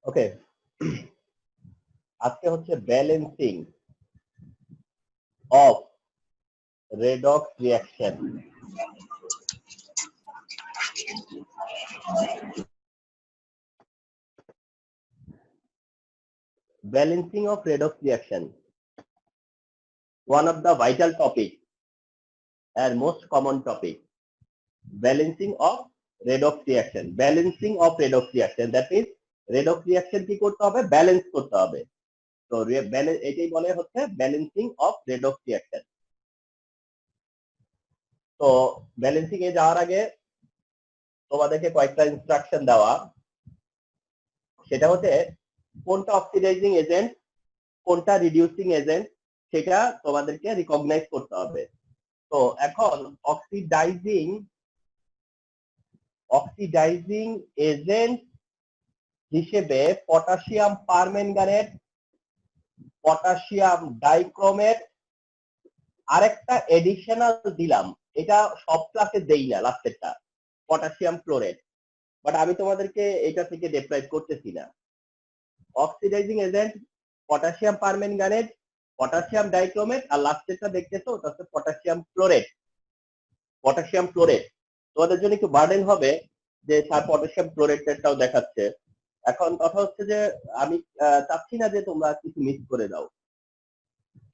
ওকে, আজকে হচ্ছে balancing of redox reaction. Balancing of redox reaction, one of the vital topic and most common topic. Balancing of redox reaction. Balancing of redox reaction, that means redox reaction কি করতে হবে? Balance করতে হবে। তো এটাই বলে হচ্ছে ব্যালেন্সিং অফ রেডক্স রিঅ্যাকশন। তো ব্যালেন্সিং এ যাওয়ার আগে তোমাদেরকে কয়েকটা ইনস্ট্রাকশন দেওয়া, সেটা হচ্ছে কোনটা অক্সিডাইজিং এজেন্ট, কোনটা রিডিউসিং এজেন্ট, সেটা তোমাদেরকে রিকগনাইজ করতে হবে। তো এখন অক্সিডাইজিং এজেন্ট হিসেবে পটাশিয়াম পারম্যাঙ্গানেট, পটাশিয়াম ডাইক্রোমেট, আরেকটা এডিশনাল দিলাম, এটা সব ক্লাসে দেই না, লাস্টেরটা পটাশিয়াম ক্লোরেট, বাট আমি তোমাদেরকে এটা থেকে ডেপ্রাইভ করতেছি না। Oxidizing agent potassium permanganate, potassium dichromate, আর লাস্টেরটা দেখতেছো ওটা হচ্ছে পটাশিয়াম ক্লোরেট। পটাশিয়াম ক্লোরেট তোমাদের জন্য একটু বার্ডেন হবে যে স্যার পটাশিয়াম ক্লোরেটটাও দেখাচ্ছে। এখন কথা হচ্ছে যে আমি চাচ্ছি না যে তোমরা কিছু মিস করে দাও।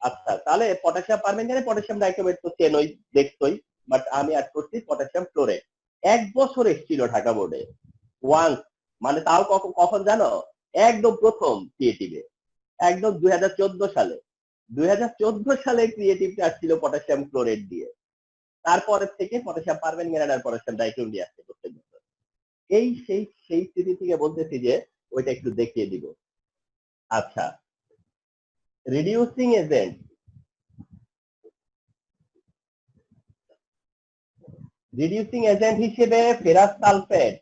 আচ্ছা, তাহলে পটাশিয়াম পারম্যাঙ্গানেট, পটাশিয়াম ডাইক্রোমেট তো চেনই, দেখছোই, বাট আমি অ্যাড করছি পটাশিয়াম ক্লোরেট। 1 বছর এসেছিল ঢাকা বোর্ডে, ওয়ান, মানে তাও কখন জানো? একদম প্রথম ক্রিয়েটিভে, একদম 2014 সালে। 2014 সালে ক্রিয়েটিভটা আসছিল পটাশিয়াম ক্লোরেট দিয়ে। তারপরের থেকে পটাশিয়াম পারম্যাঙ্গানেট আর পটাশিয়াম ডাইক্রোমেট দিয়ে আসছে প্রত্যেক বছর। সেই স্থিতি থেকে বলতেছি যে ওইটা একটু দেখিয়ে দিব। আচ্ছা, রিডিউসিং এজেন্ট, রিডিউসিং এজেন্ট হিসেবে ferrous sulphate,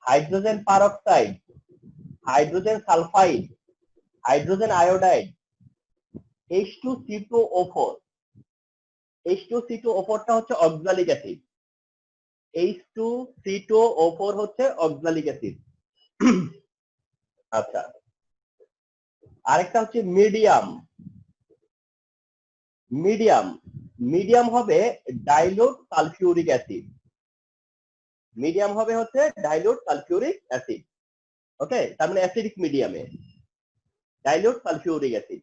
hydrogen peroxide, hydrogen sulphide, hydrogen iodide, H2C2O4। H2C2O4 টা হচ্ছে অক্সালিক অ্যাসিড। H2C2O4 হচ্ছে অক্সালিক অ্যাসিড। আচ্ছা, আরেকটা হচ্ছে মিডিয়াম। মিডিয়াম হবে ডাইলুট সালফিউরিক অ্যাসিড। মিডিয়াম হবে হচ্ছে ডাইলুট সালফিউরিক অ্যাসিড। ওকে, তার মানে অ্যাসিডিক মিডিয়ামে ডাইলুট সালফিউরিক অ্যাসিড।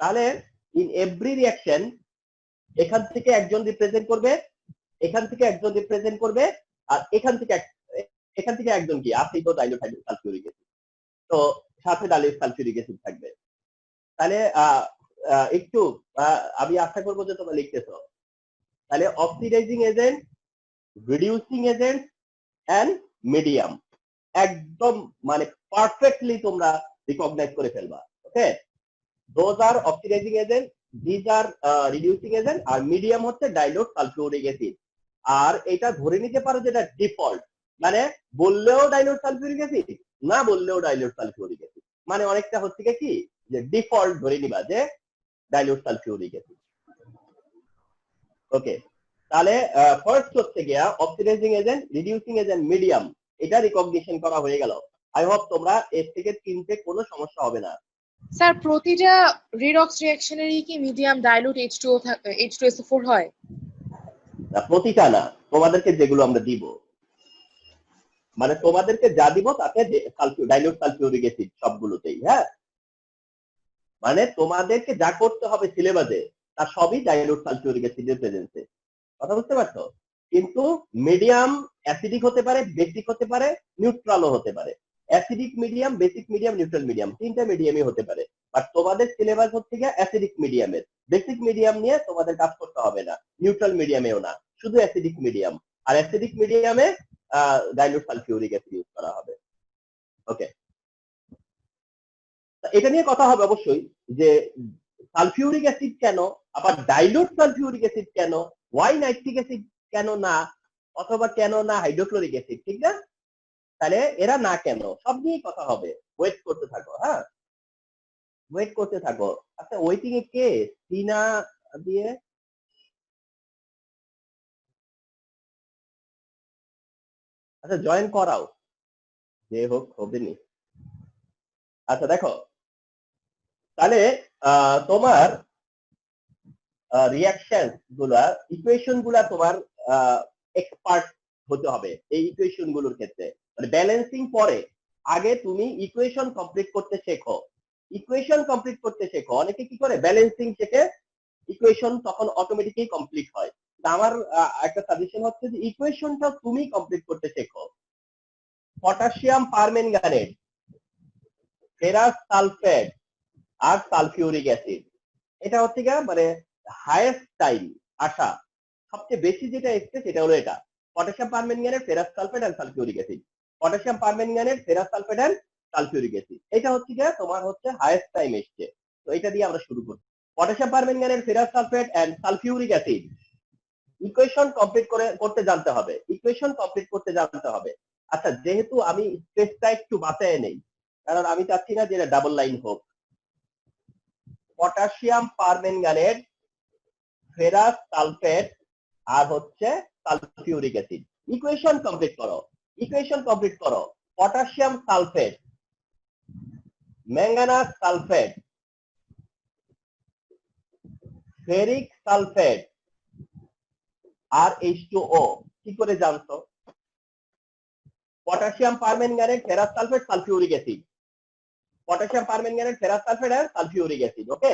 তাহলে ইন এভরি রিঅ্যাকশন এখান থেকে একজন রিপ্রেজেন্ট করবে, এখান থেকে একজন রিপ্রেজেন্ট করবে, আর এখান থেকে একজন কি আছে, তো ডাইলুট সালফিউরিক অ্যাসিড, তো সাথে ডাইলুট সালফিউরিক অ্যাসিড থাকবে। তাহলে একটু আমি আশা করবো যে তোমরা লিখতেছো। তাহলে oxidizing agent, reducing agent and medium, একদম মানে পারফেক্টলি তোমরা রিকগনাইজ করে ফেলবা। Okay, those are oxidizing agent, these are reducing agent, আর মিডিয়াম হচ্ছে ডাইলুট সালফিউরিক অ্যাসিড। আর এটা ধরে নিতে পারো যেটা ডিফল্ট, মানে বললেও ডাইলুট সালফিউরিক অ্যাসিড, না বললেও ডাইলুট সালফিউরিক অ্যাসিড, মানে অনেকটা হচ্ছে কি যে ডিফল্ট ধরে নিবা যে ডাইলুট সালফিউরিক অ্যাসিড। ওকে, তাহলে ফার্স্ট হচ্ছে গিয়া oxidising agent, reducing agent, medium, এটা রিকগনিশন করা হয়ে গেল। আই হোপ তোমরা এর থেকে চিনতে কোনো সমস্যা হবে না। স্যার, প্রতিটা রিডক্স রিঅ্যাকশনেরই কি মিডিয়াম ডাইলুট H2SO4 হয়? না, প্রতিটা না, তোমাদেরকে যেগুলো আমরা দিব, মানে তোমাদেরকে যা দিব তাতে ডাইলুট সালফিউরিক অ্যাসিড সবগুলোতেই। হ্যাঁ, মানে তোমাদেরকে যা করতে হবে সিলেবাসে তার সবই ডাইলুট সালফিউরিক অ্যাসিডের প্রেজেন্সে। কথা বুঝতে পারছো? কিন্তু মিডিয়াম অ্যাসিডিক হতে পারে, বেসিক হতে পারে, নিউট্রালও হতে পারে। Acidic medium, basic medium, neutral medium, তিনটা মিডিয়ামই হতে পারে। বাট তোমাদের সিলেবাস হচ্ছে গিয়ে অ্যাসিডিক মিডিয়ামের। বেসিক মিডিয়াম নিয়ে তোমাদের কাজ করতে হবে না, নিউট্রাল মিডিয়ামেও না, শুধু অ্যাসিডিক মিডিয়াম। আর অ্যাসিডিক মিডিয়ামে ডাইলুট সালফিউরিক অ্যাসিড ইউজ করা হবে। ওকে, এটা নিয়ে কথা হবে অবশ্যই যে সালফিউরিক অ্যাসিড কেন, আবার ডাইলুট সালফিউরিক অ্যাসিড কেন, ওয়াই নাইট্রিক অ্যাসিড কেন না, অথবা কেন না হাইড্রোক্লোরিক অ্যাসিড, ঠিক না? তাহলে এরা না কেন, সব নিয়েই কথা হবে। ওয়েট করতে থাকো, হ্যাঁ, ওয়েট করতে থাকো। আচ্ছা, ওয়েটিং এ কে? সিনা দিয়ে আচ্ছা জয়েন করাও, যে হোক হবে নি। আচ্ছা দেখো তাহলে তোমার রিয়াকশন গুলা, ইকুয়েশন গুলা তোমার এক্সপার্ট হতে হবে এই ইকুয়েশন গুলোর ক্ষেত্রে। মানে ব্যালেন্সিং পরে আগে তুমি ইকুয়েশন কমপ্লিট করতে শেখো। ইকুয়েশন কমপ্লিট করতে শেখো, অনেকে কি করে ব্যালেন্সিং শেখে, ইকুয়েশন তখন অটোমেটিকলি কমপ্লিট হয়। তা আমার একটা সাজেশন হচ্ছে যে ইকুয়েশনটা তুমি কমপ্লিট করতে শেখো। পটাশিয়াম পারম্যাঙ্গানেট, ফেরাস সালফেট আর সালফিউরিক অ্যাসিড, এটা হচ্ছে গিয়ে মানে হাইয়েস্ট টাইম আসা সবচেয়ে বেশি যেটা এসছে সেটা হলো এটা, potassium permanganate, ferrous sulphate and sulphuric acid. Potassium permanganate, ferrous sulphate and sulphuric acid, এটা হচ্ছে গিয়ে তোমার হচ্ছে হাইয়েস্ট টাইম এসছে। তো এটা দিয়ে আমরা শুরু করি। Potassium permanganate, ferrous sulphate and sulphuric acid equation complete করতে জানতে হবে, ইকুয়েশন কমপ্লিট করতে জানতে হবে। আচ্ছা যেহেতু আমি স্পেসটা একটু বাঁচায় নেই, কারণ আমি চাচ্ছি না যে এটা ডাবল লাইন হোক। পটাশিয়াম পারম্যাঙ্গানেট, ফেরাস সালফেট আর হচ্ছে সালফিউরিক অ্যাসিড, ইকুয়েশন কমপ্লিট করো, ইকুয়েশন কমপ্লিট করো। Potassium sulphate, manganous sulphate, ferric sulphate আর H2O কি করে জানতো? Potassium permanganate, ferrous sulphate, sulphuric acid, potassium permanganate, ferrous sulphate আর সালফিউরিক অ্যাসিড। ওকে,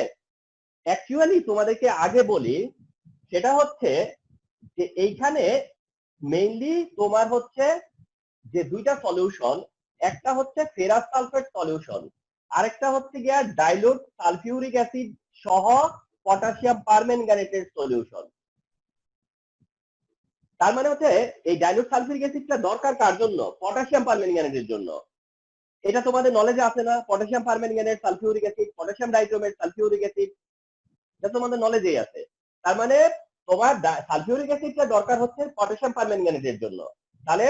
অ্যাকচুয়ালি তোমাদেরকে আগে বলি, সেটা হচ্ছে যে এইখানে মেইনলি তোমার হচ্ছে যে দুইটা সলিউশন, একটা হচ্ছে ফেরাস সালফেট সলিউশন, আরেকটা হচ্ছে গিয়া ডাইলুট সালফিউরিক অ্যাসিড সহ পটাশিয়াম পারম্যাঙ্গানেটের সলিউশন। তার মানে হচ্ছে এই ডাইলুট সালফিউরিক অ্যাসিডটা দরকার কার জন্য? পটাশিয়াম পারম্যাঙ্গানেটের জন্য। এটা তোমাদের নলেজে আছে না? Potassium permanganate, sulphuric acid, potassium dichromate, sulphuric acid, এটা তোমাদের নলেজেই আছে। তার মানে তোমার সালফিউরিক অ্যাসিডটা দরকার হচ্ছে পটাশিয়াম পারম্যাঙ্গানেটের জন্য। তাহলে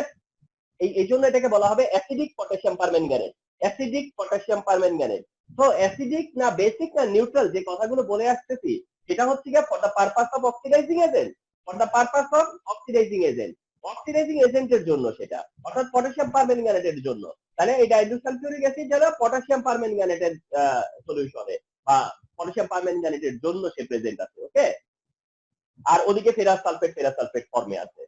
এই জন্য এটাকে বলা হবে acidic potassium permanganate, acidic potassium permanganate. তো অ্যাসিডিক না বেসিক না নিউট্রাল, যে কথাগুলো বলে আসতেছি সেটা হচ্ছে গিয়ে for the purpose of oxidising agent, for the purpose of oxidising agent, oxidising এজেন্টের জন্য সেটা, অর্থাৎ পটাশিয়াম পারম্যাঙ্গানেটের জন্য। তাহলে এই ডাইলুট সালফিউরিক অ্যাসিড হলো পটাশিয়াম পারম্যাঙ্গানেটের সলিউশনে বা পটাশিয়াম পারম্যাঙ্গানেটের জন্য সে প্রেজেন্ট আছে। ওকে, আর ওদিকে ফেরাস সালফেট ফর্মে আছে।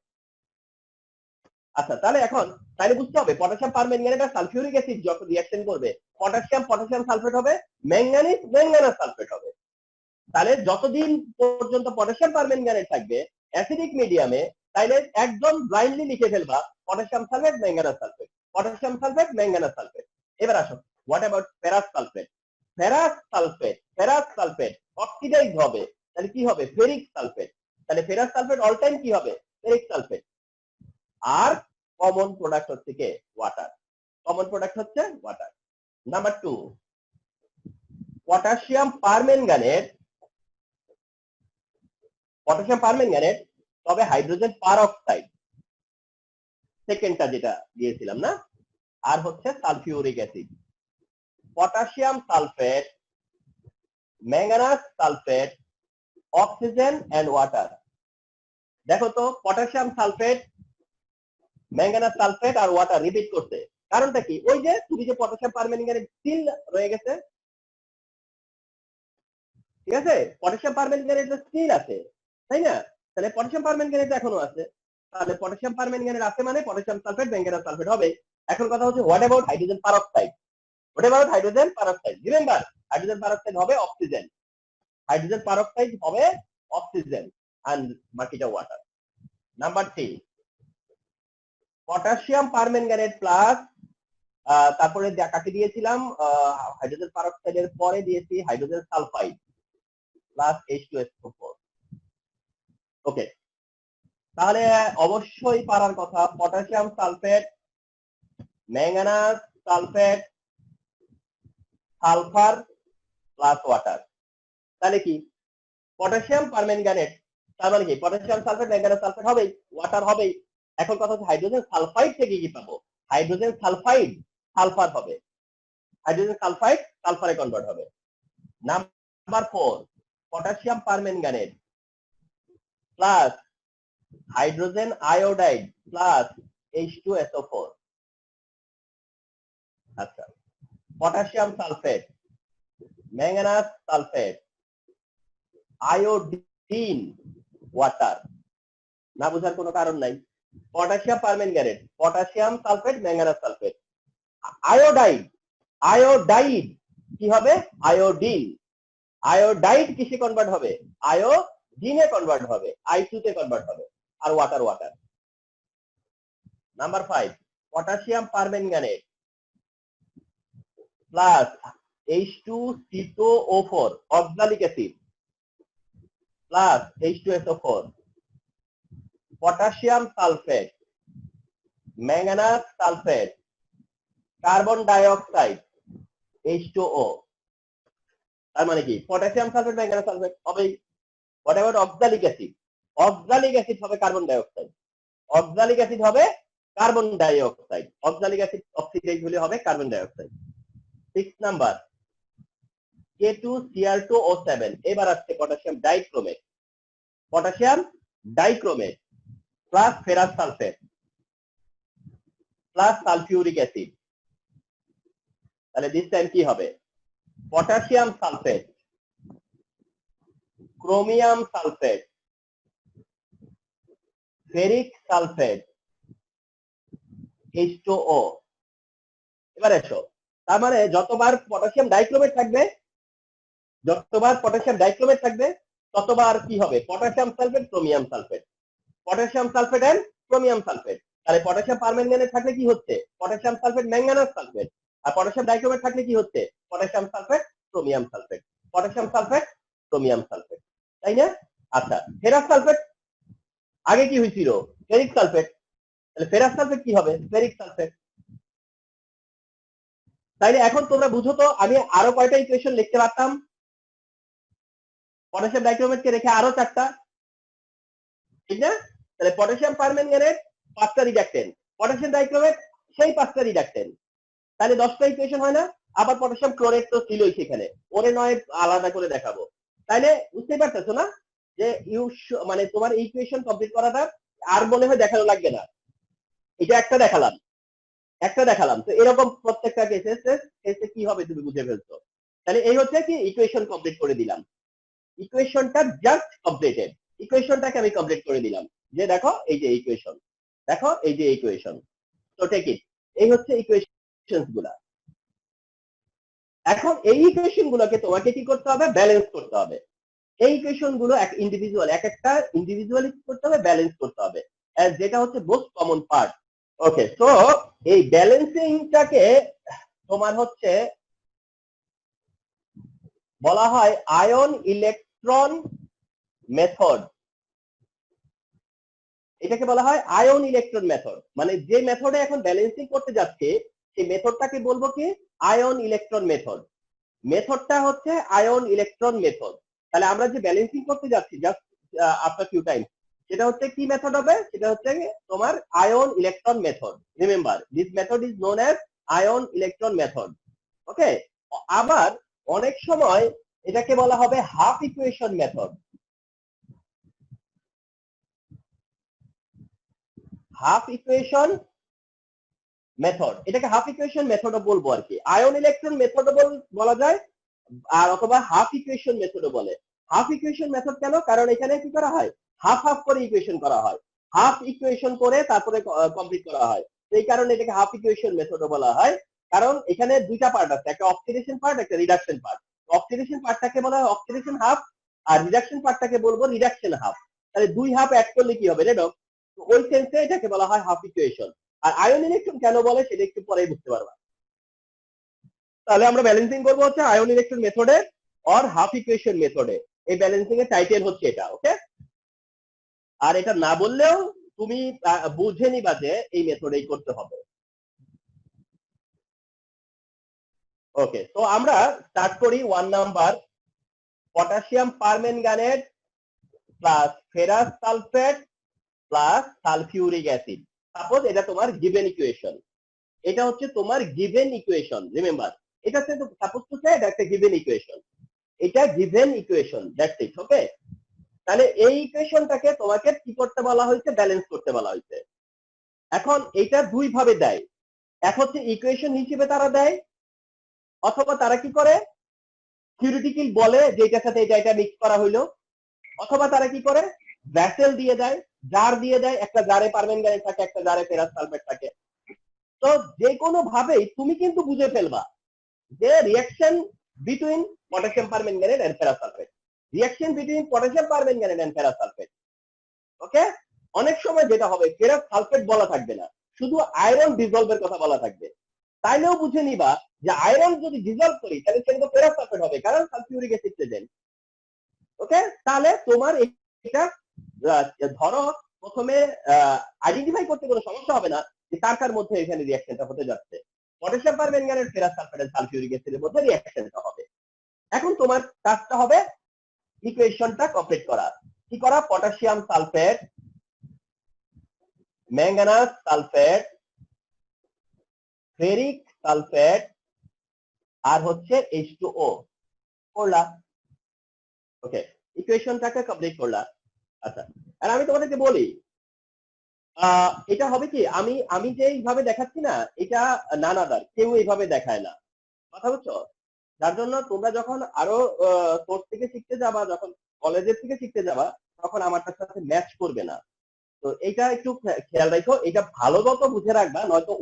আচ্ছা তাহলে এখন তাহলে বুঝতে হবে পটাশিয়াম পারম্যাঙ্গানেট আর সালফিউরিক অ্যাসিড যখন রিঅ্যাকশন করবে, পটাশিয়াম সালফেট হবে, ম্যাঙ্গানিজ ম্যাঙ্গানাস সালফেট হবে। তাহলে যতদিন পর্যন্ত পটাশিয়াম পারম্যাঙ্গানেট থাকবে অ্যাসিডিক মিডিয়ামে, তাইলে একদম ব্লাইন্ডলি লিখে ফেলবা potassium sulphate manganous sulphate, potassium sulphate manganous sulphate. এবার আসো, what about ferrous sulphate? Ferrous sulphate oxidize হবে, তাহলে কি হবে? Ferric sulphate. তাহলে ফেরাস সালফেট অল টাইম কি হবে? Ferric sulphate. আর কমন প্রোডাক্ট হচ্ছে কি? ওয়াটার। কমন প্রোডাক্ট হচ্ছে ওয়াটার। নাম্বার 2, পটাশিয়াম পারম্যাঙ্গানেট, তবে হাইড্রোজেন পারঅক্সাইড, সেকেন্ডটা যেটা দিয়েছিলাম না, আর হচ্ছে sulphuric acid. Potassium sulphate, manganous sulphate, oxygen and water. দেখো তো পটাশিয়াম সালফেট, ম্যাঙ্গানাস সালফেট আর ওয়াটার রিপিট করতে কারণটা কি? ওই যে তুমি যে পটাশিয়াম পারম্যাঙ্গানেট স্টিল রয়ে গেছে, ঠিক আছে, পটাশিয়াম পারম্যাঙ্গানেট স্টিল আছে, তাই না? তাহলে পটাশিয়াম পারম্যাঙ্গানেট এখনো আছে, তাহলে পটাশিয়াম পারম্যাঙ্গানেট আছে মানে পটাশিয়াম সালফেট ম্যাঙ্গানাস সালফেট হবে। এখন কথা হচ্ছে what about hydrogen peroxide? What about hydrogen peroxide? Remember, hydrogen peroxide হবে অক্সিজেন, হাইড্রোজেন পারঅক্সাইড হবে অক্সিজেন এন্ড বাকিটা water. Number 3, potassium permanganate plus তারপরে কাকে দিয়েছিলাম? হাইড্রোজেন পারঅক্সাইডের পরে দিয়েছি হাইড্রোজেন সালফাইড প্লাস H2SO4। ওকে, তাহলে অবশ্যই পারার কথা potassium sulphate, manganous sulphate, sulphur plus water. তাহলে কি পটাশিয়াম পারম্যাঙ্গানেট, তার মানে কি পটাশিয়াম সালফেট ম্যাঙ্গানাস সালফেট হবেই, ওয়াটার হবেই। এখন কথা হচ্ছে হাইড্রোজেন সালফাইড থেকে কি পাবো? হাইড্রোজেন সালফাইড সালফার হবে, হাইড্রোজেন সালফাইড সালফারে কনভার্ট হবে। Number 4, potassium permanganate plus hydrogen iodide plus H2SO4 আচ্ছা potassium sulphate manganous sulphate iodine water না বোঝার কোনো কারণ নাই potassium permanganate potassium sulphate manganous sulphate iodide iodide কি হবে আয়োডিন আয়োডাইড কিসে কনভার্ট হবে আয়োডিনে কনভার্ট হবে I2 তে কনভার্ট হবে আর water water number 5 potassium permanganate plus H2CO4 oxalic acid plus H2SO4 potassium sulphate manganous sulphate carbon dioxide H2O তার মানে কি পটাশিয়াম সালফেট ম্যাঙ্গানাস সালফেট হবে হোয়াট এভার অক্সালিক অ্যাসিড হবে কার্বন ডাইঅক্সাইড অক্সালিক অ্যাসিড হবে carbon dioxide oxalic acid oxidize হলে হবে carbon dioxide 6 number K2Cr2O7 এবার আসছে potassium dichromate plus ferrous sulphate plus sulphuric acid তাহলে দিস টাইম কি হবে potassium sulphate chromium sulphate ferric sulphate H2O এবার এসো তার মানে যতবার পটাশিয়াম ডাইক্রোমেট থাকবে ততবার কি হবে potassium sulphate chromium sulphate potassium sulphate and chromium sulphate তাহলে পটাশিয়াম পারম্যাঙ্গানেট থাকলে কি হচ্ছে পটাশিয়াম সালফেট ম্যাঙ্গানাস সালফেট আর পটাশিয়াম ডাইক্রোমেট থাকলে কি হচ্ছে পটাশিয়াম সালফেট ক্রোমিয়াম সালফেট তাই না আচ্ছা ফেরাস সালফেট আগে কি হয়েছিল ফেরিক সালফেট তাহলে ফেরাস সালফেট কি হবে ফেরিক সালফেট তাইলে এখন তোমরা বুঝো তো আমি আরো কয়টা ইকুয়েশন লিখতে পারতাম পটাশিয়াম ডাইক্রোমেটকে রেখে আরো 4টা ঠিক না তাহলে পটাশিয়াম পারম্যাঙ্গানেট 5টা রিডাকটেন্ট পটাশিয়াম ডাইক্রোমেট সেই 5টা রিডাকটেন্ট তাহলে 10টা ইকুয়েশন হয় না আবার পটাশিয়াম ক্লোরেট তো ছিলই সেখানে ওরে নয় আলাদা করে দেখাবো তাইলে বুঝতে পারতেছো না যে মানে তোমার ইকুয়েশন কমপ্লিট করাটা আর মনে হয় দেখানো লাগবে না এটা একটা দেখালাম তো এরকম প্রত্যেকটা কেসে কি হবে তুমি বুঝে ফেলছো তাহলে এই হচ্ছে কি ইকুয়েশন কমপ্লিট করে দিলাম ইকুয়েশনটা জাস্ট কমপ্লিটেড ইকুয়েশনটাকে আমি কমপ্লিট করে দিলাম যে দেখো এই যে ইকুয়েশন তো টেক ইট এই হচ্ছে ইকুয়েশনস গুলা এখন এই ইকুয়েশন গুলোকে তোমাকে কি করতে হবে ব্যালেন্স করতে হবে এই ইকুয়েশন গুলো একটা ইন্ডিভিজুয়ালি করতে হবে ব্যালেন্স করতে হবে যেটা হচ্ছে মোস্ট কমন পার্ট ওকে তো এই ব্যালেন্সিংটাকে তোমার হচ্ছে বলা হয় আয়ন ইলেকট্রন মেথড এটাকে বলা হয় আয়ন ইলেকট্রন মেথড মানে যে মেথডে এখন ব্যালেন্সিং করতে যাচ্ছে সেই মেথডটাকে বলবো কি আয়ন ইলেকট্রন মেথডটা হচ্ছে আয়ন ইলেকট্রন মেথড তাহলে আমরা যে ব্যালেন্সিং করতে যাচ্ছি জাস্ট আফটার ফিউ টাইম সেটা হচ্ছে কি মেথড হবে সেটা হচ্ছে তোমার ion electron method remember this method is known as ion electron method ওকে আবার অনেক সময় এটাকে বলা হবে হাফ ইকুয়েশন মেথড এটাকে হাফ ইকুয়েশন মেথডও বলবো আর কি আয়ন ইলেকট্রন মেথডও বলা যায় আর অথবা হাফ ইকুয়েশন মেথডও বলে হাফ ইকুয়েশন মেথড কেন কারণ এখানে কি করা হয় হাফ করে ইকুয়েশন করা হয় হাফ ইকুয়েশন করে তারপরে কমপ্লিট করা হয় এই কারণে এটাকে হাফ ইকুয়েশন মেথডও বলা হয় কারণ এখানে দুইটা পার্ট আছে একটা অক্সিডেশন পার্ট একটা রিডাকশন পার্ট অক্সিডেশন পার্টটাকে বলা হয় অক্সিডেশন হাফ আর রিডাকশন পার্টটাকে বলবো রিডাকশন হাফ তাহলে দুই হাফ অ্যাড করলে কি হবে রেডক্স ওই সেন্সে এটাকে বলা হয় হাফ ইকুয়েশন আর আয়ন ইলেকট্রন কেন বলে সেটা একটু পরেই বুঝতে পারবা তাহলে আমরা ব্যালেন্সিং করবো হচ্ছে আয়ন ইলেকট্রন মেথডে অর হাফ ইকুয়েশন মেথডে এই ব্যালেন্সিং এর টাইটেল হচ্ছে এটা ওকে আর এটা না বললেও তুমি বুঝে নিবা যে এই মেথডেই করতে হবে ওকে তো আমরা স্টার্ট করি 1 number potassium permanganate plus ferrous sulphate plus sulphuric acid suppose এটা তোমার গিভেন ইকুয়েশন এটা হচ্ছে তোমার গিভেন ইকুয়েশন রিমেম্বার এটা হচ্ছে সাপোজ টু সে এটা একটা গিভেন ইকুয়েশন এটা গিভেন ইকুয়েশন দ্যাটস ইট ওকে তাহলে এই ইকুয়েশনটাকে তোমাকে কি করতে বলা হয়েছে ব্যালেন্স করতে বলা হয়েছে এখন এটা দুই ভাবে দেয়, এক হচ্ছে ইকুয়েশন হিসেবে তারা দেয়, অথবা তারা কি করে থিওরিটিক্যাল বলে যে এটার সাথে এটা মিক্স করা হইলো, অথবা তারা কি করে ভ্যাসেল দিয়ে দেয়, জার দিয়ে দেয়, একটা জারে পারম্যাঙ্গানেট থাকে, একটা জারে ফেরাস সালফেট থাকে। তো যে কোনো ভাবেই তুমি কিন্তু বুঝে ফেলবা যে reaction between potassium permanganate and ferrous sulphate, reaction between potassium permanganate and ferrous sulphate. Okay, অনেক সময় যেটা হবে ফেরাস সালফেট বলা থাকবে না, শুধু আয়রন ডিসলভের কথা বলা থাকবে। তাইলেও বুঝে নিবা যে আয়রন যদি ডিসলভ করি তাহলে সেটা তো ফেরাস সালফেট হবে, কারণ সালফিউরিক অ্যাসিড প্রেজেন্ট। ওকে, তাহলে তোমার এটা ধরো প্রথমে আইডেন্টিফাই করতে কোনো সমস্যা হবে না যে কার কার মধ্যে এখানে রিঅ্যাকশনটা হতে যাচ্ছে। পটাশিয়াম পারম্যাঙ্গানেট ফেরাস সালফেট আর সালফিউরিক অ্যাসিডের মধ্যে রিঅ্যাকশনটা হবে। এখন তোমার কাজটা হবে ইকুয়েশনটা কমপ্লিট করা। কি করা? Potassium sulphate, manganous sulphate, ferric sulphate আর হচ্ছে H2O করলা। ওকে, ইকুয়েশনটাকে কমপ্লিট করলা। আচ্ছা, আর আমি তোমাদেরকে বলি এটা হবে কি, আমি যেইভাবে দেখাচ্ছি না, এটা নানাদার কেউ এইভাবে দেখায় না, কথা বুঝছো? যার জন্য তোমরা যখন আরো কোর্স থেকে শিখতে যাবা, যখন কলেজের থেকে শিখতে যাবা, তখন আমারটার সাথে ম্যাচ করবে না। তো এইটা একটু খেয়াল রাখো, এটা ভালো মতো বুঝে রাখবা, নয়তো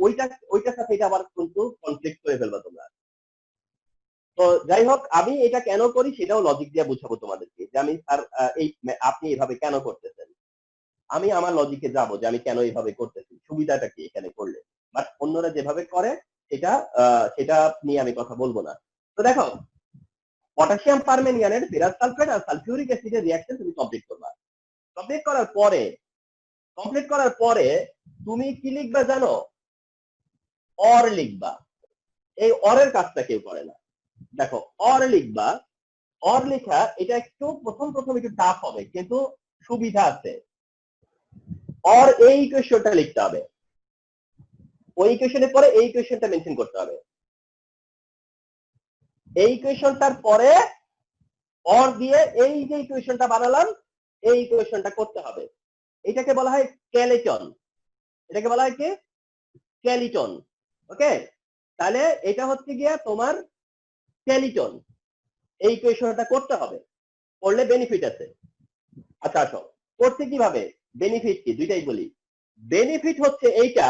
ওইটার সাথে এটা আবার কিন্তু কনফ্লিক্ট করে ফেলবা তোমরা। তো যাই হোক, আমি এটা কেন করি সেটাও লজিক দিয়ে বুঝাবো তোমাদেরকে, যে আমি স্যার এই আপনি এইভাবে কেন করতেছেন। আমি আমার লজিকে যাব যে আমি কেন এইভাবে করতেছি, সুবিধাটা কি এখানে করলে। বাট অন্যরা যেভাবে করে সেটা নিয়ে আমি কথা বলবো না। তো দেখো, পটাশিয়াম পারম্যাঙ্গানেট, ফেরাস সালফেট আর সালফিউরিক অ্যাসিডের রিঅ্যাকশন তুমি কমপ্লিট করবা। কমপ্লিট করার পরে তুমি কি লিখবা জানো? অর লিখবা। এই অরের কাজটা কেউ করে না। দেখো, অর লিখবা। অর লেখা এটা একটু প্রথম একটু টাফ হবে, কিন্তু সুবিধা আছে। অর এই ইকুয়েশনটা লিখতে হবে, ওই ইকুয়েশনের পরে এই ইকুয়েশনটা মেনশন করতে হবে, এই ইকুয়েশনটার পরে অর দিয়ে এই যে ইকুয়েশনটা বানালাম এই ইকুয়েশনটা করতে হবে। এটাকে বলা হয় স্কেলেটন। এটাকে বলা হয় কি? স্কেলিটন। ওকে, তাহলে এটা হচ্ছে গিয়া তোমার স্কেলিটন। এই ইকুয়েশনটা করতে হবে, করলে বেনিফিট আছে। আচ্ছা আসো, করতে কিভাবে, বেনিফিট কি, দুইটাই বলি। বেনিফিট হচ্ছে এইটা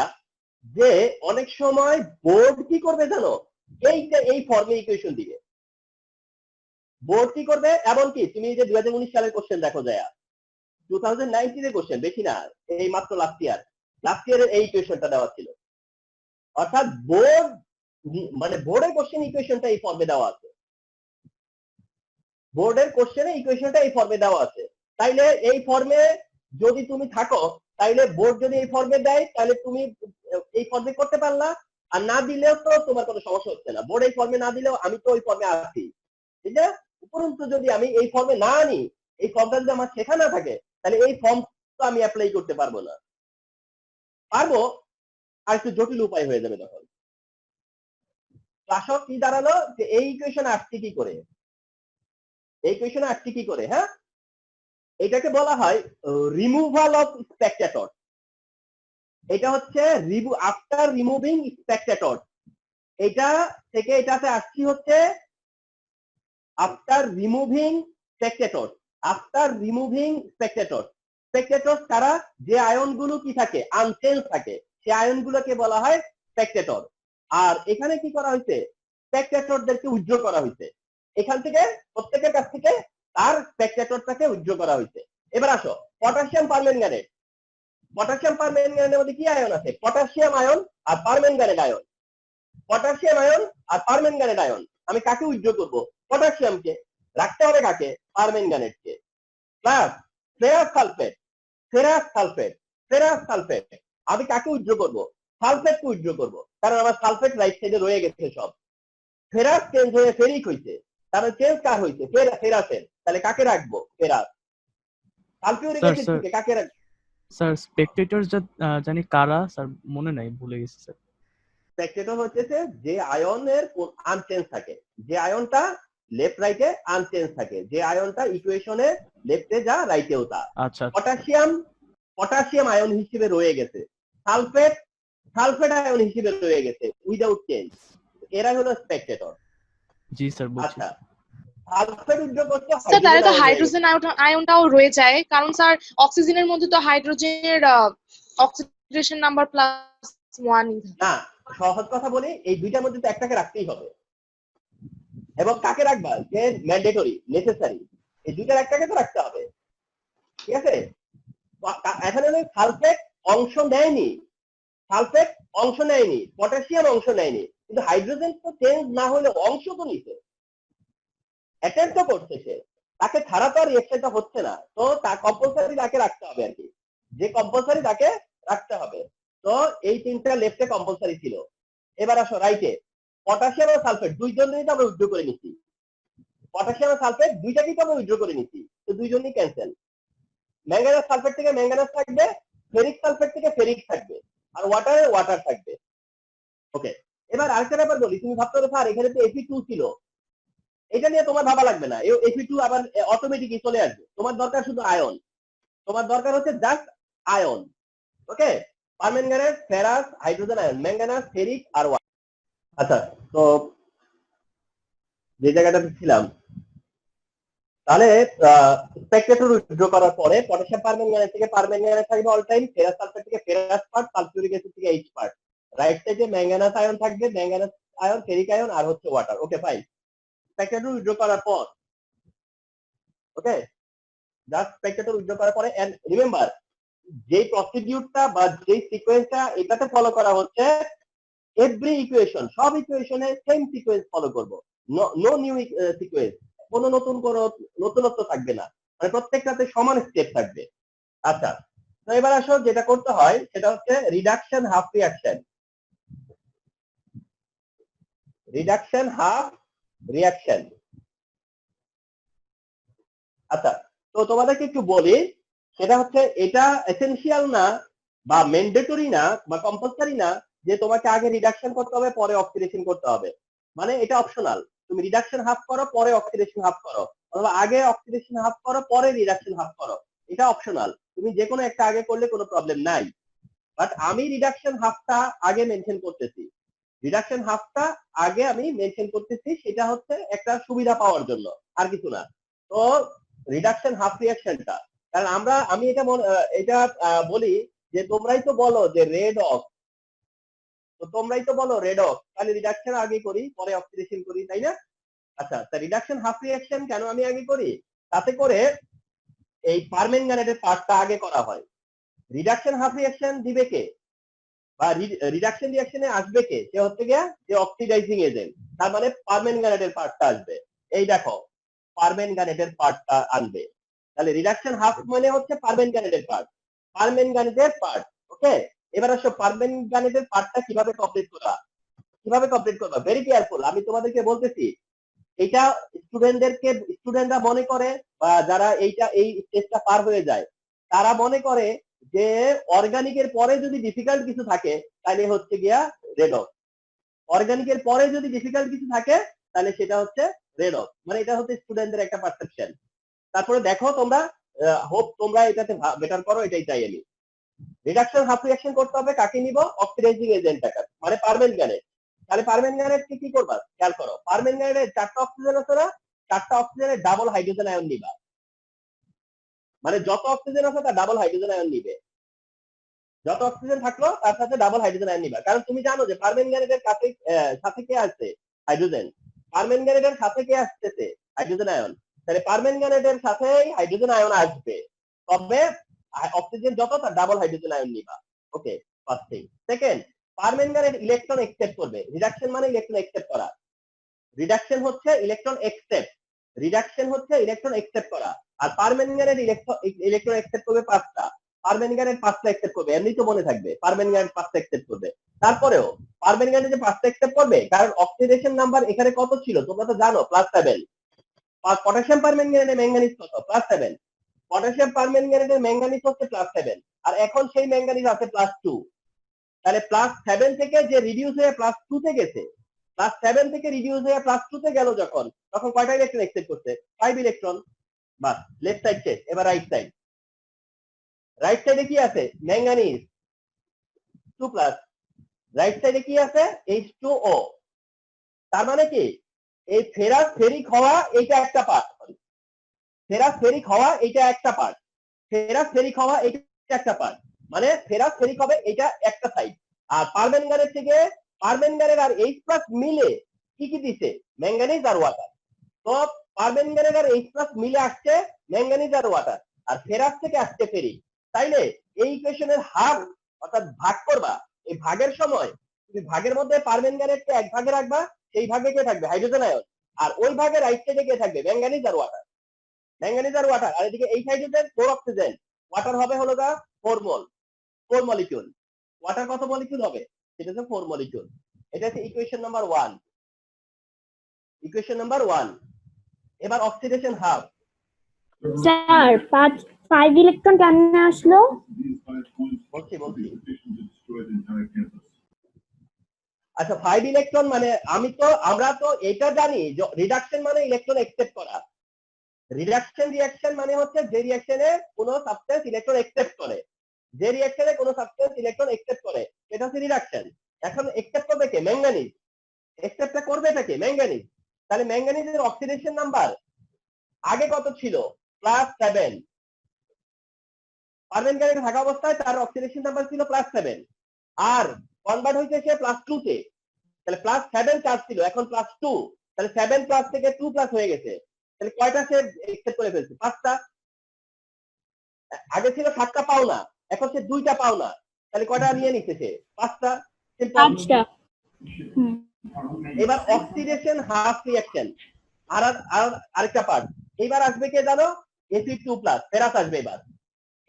যে অনেক সময় বোর্ড কি করবে জানো, এইটা এই ফর্মে ইকুয়েশন দিবে। বোর্ড কি করবে, এমনকি তুমি যে 2019 সালের কোশ্চেন দেখো যায়, 2019 এর কোশ্চেন, বেশি না, এই মাত্র লাস্ট ইয়ারের এই ইকুয়েশনটা দেওয়া ছিল। অর্থাৎ বোর্ড মানে বোর্ডের কোশ্চেন ইকুয়েশনটা এই ফর্মে দেওয়া আছে, বোর্ডের কোশ্চেনে ইকুয়েশনটা এই ফর্মে দেওয়া আছে। তাইলে এই ফর্মে যদি তুমি থাকো, তাইলে বোর্ড যদি এই ফর্মে দেয় তাহলে তুমি এই ফর্মে করতে পারলা, আর না দিলেও তো তোমার কোনো সমস্যা হচ্ছে না। বোর্ড এই ফর্মে না দিলেও আমি তো ওই ফর্মে আছি, ঠিক আছে? উপরন্তু যদি আমি এই ফর্মে না আনি, এই ফর্মটা যদি আমার শেখা না থাকে, তাহলে এই ফর্ম তো আমি অ্যাপ্লাই করতে পারবো না। পারবো, আর একটু জটিল উপায় হয়ে যাবে তখন। আসলে কি দাঁড়ালো, যে এই ইকুয়েশন আসছে কি করে, এই ইকুয়েশন আসছে কি করে, হ্যাঁ, এটাকে বলা হয় রিমুভাল অফ স্পেকটেটর। এটা হচ্ছে আফটার রিমুভিং স্পেকটেটর। এটা থেকে এটাতে আসছি হচ্ছে after removing Spectator. After removing Spectator, Spectator তারা যে আয়নগুলো কি থাকে, আনচেঞ্জ থাকে, সেই আয়নগুলোকে বলা হয় স্পেকটেটর। আর এখানে কি করা হয়েছে, স্পেকটেটরদেরকে উইথড্র করা হয়েছে, এখান থেকে প্রত্যেকের কাছ থেকে তার স্পেকটেটরটাকে উইথড্র করা হয়েছে। এবার আসো, পটাশিয়াম পারম্যাঙ্গানেট। পটাশিয়াম পারম্যাঙ্গানেটের মধ্যে কি আয়ন আছে, পটাশিয়াম আয়ন আর পারম্যাঙ্গানেট আয়ন। পটাশিয়াম আয়ন আর পারম্যাঙ্গানেট আয়ন, আমি কাকে উইথড্র করব, পটাশিয়ামকে। রাখতে হবে কাকে, পারম্যাঙ্গানেটকে। Plus ferrous sulphate, ferrous sulphate আমি কাকে উইথড্র করব, সালফেটকে উইথড্র করব, কারণ আমার সালফেট রাইট সাইডে রয়ে গেছে সব। ফেরাস চেঞ্জ হয়ে ফেরিক হইছে, তাহলে চেঞ্জ কার হইছে, ফেরাসের। তাহলে কাকে রাখবো, ফেরাস। সালফিউরিক অ্যাসিড থেকে কাকে রাখবো? স্যার স্পেকটেটর জানি কারা স্যার, মনে নাই, ভুলে গেছি স্যার। স্পেকটেটর হচ্ছে যে আয়নের আনচেঞ্জ থাকে, যে আয়নটা লেফট রাইটে আনচেঞ্জ থাকে, যে আয়নটা ইকুয়েশনে লেফটে যা রাইটেও তা। আচ্ছা, পটাশিয়াম আয়ন হিসেবে রয়ে গেছে, সালফেট সালফেট আয়ন হিসেবে রয়ে গেছে উইদাউট চেঞ্জ, এরা হলো স্পেকটেটর। জি স্যার বুঝছি। আচ্ছা, সালফেট উইথড্র করছে, স্যার তাহলে তো হাইড্রোজেন হাইড্রোজেন আয়নটাও রয়ে যায়, কারণ স্যার অক্সিজেনের মধ্যে তো হাইড্রোজেনের অক্সিডেশন নাম্বার +1 না, সহজ কথা বলি, এই দুইটার মধ্যে তো একটাকে রাখতেই হবে। এবং কাকে রাখবা, যে ম্যান্ডেটরি নেসেসারি, এই দুইটার একটাকে তো রাখতে হবে, ঠিক আছে? এখানে সালফেট অংশ নেয়নি, সালফেট অংশ নেয়নি, পটাশিয়াম অংশ নেয়নি, কিন্তু হাইড্রোজেন তো চেঞ্জ না হলে অংশ তো নিছে, অ্যাটেম্প তো করছে সে, তাকে ছাড়া তো আর রিঅ্যাকশনটা হচ্ছে না, তো তার কম্পালসারি তাকে রাখতে হবে আর কি, যে কম্পালসারি তাকে রাখতে হবে। তো এই তিনটা লেফটে কম্পালসারি ছিল। এবার আসো রাইটে, পটাশিয়াম আর সালফেট দুইজনেই তো আমরা উইথড্র করে নিচ্ছি, পটাশিয়াম আর সালফেট দুইটাকেই তো আমরা উইথড্র করে নিচ্ছি, তো দুইজনই ক্যান্সেল। ম্যাঙ্গানাস সালফেট থেকে ম্যাঙ্গানাস থাকবে, ফেরিক সালফেট থেকে ফেরিক থাকবে, আর ওয়াটার থাকবে। ওকে, এবার আরেকটা ব্যাপার বলি, তুমি ভাবতে পারো স্যার এখানে তো Fe2 ছিল, এটা নিয়ে তোমার ভাবা লাগবে না, Fe2 আবার অটোমেটিকই চলে আসবে, তোমার দরকার শুধু আয়ন, তোমার দরকার হচ্ছে just ion. Okay, permanganate, ferrous, hydrogen ion, manganous, ferric আর ওয়াটার। আচ্ছা, তো যে জায়গাটাতে ছিলাম, তাহলে স্পেকটেটর উইথড্র করার পরে পটাশিয়াম পারম্যাঙ্গানেট থেকে পারম্যাঙ্গানেট থাকবে অল টাইম, ফেরাস সালফেট থেকে ফেরাস পার্ট, সালফিউরিক অ্যাসিড থেকে H পার্ট, রাইট সাইডে ম্যাঙ্গানাস আয়ন থাকবে, ম্যাঙ্গানাস আয়ন, ফেরিক আয়ন আর হচ্ছে water. Okay fine, Spectator withdraw করার পর, ওকে, জাস্ট স্পেকটেটর উইথড্র করার পরে, এন্ড রিমেম্বার যে প্রসিডিউরটা বা যে সিকোয়েন্সটা এটাতে ফলো করা হচ্ছে, এভরি ইকুয়েশন, সব ইকুয়েশনে সেম সিকোয়েন্স ফলো করব, নো নিউ সিকোয়েন্স, কোনো নতুনত্ব থাকবে না, মানে প্রত্যেকটাতে সমান স্টেপ থাকবে। আচ্ছা, তো এবার আসো যেটা করতে হয় সেটা হচ্ছে reduction half reaction, reduction half reaction. আচ্ছা, তো তোমাদেরকে একটু বলি, সেটা হচ্ছে এটা এসেনশিয়াল না বা ম্যান্ডেটরি না বা কম্পালসারি না যে তোমাকে আগে রিডাকশন করতে হবে পরে অক্সিডেশন করতে হবে, মানে এটা অপশনাল, তুমি রিডাকশন হাফ করো পরে অক্সিডেশন হাফ করো, অথবা আগে অক্সিডেশন হাফ করো পরে রিডাকশন হাফ করো, এটা অপশনাল, তুমি যে কোনো একটা আগে করলে কোনো প্রবলেম নাই। বাট আমি রিডাকশন হাফটা আগে মেনশন করতেছি, রিডাকশন হাফটা আগে আমি মেনশন করতেছি, সেটা হচ্ছে একটা সুবিধা পাওয়ার জন্য, আর কিছু না। তো রিডাকশন হাফ রিঅ্যাকশনটা, কারণ আমি এটা বলি যে তোমরাই তো বলো যে রেড অফ, তো তোমরাই তো বলো রেড অফ, তাহলে রিডাকশন আগে করি পরে অক্সিডেশন করি, তাই না? আচ্ছা, তা রিডাকশন হাফ রিঅ্যাকশন কেন আমি আগে করি, তাতে করে এই পারম্যাঙ্গানেটের পার্টটা আগে করা হয়। রিডাকশন হাফ রিঅ্যাকশন দিবে কে বা রিডাকশন রিঅ্যাকশনে আসবে কে, সে হচ্ছে গিয়া যে অক্সিডাইজিং এজেন্ট, তার মানে পারম্যাঙ্গানেটের পার্টটা আসবে, এই দেখো পারম্যাঙ্গানেটের পার্টটা আনবে, তাহলে রিডাকশন হাফ মানে হচ্ছে পারম্যাঙ্গানেটের পার্ট, পারম্যাঙ্গানেটের পার্ট। ওকে, এবার আসো পারম্যাঙ্গানেটের পার্টটা কিভাবে কমপ্লিট করবা, ভেরি কেয়ারফুল, আমি তোমাদেরকে বলতেছি, এটা স্টুডেন্টরা মনে করে বা যারা এই স্টেজটা পার হয়ে যায় তারা মনে করে যে অর্গানিকের পরে যদি ডিফিকাল্ট কিছু থাকে তাহলে হচ্ছে গিয়া রেড অফ, অর্গানিকের পরে যদি ডিফিকাল্ট কিছু থাকে তাহলে সেটা হচ্ছে রেড অফ, মানে এটা হচ্ছে স্টুডেন্টদের একটা পারসেপশন। তারপরে দেখো তোমরা, হোপ তোমরা এটাতে বেটার করো, এটাই চাই আমি। রিডাকশন হাফ রিঅ্যাকশন করতে হবে কাকে নিব, অক্সিডাইজিং এজেন্টটাকে, মানে পারম্যাঙ্গানেট। তাহলে পারম্যাঙ্গানেটকে কি করবা, খেয়াল করো, পারম্যাঙ্গানেটের 4টা অক্সিজেন আছে না, 4টা অক্সিজেনের ডাবল হাইড্রোজেন আয়ন নিবা, মানে যত অক্সিজেন আছে তার ডাবল হাইড্রোজেন আয়ন নিবে, যত অক্সিজেন থাকলো তার সাথে ডাবল হাইড্রোজেন আয়ন নিবা, কারণ তুমি জানো যে পারম্যাঙ্গানেটের সাথে কে আসছে, হাইড্রোজেন, পারম্যাঙ্গানেটের সাথে কে আসতেছে, হাইড্রোজেন আয়ন, তাহলে পারম্যাঙ্গানেটের সাথে হাইড্রোজেন আয়ন আসবে, তবে অক্সিজেন যত তার ডাবল হাইড্রোজেন আয়ন নিবা। Okay, first thing. Second, permanganate electron accept করবে, রিডাকশন মানে ইলেকট্রন এক্সেপ্ট করা, রিডাকশন হচ্ছে ইলেকট্রন এক্সেপ্ট, রিডাকশন হচ্ছে ইলেকট্রন এক্সেপ্ট করা, আর পারম্যাঙ্গানেট ইলেকট্রন এক্সেপ্ট করবে 5টা, পারম্যাঙ্গানেট 5টা এক্সেপ্ট করবে, এমনি তো মনে থাকবে পারম্যাঙ্গানেট 5টা এক্সেপ্ট করবে। তারপরেও পারম্যাঙ্গানেট যে 5টা এক্সেপ্ট করবে, কারণ অক্সিডেশন নাম্বার এখানে কত ছিল তোমরা তো জানো, +7, পটাশিয়াম পারম্যাঙ্গানেটে ম্যাঙ্গানিজ কত, +7, পটাশিয়াম পারম্যাঙ্গানেটের ম্যাঙ্গানিজ হচ্ছে +7, আর এখন সেই ম্যাঙ্গানিজ আছে +2, তাহলে +7 থেকে যে রিডিউস হয়ে +2 তে গেছে, +7 থেকে রিডিউস হয়ে +2 তে গেল যখন, তখন কয়টা ইলেকট্রন এক্সেপ্ট করছে, 5 ইলেকট্রন। বাস, লেফট সাইড শেষ। এবার রাইট সাইডে কি আছে, ম্যাঙ্গানিজ, 2 প্লাস, রাইট সাইডে কি আছে H2O। তার মানে কি এই ফেরাস ফেরিক হওয়া এটা একটা পার্ট, ফেরাস ফেরিক হওয়া এটা একটা পার্ট, ফেরাস ফেরিক হওয়া এটা একটা পার্ট, মানে ফেরাস ফেরিক হবে এটা একটা সাইড। আর পারম্যাঙ্গানের থেকে পারম্যাঙ্গানের আর H+ মিলে কি কি দিছে ম্যাঙ্গানিজ আর ওয়াটার। তো পারম্যাঙ্গানের আর H+ মিলে আসছে ম্যাঙ্গানিজ আর ওয়াটার, আর ফেরাস থেকে আসছে ফেরিক। তাইলে এই ইকুয়েশনের হাফ অর্থাৎ ভাগ করবা, এই ভাগের সময় তুমি ভাগের মধ্যে পারম্যাঙ্গানেটকে এক ভাগে রাখবা, সেই ভাগে কে থাকবে হাইড্রোজেন আয়ন, আর ওই ভাগে রাইট সাইডে কে থাকবে ম্যাঙ্গানিজ আর ওয়াটার, ম্যাঙ্গানিজ আর ওয়াটার। আর এদিকে এই হাইড্রোজেন 4 অক্সিজেন, ওয়াটার হবে হলো গা 4 মোল, 4 মলিকিউল। ওয়াটার কত মলিকিউল হবে সেটা হচ্ছে 4 মলিকিউল। এটা হচ্ছে ইকুয়েশন নাম্বার 1, ইকুয়েশন নাম্বার 1। এবার অক্সিডেশন হাফ। স্যার 5 ইলেকট্রন কেমনে আসলো? বলছি আচ্ছা 5 ইলেকট্রন মানে আমরা তো এটা জানি রিডাকশন মানে ইলেকট্রন একসেপ্ট করা। রিডাকশন রিঅ্যাকশন মানে হচ্ছে যে রিঅ্যাকশনে কোনো সাবস্টেন্স ইলেকট্রন একসেপ্ট করে, যে রিঅ্যাকশনে কোনো সাবস্টেন্স ইলেকট্রন একসেপ্ট করে সেটা হচ্ছে রিডাকশন। এখন একসেপ্ট করবে কে ম্যাঙ্গানিজ, একসেপ্টটা করবে এটা কে ম্যাঙ্গানিজ। তাহলে ম্যাঙ্গানিজের অক্সিডেশন নাম্বার আগে কত ছিল +7, পারম্যাঙ্গানেট থাকা অবস্থায় তার অক্সিডেশন নাম্বার ছিল +7, আর কনভার্ট হইছে সে +2 তে, তাহলে +7 চার্জ ছিল এখন +2, তাহলে 7+ থেকে 2+ হয়ে গেছে। তাহলে কয়টা সে একসেপ্ট করে ফেলছে 5টা। আগে ছিল 7টা পাওনা, এখন সে 2টা পাওনা, তাহলে কয়টা নিয়ে নিচ্ছে সে 5টা। পাঁচটা। এবার অক্সিডেশন হাফ রিঅ্যাকশন আর আরেকটা পার্ট। এবার আসবে কে জানো Fe2+, ফেরাস আসবে এবার।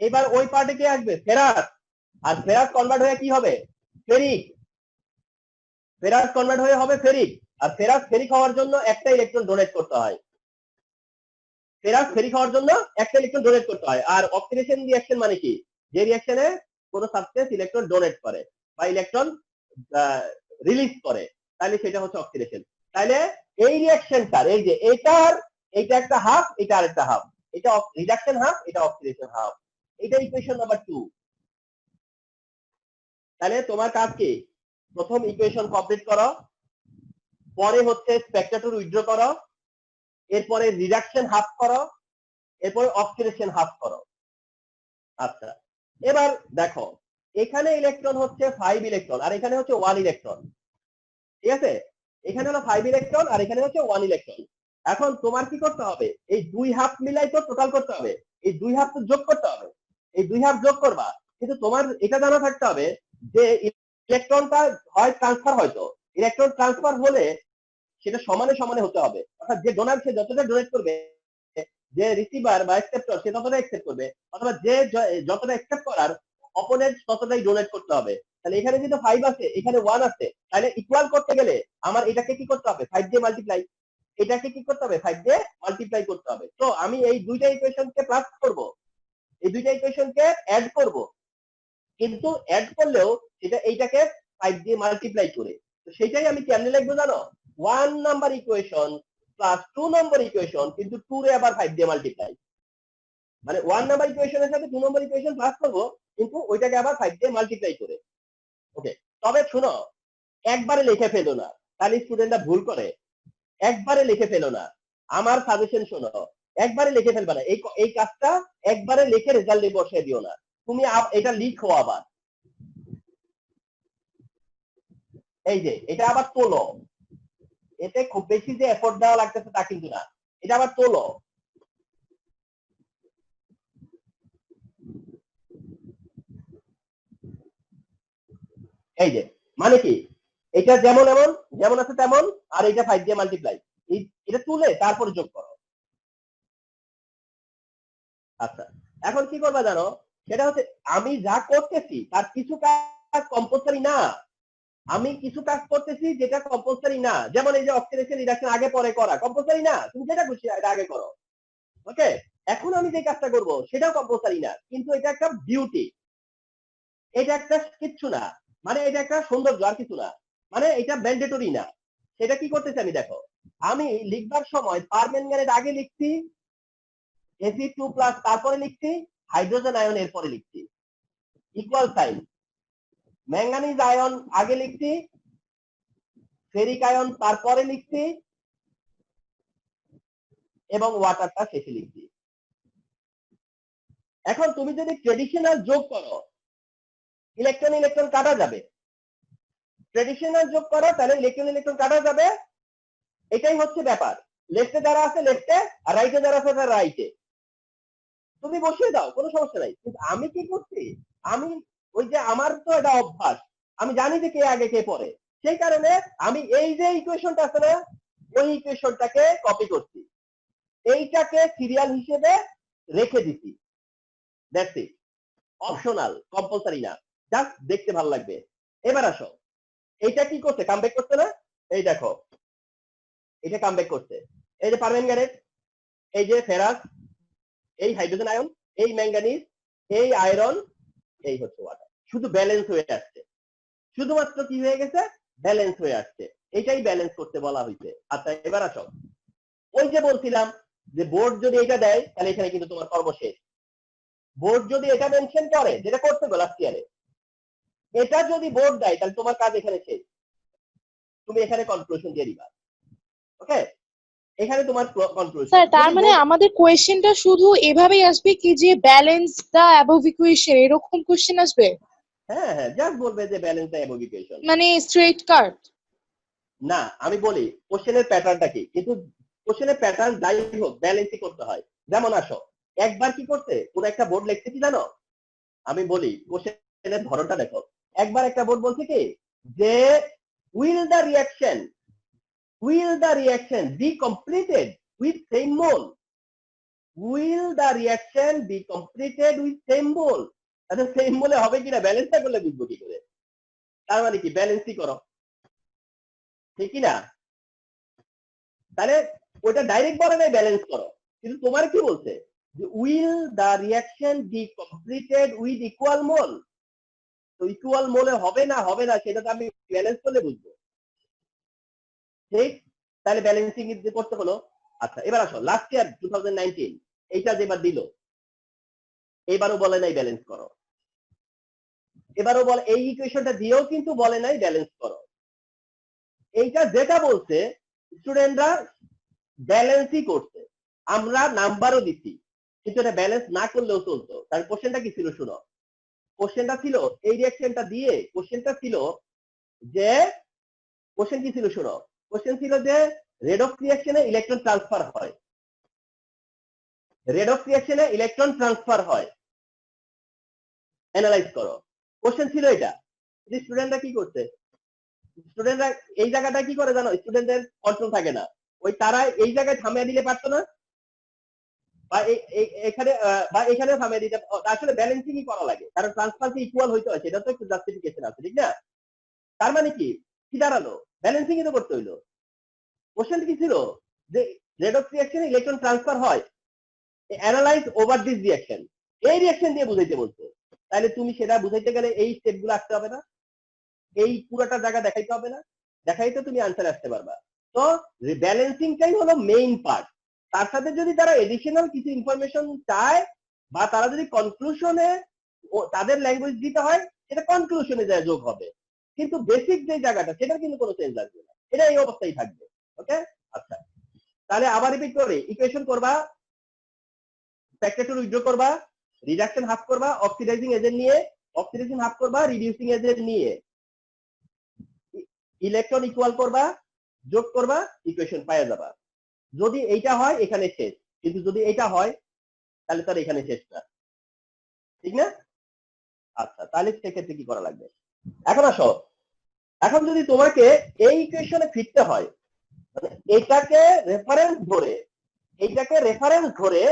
এবার ওই পার্টে কে আসবে ফেরাস, আর ফেরাস কনভার্ট হয়ে কি হবে ফেরিক, ফেরাস কনভার্ট হয়ে হবে ফেরিক। আর ফেরাস ফেরিক হওয়ার জন্য একটা ইলেকট্রন ডোনেট করতে হয়, ফেরাস ফেরিক হওয়ার জন্য একটা ইলেকট্রন ডোনেট করতে হয়। আর অক্সিডেশন রিঅ্যাকশন মানে কি যে রিঅ্যাকশনে কোনো সাবস্টেন্স ইলেকট্রন ডোনেট করে বা ইলেকট্রন রিলিজ করে, তাহলে সেটা হচ্ছে অক্সিডেশন। তাহলে এই রিঅ্যাকশনটার এই যে এইটা একটা হাফ, এটা আরেকটা হাফ, এটা রিডাকশন হাফ, এটা অক্সিডেশন হাফ। এটা ইকুয়েশন নাম্বার 2। তাহলে তোমার কাজ কি প্রথম ইকুয়েশন কমপ্লিট করো, পরে হচ্ছে স্পেকট্রাটর উইথড্র করো, এরপরে রিডাকশন হাফ করো, এরপরে অক্সিডেশন হাফ করো। আচ্ছা এবার দেখো এখানে ইলেকট্রন হচ্ছে 5 ইলেকট্রন আর এখানে হচ্ছে 1 ইলেকট্রন, ঠিক আছে? এখানে হলো 5 ইলেকট্রন আর এখানে হচ্ছে 1 ইলেকট্রন। এখন তোমার কি করতে হবে এই 2 হাফ মিলাই তো টোটাল করতে হবে, এই 2 হাফ তো যোগ করতে হবে, এই 2 হাফ যোগ করবা। কিন্তু তোমার এটা জানা থাকতে হবে যে ইলেকট্রনটা হয় ট্রান্সফার, হয়তো ইলেকট্রন ট্রান্সফার হলে সেটা সমানে সমানে হতে হবে, অর্থাৎ যে ডোনার সে যতটা ডোনেট করবে, যে রিসিভার বা অ্যাকসেপ্টর সে ততটা অ্যাকসেপ্ট করবে, অথবা যে যতটা অ্যাকসেপ্ট করার অপোনেন্ট ততটাই ডোনেট করতে হবে। তাহলে এখানে যেহেতু 5 আছে এখানে 1 আছে, তাহলে ইকুয়াল করতে গেলে আমার এটাকে কি করতে হবে 5 দিয়ে মাল্টিপ্লাই, এটাকে কি করতে হবে 5 দিয়ে মাল্টিপ্লাই করতে হবে। তো আমি এই দুইটা ইকুয়েশনকে প্লাস করব, এই দুইটা ইকুয়েশনকে অ্যাড করব, কিন্তু অ্যাড করলেও সেটা এইটাকে 5 দিয়ে মাল্টিপ্লাই করে। তো সেটাই আমি কেমনে লিখবো জানো 1 নাম্বার ইকুয়েশন প্লাস 2 নম্বর ইকুয়েশন, কিন্তু 2 রে আবার 5 দিয়ে মাল্টিপ্লাই, মানে 1 নাম্বার ইকুয়েশনের সাথে 2 নম্বর ইকুয়েশন প্লাস করব কিন্তু ওইটাকে আবার 5 দিয়ে মাল্টিপ্লাই করে। ওকে, তবে শুনো একবারে লিখে ফেলো না, তাহলে স্টুডেন্টরা ভুল করে। একবারে লিখে ফেলো না, আমার সাজেশন শোনো, একবারে লিখে ফেলবা না, এই কাজটা একবারে লিখে রেজাল্টে বসিয়ে দিও না, তুমি এটা লিখো আবার। এই যে এটা আবার তোলো, এতে খুব বেশি যে এফোর্ট দেওয়া লাগতেছে তা কিন্তু না, এটা আবার তোলো। এই যে মানে কি এটা যেমন এমন যেমন আছে তেমন, আর এটা 5 দিয়ে মাল্টিপ্লাই, এটা তুলে তারপর যোগ করো। আচ্ছা এখন কি করবা জানো, সেটা হচ্ছে আমি যা করতেছি তার কিছু কাজ কম্পালসারি না, আমি কিছু কাজ করতেছি যেটা কম্পালসারি না, যেমন এই যে অক্সিডেশন রিডাকশন আগে পরে করা কম্পালসারি না, তুমি যেটা খুশি এটা আগে করো। ওকে, এখন আমি যে কাজটা করব সেটাও কম্পালসারি না, কিন্তু এটা একটা বিউটি, এটা একটা কিচ্ছু না, মানে এটা একটা সৌন্দর্য আর কিছু না, মানে এটা ম্যান্ডেটরি না। সেটা কি করতেছি আমি দেখো, আমি লিখবার সময় পারম্যাঙ্গানেট আগে লিখছি, Fe2+, তারপরে লিখছি হাইড্রোজেন আয়ন এরপরে লিখছি, ইকুয়াল সাইন। ম্যাঙ্গানিজ আয়ন আগে লিখছি, ফেরিক আয়ন তারপরে লিখছি, এবং ওয়াটারটা শেষে লিখছি। এখন তুমি যদি ট্রেডিশনাল যোগ করো, ইলেকট্রন ইলেকট্রন কাটা যাবে। ট্রেডিশনাল যোগ করো তাহলে ইলেকট্রন ইলেকট্রন কাটা যাবে। এটাই হচ্ছে ব্যাপার। লেফটে যারা আছে লেফটে, আর রাইটে যারা আছে তারা রাইটে। তুমি বসিয়ে দাও, কোনো সমস্যা নাই। কিন্তু আমি কি করছি, আমি ওই যে আমার তো এটা অভ্যাস, আমি জানি যে কে আগে কে পরে, সেই কারণে আমি এই যে ইকুয়েশনটা আছে না, ওই ইকুয়েশনটাকে কপি করছি, এইটাকে সিরিয়াল হিসেবে রেখে দিছি। দ্যাটস ইট, অপশনাল, কম্পালসারি না, জাস্ট দেখতে ভালো লাগবে। এবার আসো, এইটা কি করছে, কামব্যাক করছে না? এই দেখো, এটা কামব্যাক করছে। এই যে পারম্যাঙ্গানেট, এই যে ফেরাস, এই হাইড্রোজেন আয়ন, এই ম্যাঙ্গানিজ, এই আয়রন, এই হচ্ছে ওয়াটার। শুধু ব্যালেন্স হয়ে আসছে, শুধুমাত্র কি হয়ে গেছে, ব্যালেন্স হয়ে আসছে। এটাই ব্যালেন্স করতে বলা হয়েছে। আচ্ছা এবার আসো, ওই যে বলছিলাম যে বোর্ড যদি এটা দেয় তাহলে এখানে কিন্তু তোমার কর্ম শেষ। বোর্ড যদি এটা মেনশন করে, যেটা করতে গো লাস্ট ইয়ারে, এটা যদি বোর্ড দেয় তাহলে তোমার কাজ এখানে শেষ, তুমি এখানে কনক্লুশন দিয়ে দিবা। ওকে, এখানে তোমার কনক্লুশন। স্যার তার মানে আমাদের কোয়েশ্চেনটা শুধু এভাবেই আসবে কি যে ব্যালেন্স দা অ্যাবভ ইকুয়েশন, এরকম কোয়েশ্চেন আসবে? হ্যাঁ হ্যাঁ, জাস্ট বলবে যে ব্যালেন্স দা অ্যাবভ ইকুয়েশন, মানে স্ট্রেট কাট না। আমি বলি কোশ্চেনের প্যাটার্নটা কি, কিন্তু কোশ্চেনের প্যাটার্ন যাই হোক ব্যালেন্সই করতে হয়। যেমন আসো, একবার কি করতে, কোন একটা বোর্ড লিখতে কি জানো, আমি বলি কোশ্চেনের ধরনটা দেখো। একবার একটা বোর্ড বলছে কি যে will the reaction be completed with same mole, will the reaction be completed with same mole। আচ্ছা সেম মোলে হবে কিনা ব্যালেন্সটা করলে বুঝবো কি করে? তার মানে কি ব্যালেন্সই করো, ঠিক কি না? তাহলে ওটা ডাইরেক্ট বলে নাই ব্যালেন্স করো, কিন্তু তোমার কি বলছে যে will the reaction be completed with equal mole। তো ইকুয়াল মোলে হবে না সেটা তো আমি ব্যালেন্স করলে বুঝবো, ঠিক? তাহলে ব্যালেন্সিং করতে হলো। আচ্ছা এবার আসো, লাস্ট ইয়ার 2019 এইটা যেবার দিল, এবারও বলে নাই ব্যালেন্স করো, এবারও বলে এই ইকুয়েশনটা দিয়েও কিন্তু বলে নাই ব্যালেন্স করো। এইটা যেটা বলছে স্টুডেন্টরা ব্যালেন্সই করছে, আমরা নাম্বারও দিচ্ছি, কিন্তু এটা ব্যালেন্স না করলেও চলতো। তার কোশ্চেনটা কি ছিল শুনো, কোশ্চেনটা ছিল এই রিঅ্যাকশনটা দিয়ে, কোশ্চেনটা ছিল যে, কোশ্চেন কি ছিল শুনো, কোশ্চেন ছিল যে রেডক্স রিঅ্যাকশনে ইলেকট্রন ট্রান্সফার হয়, রেডক্স রিঅ্যাকশনে ইলেকট্রন ট্রান্সফার হয়, অ্যানালাইজ করো। কোশ্চেন ছিল এটা। স্টুডেন্টরা কি করছে, স্টুডেন্টরা এই জায়গাটা কি করে জানো, স্টুডেন্টদের কন্ট্রোল থাকে না, ওই তারা এই জায়গায় থামিয়ে দিলে পারতো না, বা এখানে বা এখানে থামিয়ে দিতে, আসলে ব্যালেন্সিংই করা লাগে, কারণ ট্রান্সফারকে ইকুয়াল হইতে হয়, সেটা তো একটু জাস্টিফিকেশন আছে, ঠিক না? তার মানে কি দাঁড়ালো, ব্যালেন্সিংই তো করতে হইলো। কোশ্চেন কি ছিল যে রেডক্স রিঅ্যাকশনে ইলেকট্রন ট্রান্সফার হয়, অ্যানালাইজ ওভার দিস রিঅ্যাকশন, এই রিঅ্যাকশন দিয়ে বুঝাইতে বলছে। তাহলে তুমি সেটা বুঝাইতে গেলে এই স্টেপগুলো আসতে হবে না, এই পুরোটা জায়গা দেখাইতে হবে না, দেখাইতে তুমি আনসার আসতে পারবা। তো ব্যালেন্সিংটাই হলো মেইন পার্ট। তার সাথে যদি তারা এডিশনাল কিছু ইনফরমেশন চায়, বা তারা যদি কনক্লুশনে তাদের ল্যাঙ্গুয়েজ দিতে হয়, সেটা কনক্লুশনে যায় যোগ হবে, কিন্তু বেসিক যে জায়গাটা সেটার কিন্তু কোনো চেঞ্জ আসবে না, এটা এই অবস্থায় থাকবে। ওকে, আচ্ছা তাহলে আবার রিপিট করে, ইকুয়েশন করবা, ফ্যাক্টর উইথড্র করবা, রিডাকশন হাফ করবা, অক্সিডাইজিং এজেন্ট নিয়ে, অক্সিডেশন হাফ করবা রিডিউসিং এজেন্ট নিয়ে, ইলেকট্রন ইকুয়াল করবা, যোগ করবা, ইকুয়েশন পাওয়া যাবা। যদি এইটা হয় এখানে শেষ, কিন্তু যদি এটা হয় তাহলে তার এখানে শেষ না, ঠিক না? আচ্ছা তাহলে সেক্ষেত্রে কি করা লাগবে? এখন আসো, এখন যদি তোমাকে এই ইকুয়েশনে ফিরতে হয়, মানে এটাকে রেফারেন্স ধরে, এইটাকে রেফারেন্স ধরে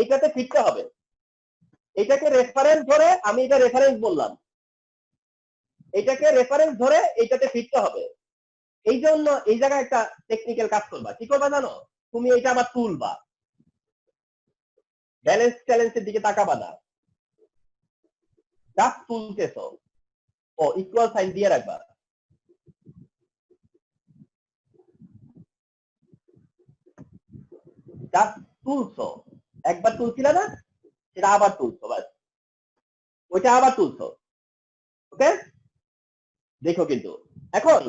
এইটাতে ফিরতে হবে, এটাকে রেফারেন্স ধরে, আমি এটা রেফারেন্স বললাম, এটাকে রেফারেন্স ধরে এইটাতে ফিরতে হবে। এই জন্য এই জায়গায় একটা টেকনিক্যাল কাজ করবা, কি করবা জানো, তুমি এটা আবার তুলবা, ব্যালেন্স চ্যালেঞ্জের দিকে তাকাবা না, জাস্ট তুলতেছ, ও ইকুয়াল সাইন দিয়ে রাখবা, জাস্ট তুলছো, একবার তুলছিল না, সেটা আবার তুলছো, বাস ওইটা আবার তুলছো। ওকে, দেখো কিন্তু এখন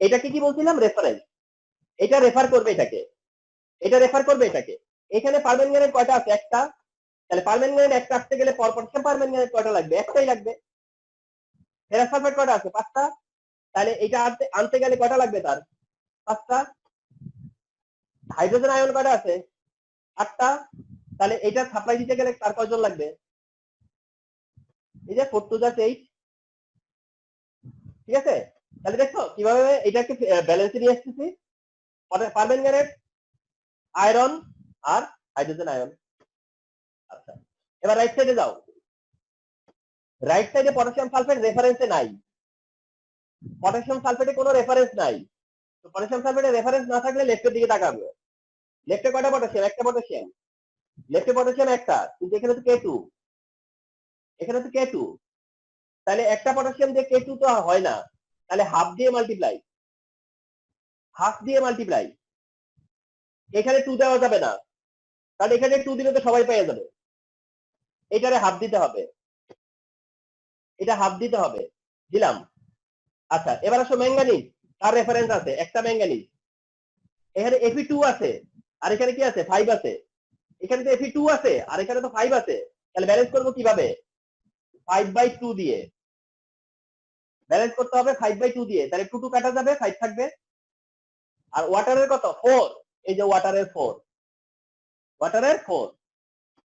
এটাকে কি বলছিলাম রেফারেন্স, এটা রেফার করবে এটাকে, এটা রেফার করবে এটাকে। এখানে পারম্যাঙ্গানেট কয়টা আছে? একটা। তাহলে পারম্যাঙ্গানেট একটা আসতে গেলে পটাশিয়াম পারম্যাঙ্গানেট কয়টা লাগবে? একটাই লাগবে। ফেরাস সালফেট কয়টা আছে? 5টা। তাহলে এটা আনতে গেলে কয়টা লাগবে তার? 5টা। হাইড্রোজেন আয়ন কয়টা আছে? 8টা। তাহলে এটা সাপ্লাই দিতে গেলে তার কয়জন লাগবে? এই যে 4 to the 8। ঠিক আছে, তাহলে দেখো কিভাবে এটাকে ব্যালেন্সে নিয়ে আসতেছি। পারম্যাঙ্গানেট, আয়রন আর হাইড্রোজেন আয়ন। আচ্ছা, এবার রাইট সাইডে যাও। রাইট সাইডে পটাশিয়াম সালফেট রেফারেন্সে নাই, পটাশিয়াম সালফেটে কোনো রেফারেন্স নাই। তো পটাশিয়াম সালফেটে রেফারেন্স না থাকলে লেফটের দিকে তাকাবে। লেফটে কয়টা পটাশিয়াম? একটা পটাশিয়াম। লেফটে পটাশিয়াম একটা, কিন্তু এখানে তো K2, এখানে তো K2। তাহলে একটা পটাশিয়াম দিয়ে K2 তো হয় না, তাহলে হাফ দিয়ে মাল্টিপ্লাই, হাফ দিয়ে মাল্টিপ্লাই। এখানে 2 দেওয়া যাবে না, কারণ এখানে 2 দিলে তো সবাই পেয়ে যাবে। এটারে হাফ দিতে হবে, এটা হাফ দিতে হবে, দিলাম। আচ্ছা, এবার আসো ম্যাঙ্গানিজ, তার রেফারেন্স আছে একটা ম্যাঙ্গানিজ। এখানে Fe2 আছে, আর এখানে কি আছে? 5 আছে। এখানে তো Fe2 আছে আর এখানে তো 5 আছে, তাহলে ব্যালেন্স করবো কিভাবে? 5/2 দিয়ে ব্যালেন্স করতে হবে, 5/2 দিয়ে। তাহলে 2 2 কাটা যাবে, 5 থাকবে। আর ওয়াটারের কত? 4। এই যে ওয়াটারের 4, ওয়াটারের 4।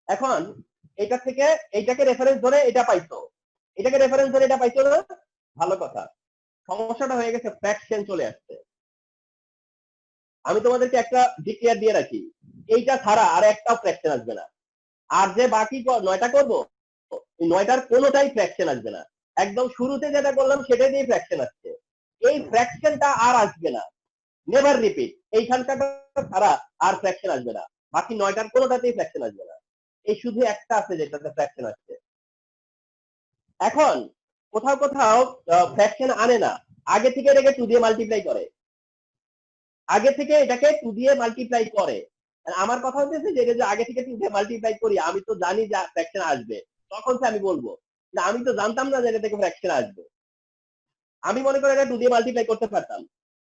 এখন এটা থেকে এইটাকে রেফারেন্স ধরে এটা পাইছো, এটাকে রেফারেন্স ধরে এটা পাইছো না? ভালো কথা। সমস্যাটা হয়ে গেছে, ফ্র্যাকশন চলে আসছে। আমি তোমাদেরকে একটা ডিক্লেয়ার দিয়ে রাখি, এইটা ছাড়া আর একটাও ফ্র্যাকশন আসবে না। আর যে বাকি 9টা করবো, এই 9টার কোনোটাই ফ্র্যাকশন আসবে না। একদম শুরুতে যেটা করলাম সেটা দিয়ে ফ্র্যাকশন আসছে, এই ফ্র্যাকশনটা আর আসবে না। Never repeat. এইখানটা ছাড়া আর ফ্র্যাকশন আসবে না, বাকি 9টার কোনোটাতেই ফ্র্যাকশন আসবে না। এই শুধু একটা আছে যেটাতে ফ্র্যাকশন আসছে। এখন কোথাও কোথাও ফ্র্যাকশন আনে না, আগে থেকে এটাকে 2 দিয়ে মাল্টিপ্লাই করে, আগে থেকে এটাকে 2 দিয়ে মাল্টিপ্লাই করে। আর আমার কথা হচ্ছে যে এটা যে আগে থেকে 2 দিয়ে মাল্টিপ্লাই করি, আমি তো জানি যে ফ্র্যাকশন আসবে, তখন তো আমি বলবো না আমি তো জানতাম না যে এটা থেকে ফ্র্যাকশন আসবে। আমি মনে করি এটা 2 দিয়ে মাল্টিপ্লাই করতে পারতাম,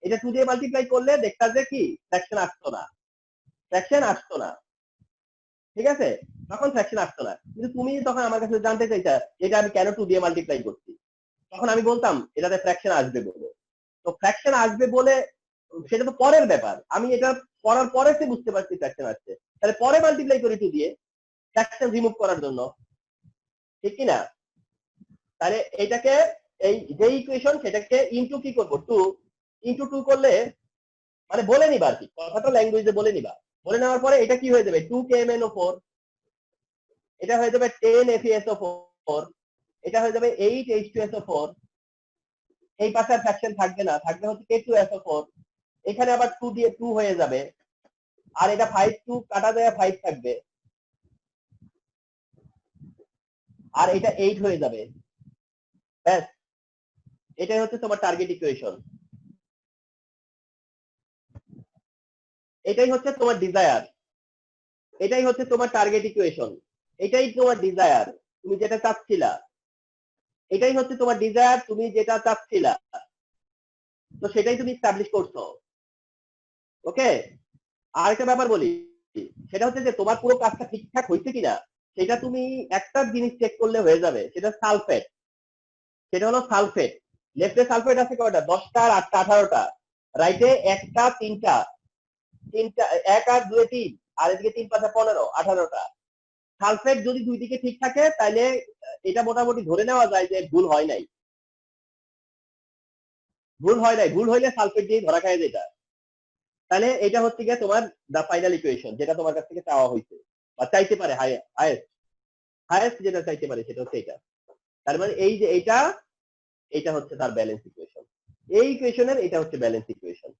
এটা 2 দিয়ে মাল্টিপ্লাই করলে দেখতাম যে কি ফ্র্যাকশন আসতো না, ফ্র্যাকশন আসতো না। ঠিক আছে, তখন ফ্র্যাকশন আসতো না। কিন্তু তুমি তখন আমার কাছে জানতে চাইছা এটা আমি কেন 2 দিয়ে মাল্টিপ্লাই করছি, তখন আমি বলতাম এটাতে ফ্র্যাকশন আসবে বলে। তো ফ্র্যাকশন আসবে বলে সেটা তো পরের ব্যাপার, আমি এটা পড়ার পরে সে বুঝতে পারছি ফ্র্যাকশন আসছে, তাহলে পরে মাল্টিপ্লাই করি 2 দিয়ে ফ্র্যাকশন রিমুভ করার জন্য, ঠিক কি না? তাহলে এটাকে এই যে ইকুয়েশন সেটাকে ইনটু কি করব? 2 ইনটু 2 করলে মানে বলে নিবা আর কি, কথাটা ল্যাঙ্গুয়েজে বলে নিবা। বলে নেওয়ার পরে এটা কি হয়ে যাবে? 2KMnO4, এটা হয়ে যাবে 10FeSO4, এটা হয়ে যাবে 8H2SO4। এই পাশে আর ফ্র্যাকশন থাকবে না, থাকবে হচ্ছে K2SO4। এখানে আবার 2 দিয়ে 2 হয়ে যাবে, আর এটা 5 2 কাটা যায় 5 থাকবে, আর এটা 8 হয়ে যাবে। ব্যাস, এটাই হচ্ছে তোমার টার্গেট ইকুয়েশন, এটাই হচ্ছে তোমার ডিজায়ার, এটাই হচ্ছে তোমার টার্গেট ইকুয়েশন, এটাই তোমার ডিজায়ার, তুমি যেটা চাচ্ছিলা, এটাই হচ্ছে তোমার ডিজায়ার, তুমি যেটা চাচ্ছিলা, তো সেটাই তুমি এস্টাবলিশ করছো। ওকে, আর একটা ব্যাপার বলি, সেটা হচ্ছে যে তোমার পুরো কাজটা ঠিকঠাক হয়েছে কিনা সেটা তুমি একটা জিনিস চেক করলে হয়ে যাবে, সেটা সালফেট। সেটা হলো সালফেট। লেফটে সালফেট আছে কয়টা? 10টা আর 8টা 18টা, রাইটে 1টা 3টা, 3টা 1 আর 2 3, আর এদিকে 3 5 15 18টা। সালফেট যদি দুই দিকে ঠিক থাকে তাহলে এটা মোটামুটি ধরে নেওয়া যায় যে ভুল হয় নাই, ভুল হয় নাই, ভুল হইলে সালফেট দিয়ে ধরা খায় যেটা। তাহলে এটা হচ্ছে গিয়ে তোমার দা ফাইনাল ইকুয়েশন, যেটা তোমার কাছ থেকে চাওয়া হয়েছে বা চাইতে পারে, হাইয়েস্ট হাইয়েস্ট যেটা চাইতে পারে সেটা হচ্ছে এটা। তার মানে এই যে এটা, এটা হচ্ছে তার ব্যালেন্স ইকুয়েশন, এই ইকুয়েশনের এটা হচ্ছে ব্যালেন্স ইকুয়েশন।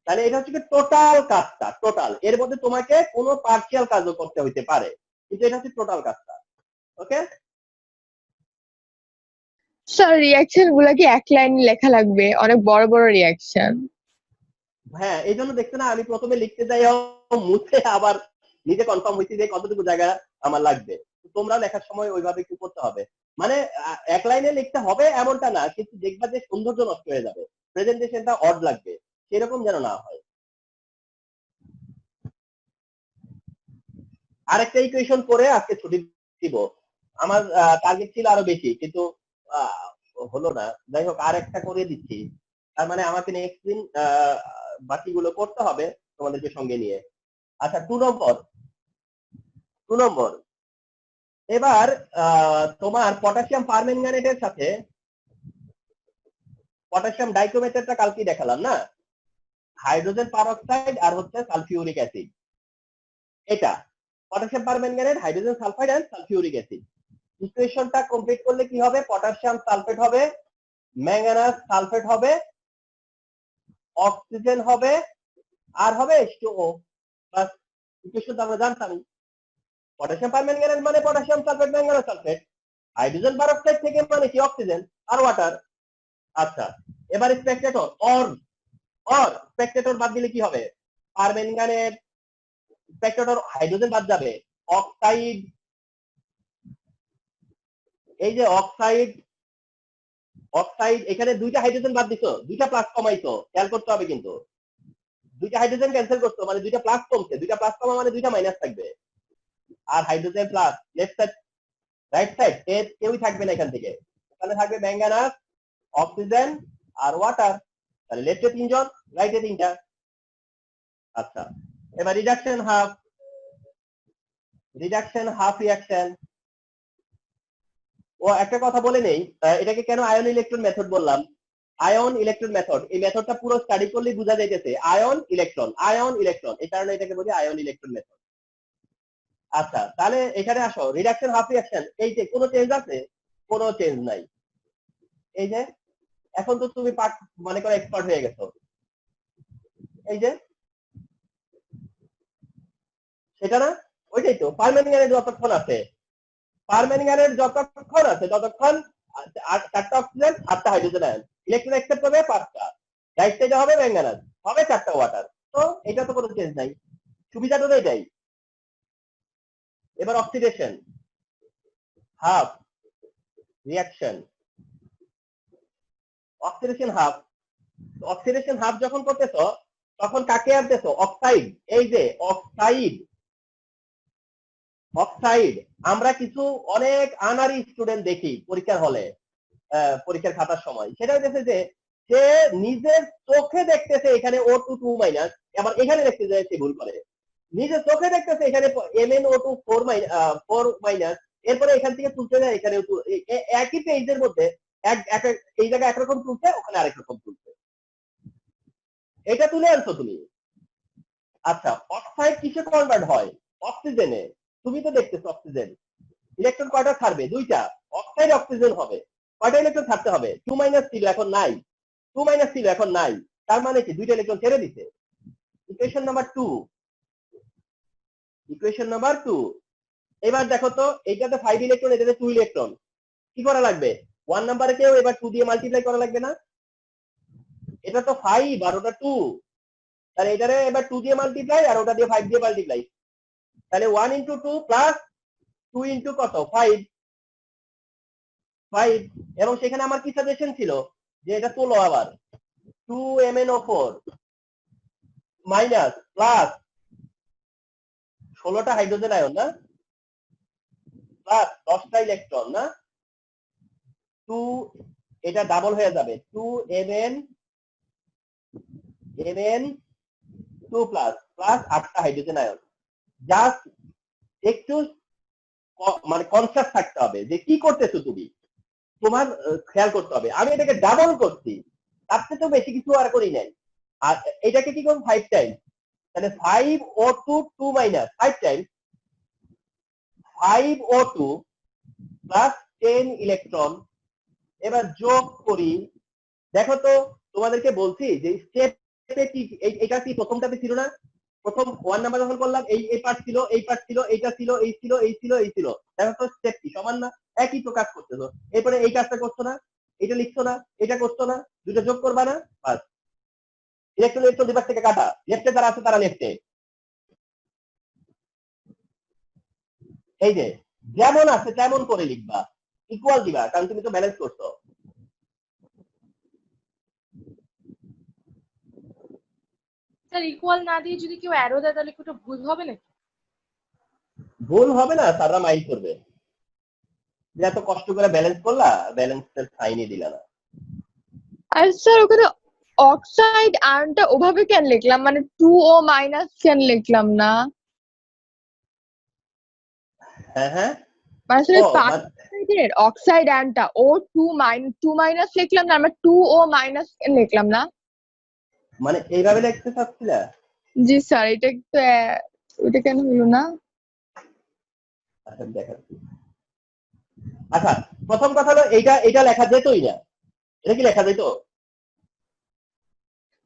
তাহলে এটা হচ্ছে টোটাল কাজটা, টোটাল। এর মধ্যে তোমাকে কোনো পার্শিয়াল কাজও করতে হইতে পারে, কিন্তু এটা হচ্ছে টোটাল কাজটা। ওকে, স্যার রিঅ্যাকশন গুলা কি এক লাইনে লেখা লাগবে? অনেক বড় বড় রিঅ্যাকশন। হ্যাঁ এই জন্য দেখতে না আমি প্রথমে লিখতে যাই মুছে আবার নিজে কনফার্ম হয়েছি যে কতটুকু জায়গা আমার লাগবে। তোমরা লেখার সময় ওইভাবে একটু করতে হবে। মানে এক লাইনে লিখতে হবে এমনটা না, কিন্তু দেখবা যে সৌন্দর্য নষ্ট হয়ে যাবে, প্রেজেন্টেশনটা অড লাগবে, সেরকম যেন না হয়। আরেকটা ইকুয়েশন করে আজকে ছুটি দিব। আমার টার্গেট ছিল আরো বেশি, কিন্তু হলো না। যাই হোক, আরেকটা করে দিচ্ছি। তার মানে আমাকে নেক্সট দিন বাকিগুলো করতে হবে তোমাদেরকে সঙ্গে নিয়ে। আচ্ছা, 2 নম্বর। এবার তোমার পটাশিয়াম পারম্যাঙ্গানেটের সাথে পটাশিয়াম ডাইক্রোমেটেটটা কালকে দেখালাম না, হাইড্রোজেন পারঅক্সাইড আর হচ্ছে সালফিউরিক অ্যাসিড। এটা পটাশিয়াম পারম্যাঙ্গানেট, হাইড্রোজেন সালফাইড আর সালফিউরিক অ্যাসিড। ইকুয়েশনটা কমপ্লিট করলে কি হবে? পটাশিয়াম সালফেট হবে, ম্যাঙ্গানাস সালফেট হবে, অক্সিজেন হবে, আর হবে H2O। বাস, ইকুয়েশনটা আমরা জানতামই। পটাশিয়াম পারম্যাঙ্গানেট মানে potassium sulphate manganous sulphate, hydrogen peroxide থেকে মানে কি অক্সিজেন আর ওয়াটার। আচ্ছা, এবার স্পেকট্রেটর অর স্পেকট্রেটর বাদ দিলে কি হবে? পারম্যাঙ্গানেট স্পেকট্রেটর, হাইড্রোজেন বাদ যাবে, অক্সাইড, এই যে অক্সাইড এখানে দুইটা হাইড্রোজেন বাদ দিছো, দুইটা প্লাস কমাইছো, খেয়াল করতে হবে কিন্তু। দুইটা হাইড্রোজেন ক্যান্সেল করছো মানে দুইটা প্লাস কমছে, দুইটা প্লাস কমা মানে দুইটা মাইনাস থাকবে। আর hydrogen plus left side right side কেউই থাকবে না এখান থেকে, এখানে থাকবে ম্যাঙ্গানাস, অক্সিজেন আর ওয়াটার। তাহলে লেফটে 3 জন, রাইটে 3টা। আচ্ছা, এবার রিডাকশন হাফ রিয়াকশন। ও একটা কথা বলে নেই, এটাকে কেন আয়ন ইলেকট্রন মেথড বললাম? আয়ন ইলেকট্রন মেথড, এই মেথডটা পুরো স্টাডি করলে বোঝা যাইতেছে আয়ন ইলেকট্রন, এই কারণে এটাকে বলি আয়ন ইলেকট্রন মেথড। আচ্ছা, তাহলে এখানে আসো, রিডাকশন হাফ রিয়াকশন, এই যে কোনো চেঞ্জ আছে? কোনো চেঞ্জ নাই। এই যে এখন তো তুমি পার্ট মনে করো এক্সপার্ট হয়ে গেছো। এই যে সেটা না, ওইটাই তো পারম্যাঙ্গানেট যতক্ষণ আছে, ততক্ষণ 4টা অক্সিজেন 8টা হাইড্রোজেন আয়ন, ইলেকট্রন অ্যাকসেপ্ট হবে 5টা, রাইট সাইডে হবে ম্যাঙ্গানাস, হবে 4টা ওয়াটার। তো এটা তো কোনো চেঞ্জ নাই, সুবিধাটা তো এটাই। এবার oxidation half reaction, oxidation half যখন করতেছো তখন কাকে আনতেছো? অক্সাইড। এই যে অক্সাইড আমরা কিছু অনেক আনারি স্টুডেন্ট দেখি পরীক্ষার হলে, পরীক্ষার খাতার সময়, সেটা হচ্ছে যে সে নিজের চোখে দেখতেছে এখানে O2 2 মাইনাস, আবার এখানে দেখতে যায় সে ভুল করে। নিজের চোখে দেখতেছে এখানে MnO2 4 মাইনাস, এরপরে এখান থেকে তুলতে যায় এখানে একই পেজের মধ্যে এই জায়গায় একরকম তুলছে, ওখানে আরেক রকম তুলছে। এটা তুলে আনছো তুমি। আচ্ছা, অক্সাইড কিসে কনভার্ট হয়? অক্সিজেনে। তুমি তো দেখতেছো অক্সিজেন, ইলেকট্রন কয়টা ছাড়বে? 2টা। অক্সাইড অক্সিজেন হবে, কয়টা ইলেকট্রন ছাড়তে হবে? 2 মাইনাস ছিল এখন নাই, তার মানে কি 2টা ইলেকট্রন ছেড়ে দিছে। Equation number 2। এবার দেখো তো, এইটাতে 5 ইলেকট্রন, এটাতে 2 ইলেকট্রন, কি করা লাগবে? 1 নাম্বারকেও এবার 2 দিয়ে মাল্টিপ্লাই করা লাগবে না? এটা তো 5 আর ওটা 2, তাহলে এটারে এবার 2 দিয়ে মাল্টিপ্লাই আর ওটা দিয়ে 5 দিয়ে মাল্টিপ্লাই, তাহলে 1 into 2 প্লাস 2 into কত? 5। এবং সেখানে আমার কি সাজেশন ছিল যে এটা তোলো আবার 2 MnO4 মাইনাস প্লাস 16টা হাইড্রোজেন আয়ন না, প্লাস 10টা ইলেকট্রন না, 2 এটা ডাবল হয়ে যাবে 2 Mn2 প্লাস 8টা হাইড্রোজেন আয়ন। জাস্ট একটু মানে কনসেপ্ট থাকতে হবে যে কি করতেছো তুমি, তোমার খেয়াল করতে হবে। আমি এটাকে ডাবল করছি, তার থেকে তো বেশি কিছু আর করি নাই। আর এটাকে কি করব? 5 টাইম, তাহলে 5O2 2 minus 5 time 5O2 plus 10 electron. এবার যোগ করি, দেখো তো তোমাদেরকে বলছি যে স্টেপে কি এটা কি প্রথমটাতে ছিল না? প্রথম 1 নাম্বার যখন করলাম এই পার্ট ছিল, এইটা ছিল, এই ছিল, দেখো তো স্টেপ কি সমান না? একই তো কাজ করতেছো। এরপরে এই কাজটা করছো না, এটা লিখছো না, এটা করছো না, দুটো যোগ করবা না, বাস ইলেকট্রন দুপাশ থেকে কাটা, লেফটে যারা আছে তারা লেফটে। এই যে যেমন আছে তেমন করে লিখবা, ইকুয়াল দিবা, কারণ তুমি তো ব্যালেন্স করছো। স্যার ইকুয়াল না দিয়ে যদি কেউ অ্যারো দেয় তাহলে একটু ভুল হবে নাকি? ভুল হবে না, স্যাররা মাইন্ড করবে যে এত কষ্ট করে ব্যালেন্স করলা, ব্যালেন্সের সাইনই দিলা না। আর স্যার ওখানে অক্সাইড আয়নটা ওভাবে কেন লিখলাম, মানে 2O মাইনাস কেন লিখলাম না? হ্যাঁ হ্যাঁ, মানে আসলে ও পার্ট অক্সাইডের অক্সাইড আয়নটা O2 মাইনাস লিখলাম না, আমরা 2O মাইনাস কেন লিখলাম না? মানে এইভাবে লিখতে চাচ্ছিলা? জি স্যার, এটা একটু ওইটা কেন হলো না? আচ্ছা দেখাচ্ছি। আচ্ছা, প্রথম কথা হলো এটা লেখা যেতই না, এটা কি লেখা যেত?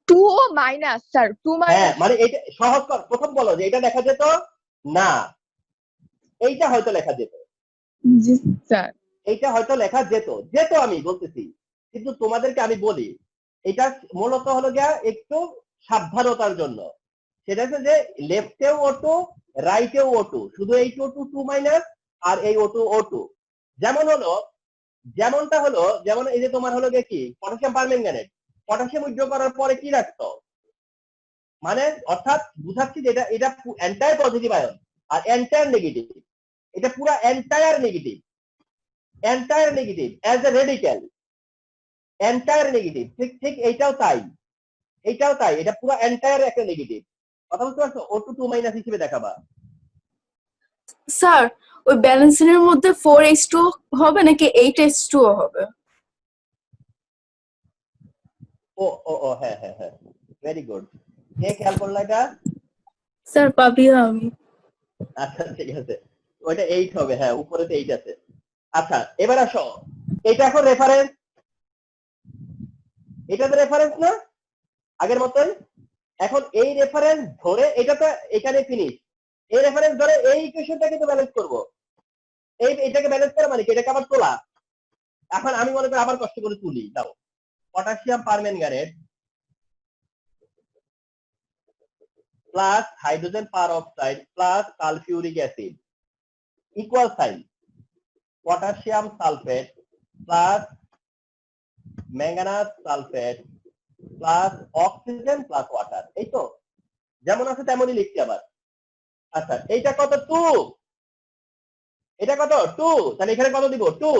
2O মাইনাস স্যার, 2 হ্যাঁ, মাইনাস। মানে এটা সহজ কর, প্রথম বলো যে এটা লেখা যেত না, এইটা হয়তো লেখা যেত, জি স্যার। এইটা হয়তো লেখা যেত, আমি বলতেছি, কিন্তু তোমাদেরকে আমি বলি এটা মূলত হলো গিয়া একটু সাবধানতার জন্য। সেটা হচ্ছে যে লেফটেও O2, রাইটেও O2, শুধু এই O2 2 মাইনাস আর এই O2 O2। যেমনটা হলো, যেমন এই যে তোমার হলো গিয়ে কি পটাশিয়াম পারম্যাঙ্গানেট, পটাশিয়াম উইথড্র করার পরে কি রাখতো, মানে অর্থাৎ বুঝাচ্ছি যে এটা এন্টায়ার পজিটিভ আয়ন আর এন্টায়ার নেগেটিভ, এটা পুরো entire negative as a radical, entire negative. ঠিক এইটাও তাই, এটা পুরো এন্টায়ার একটা নেগেটিভ। কথা বুঝতে পারছো? O2 2 মাইনাস হিসেবে দেখাবা। স্যার ওই ব্যালেন্সিং এর মধ্যে 4H2 হবে নাকি 8H2 হবে? ও ও ও হ্যাঁ হ্যাঁ হ্যাঁ, ভেরি গুড। কে খেয়াল করলো এটা? স্যার পাবিয়া আমি। আচ্ছা ঠিক আছে, ওইটা 8 হবে, হ্যাঁ উপরে তো 8 আছে। আচ্ছা এবার আসো, এটা এখন রেফারেন্স, এটা তো রেফারেন্স না আগের মতোই। এখন এই রেফারেন্স ধরে এটা তো এখানে ফিনিশ, এই রেফারেন্স ধরে এই ইকুয়েশনটাকে তো ব্যালেন্স করব, এটাকে ব্যালেন্স করা মানে কি, এটাকে আবার তোলা। এখন আমি মনে করি আবার কষ্ট করে তুলি, দাও potassium permanganate plus hydrogen peroxide plus sulphuric acid equal sign potassium sulphate plus manganous sulphate plus oxygen plus water. এই তো যেমন আছে তেমনই লিখছি আবার। আচ্ছা এইটা কত 2, এটা কত 2, তাহলে এখানে কত দিব 2,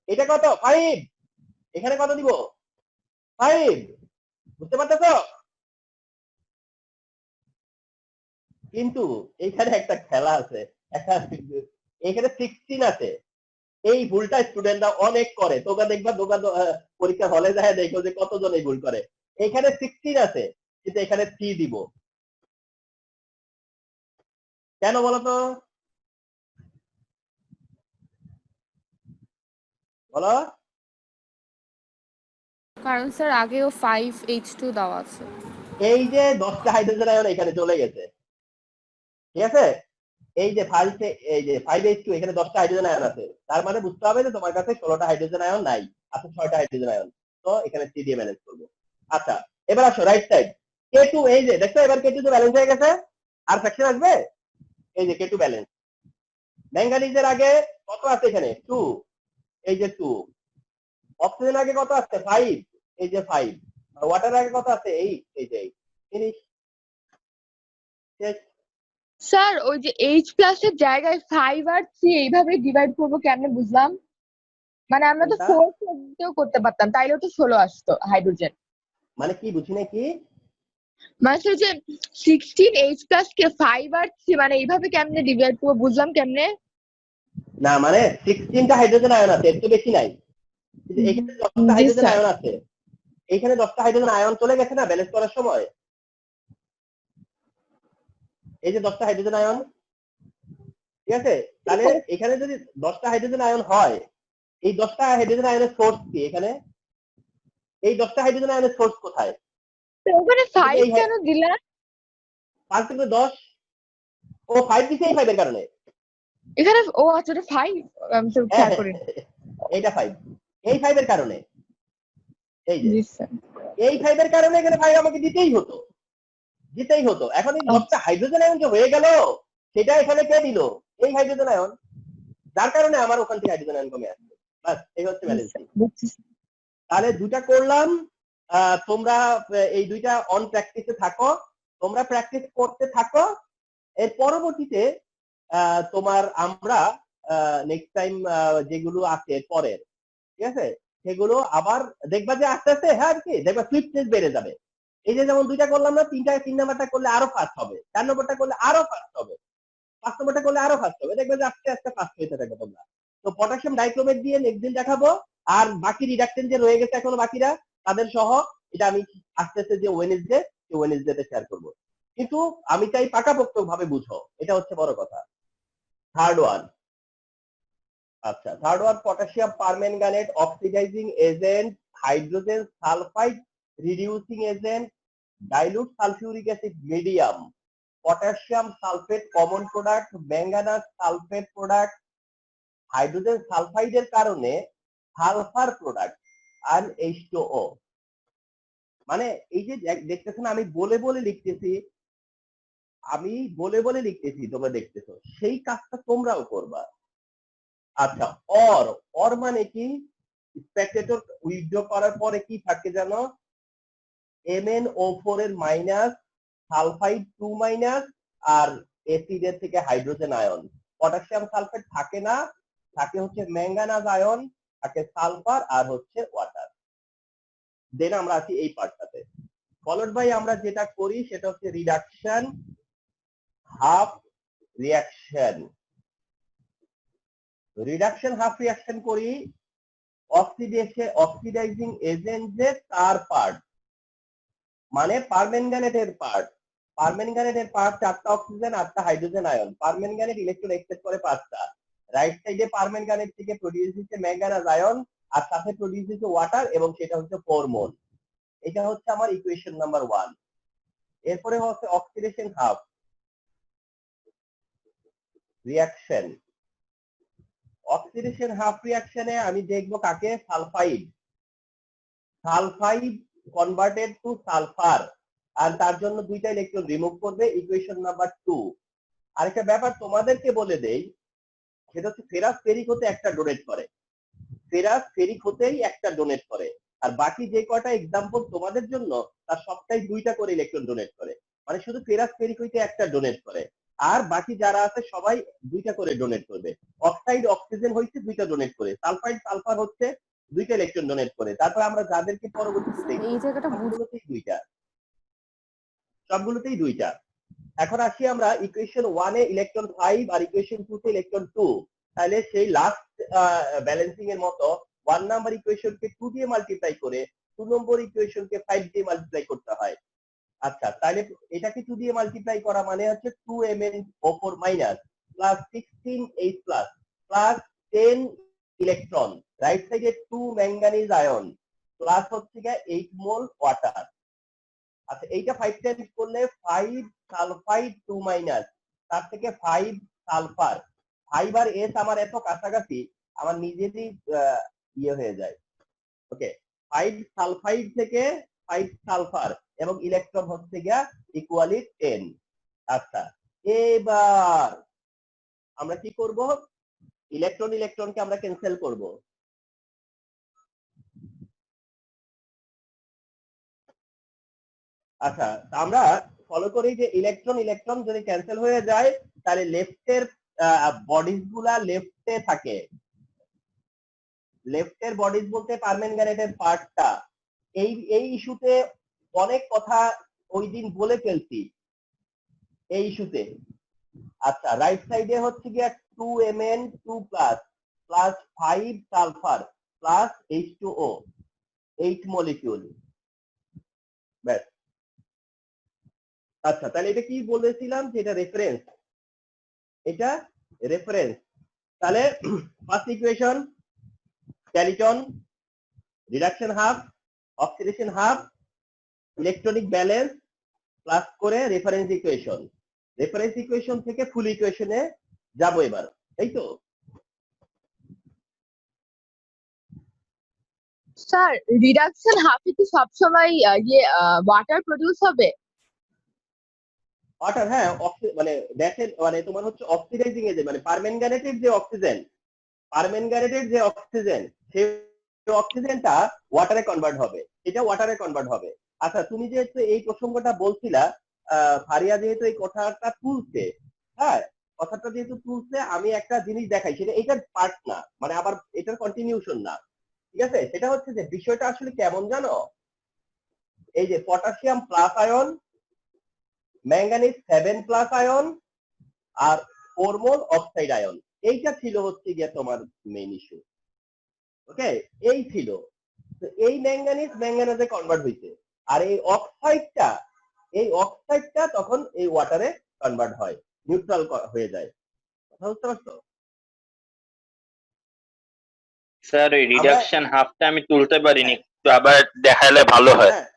এটা কত 5, এখানে কত দিব 5, বুঝতে পারতেছো? কিন্তু এইখানে একটা খেলা আছে, এখানে 16 আছে, এই ভুলটা স্টুডেন্টরা অনেক করে, তোমরা দেখবা পরীক্ষা হলে যায় দেখো যে কতজন এই ভুল করে। এখানে 16 আছে কিন্তু এখানে 3 দিব, কেন বলতো? বলো। কারণ স্যার আগেও 5H2 দেওয়া আছে। এই যে 10টা হাইড্রোজেন আয়ন এখানে চলে গেছে, ঠিক আছে? এই যে এই যে 5H2 এখানে 10টা হাইড্রোজেন আয়ন আছে, তার মানে বুঝতে হবে যে তোমার কাছে 16টা হাইড্রোজেন আয়ন নাই, আছে 6টা হাইড্রোজেন আয়ন। তো এখানে 3 দিয়ে ব্যালেন্স করবো। আচ্ছা এবার আসো রাইট সাইড, K2, এই যে দেখছো এবার K2 তো ব্যালেন্স হয়ে গেছে, আর ফ্র্যাকশন আসবে, এই যে K2 ব্যালেন্স। ম্যাঙ্গানিজের আগে কত আছে এখানে 2, এই যে 2, অক্সিজেন আগে কত আছে 5, এই যে 5, আর ওয়াটার আগে কত আছে 8, এই যে 8, ফিনিশ, শেষ। স্যার ওই যে H প্লাস এর জায়গায় 5 আর 3 এইভাবে ডিভাইড করবো কেমনে বুঝলাম? মানে আমরা তো কোনটা? 4 দিয়েও করতে পারতাম, তাইলেও তো 16 আসতো হাইড্রোজেন। মানে কি বুঝি না কি? মানে স্যার যে 16H প্লাস কে 5 আর 3 মানে এইভাবে কেমনে ডিভাইড করবো বুঝলাম কেমনে? না মানে 16টা হাইড্রোজেন আয়ন আছে, এর তো বেশি নাই, কিন্তু এখানে 10টা জি হাইড্রোজেন স্যার। আয়ন আছে, এইখানে 10টা হাইড্রোজেন আয়ন চলে গেছে না ব্যালেন্স করার সময়, এই যে 10টা হাইড্রোজেন আয়ন, ঠিক আছে? তাহলে এখানে যদি 10টা হাইড্রোজেন আয়ন হয়, এই 10টা হাইড্রোজেন আয়নের সোর্স কি এখানে? এই 10টা হাইড্রোজেন আয়নের সোর্স কোথায়? তো ওখানে 5 কেন দিলা? 5 থেকে 10, ও 5 দিছে এই 5 এর কারণে। এখানে ও আচ্ছা এটা 5, আমি তো হ্যাঁ খেয়াল করিনি। এইটা 5, এই 5 এর কারণে, এই যে জি স্যার। এই 5 এর কারণে এখানে 5 আমাকে দিতেই হতো। এখন এই 10টা হাইড্রোজেন আয়ন যে হয়ে গেল, সেটা এখানে কে দিল? এই হাইড্রোজেন আয়ন, যার কারণে আমার ওখান থেকে হাইড্রোজেন আয়ন কমে আসছে। বাস এই হচ্ছে ব্যালেন্সিং। তাহলে দুটা করলাম, তোমরা এই দুইটা অন প্র্যাকটিসে থাকো, তোমরা প্র্যাকটিস করতে থাকো। এর পরবর্তীতে তোমার আমরা নেক্সট টাইম যেগুলো আছে পরের, ঠিক আছে, সেগুলো আবার দেখবা যে আস্তে আস্তে, হ্যাঁ কি দেখবা সুইফটনেস বেড়ে যাবে। এই যে যেমন দুইটা করলাম না, তিন নাম্বারটা করলে আরো ফাস্ট হবে, 4 নম্বরটা করলে আরো ফাস্ট হবে, 5 নম্বরটা করলে আরো ফাস্ট হবে, দেখবে যে আস্তে আস্তে ফাস্ট হইতে থাকবে তোমরা। তো পটাশিয়াম ডাইক্লোমেট দিয়ে নেক্সট দিন দেখাবো। আর বাকি রিডাকটেন্ট যে রয়ে গেছে এখনো বাকিরা, তাদের সহ এটা আমি আস্তে আস্তে যে ওয়েনেসডে শেয়ার করব। কিন্তু আমি চাই পাকাপোক্ত ভাবে বুঝো, এটা হচ্ছে বড় কথা। থার্ড ওয়ান, আচ্ছা third one, potassium permanganate oxidizing agent, hydrogen sulphide reducing agent, dilute sulphuric acid medium, potassium sulphate common product, manganous sulphate product, hydrogen সালফাইডের কারণে সালফার প্রোডাক্ট আর H2O। মানে এই যে দেখতেছেন আমি বলে বলে লিখতেছি, তোমরা দেখতেছো, সেই কাজটা তোমরাও করবা। আচ্ছা, অর মানে কি? স্পেকট্রেটর উইথড্র করার পরে কি থাকে জানো? MnO4 এর মাইনাস, সালফাইড 2 মাইনাস, আর অ্যাসিডের থেকে হাইড্রোজেন আয়ন। পটাশিয়াম সালফেট থাকে না, থাকে হচ্ছে ম্যাঙ্গানাস আয়ন, থাকে সালফার আর হচ্ছে ওয়াটার। দেন আমরা আছি এই পার্টটাতে। ফলোড বাই আমরা যেটা করি সেটা হচ্ছে reduction half reaction. Reduction half reaction করি অক্সিডাইজিং এজেন্টের তার পার্ট, মানে পারম্যাঙ্গানেটের পার্ট। পারম্যাঙ্গানেটের পার্ট 4টা অক্সিজেন 8টা hydrogen ion. Permanganate electron expect করে 5টা। রাইট সাইডে পারম্যাঙ্গানেট থেকে প্রোডিউস হচ্ছে ম্যাঙ্গানাস আয়ন, আর সাথে প্রোডিউস হচ্ছে ওয়াটার, এবং সেটা হচ্ছে 4 মোল। এটা হচ্ছে আমার ইকুয়েশন নাম্বার 1। এরপরে হচ্ছে oxidation half reaction. Oxidation half রিঅ্যাকশনে আমি দেখবো কাকে? সালফাইড কনভার্টেড টু সালফার, আর তার জন্য 2টা ইলেকট্রন রিমুভ করবে, ইকুয়েশন নাম্বার 2। আরেকটা ব্যাপার তোমাদেরকে বলে দেই, সেটা হচ্ছে ফেরাস ফেরিক হতে একটা ডোনেট করে, ফেরাস ফেরিক হতেই একটা ডোনেট করে, আর বাকি যে কয়টা এক্সাম্পল তোমাদের জন্য তার সবটাই 2টা করে ইলেকট্রন ডোনেট করে। মানে শুধু ফেরাস ফেরিক হইতে একটা ডোনেট করে, আর বাকি যারা আছে সবাই 2টা করে ডোনেট করবে। অক্সাইড অক্সিজেন হইছে 2টা ডোনেট করে, সালফাইড সালফার হচ্ছে 2টা ইলেকট্রন ডোনেট করে। তারপর আমরা যাদেরকে পরবর্তীতে দেখব এই জায়গাটা সবগুলোতেই 2টা। এখন আসি আমরা ইকুয়েশন 1 এ ইলেকট্রন 5 আর ইকুয়েশন 2 তে ইলেকট্রন 2। তাহলে সেই লাস্ট ব্যালেন্সিং এর মতো 1 নাম্বার ইকুয়েশনকে 2 দিয়ে মাল্টিপ্লাই করে 2 নম্বর ইকুয়েশনকে 5 দিয়ে মাল্টিপ্লাই করতে হয়। আচ্ছা, তাহলে এটাকে 2 দিয়ে মাল্টিপ্লাই করা মানে হচ্ছে 2MnO4 minus plus 16H plus plus 10 electron, right সাইডে 2 ম্যাঙ্গানিজ আয়ন প্লাস হচ্ছে 8 মোল ওয়াটার। আচ্ছা, এইটা 5 টাইমস করলে 5 সালফাইড 2 মাইনাস, তার থেকে 5 সালফার। 5 আর S আমার এত কাছাকাছি আমার নিজেরই ইয়ে হয়ে যায়। ওকে, 5 সালফাইড থেকে 5 সালফার, এবং ইলেকট্রন হচ্ছে ইকুয়ালি 10। আচ্ছা, এবার আমরা কি করব? ইলেকট্রনকে আমরা ক্যান্সেল করব। আচ্ছা, আমরা ফলো করি যে ইলেকট্রন যদি ক্যান্সেল হয়ে যায় তাহলে লেফটের বডিজ গুলা লেফটে থাকে। লেফটের বডিজ বলতে পারম্যাঙ্গানেটের পার্টটা। এই ইস্যুতে অনেক কথা ওই দিন বলে ফেলছি এই ইস্যুতে। আচ্ছা, রাইট সাইডে হচ্ছে 2Mn2 plus plus 5 sulphur plus H2O 8 molecule. ব্যাস। আচ্ছা, তাহলে এটা কি বলেছিলাম যে এটা রেফারেন্স, তাহলে ফার্স্ট ইকুয়েশন ক্যারিটন, reduction half, oxidation half, electronic balance plus করে রেফারেন্স ইকুয়েশন থেকে ফুল ইকুয়েশনে যাব এবার, এই তো? স্যার, রিডাকশন হাফে কি সবসময় ওয়াটার প্রডিউস হবে? ওয়াটার, হ্যাঁ, মানে গ্যাসের মানে তোমার হচ্ছে অক্সিডাইজিং এজেন্ট, মানে পারম্যাঙ্গানেটের যে অক্সিজেন, সেই অক্সিজেনটা ওয়াটারে কনভার্ট হবে, এটা ওয়াটারে কনভার্ট হবে। আচ্ছা, তুমি যেহেতু এই প্রসঙ্গটা বলছিলা, ফারিয়া যেহেতু এই কথাটা তুলছে, হ্যাঁ, কথাটা যেহেতু তুলছে, আমি একটা জিনিস দেখাই, সেটা এটার পার্ট না, মানে আবার এটার কন্টিনিউশন না, ঠিক আছে? সেটা হচ্ছে যে বিষয়টা আসলে কেমন জানো, এই যে potassium plus ion, manganese 7+ ion, আর 4 মোল অক্সাইড আয়ন, এইটা ছিল হচ্ছে গিয়ে তোমার মেইন ইস্যু। ওকে, এই ছিল। তো এই ম্যাঙ্গানিজে কনভার্ট হইছে, আর এই অক্সাইডটা তখন এই ওয়াটারে কনভার্ট হয়, নিউট্রাল হয়ে যায়। কথা বুঝতে পারছো? স্যার এই আমরা রিডাকশন হাফটা আমি তুলতে পারিনি, একটু আবার দেখালে ভালো হয়। হ্যাঁ,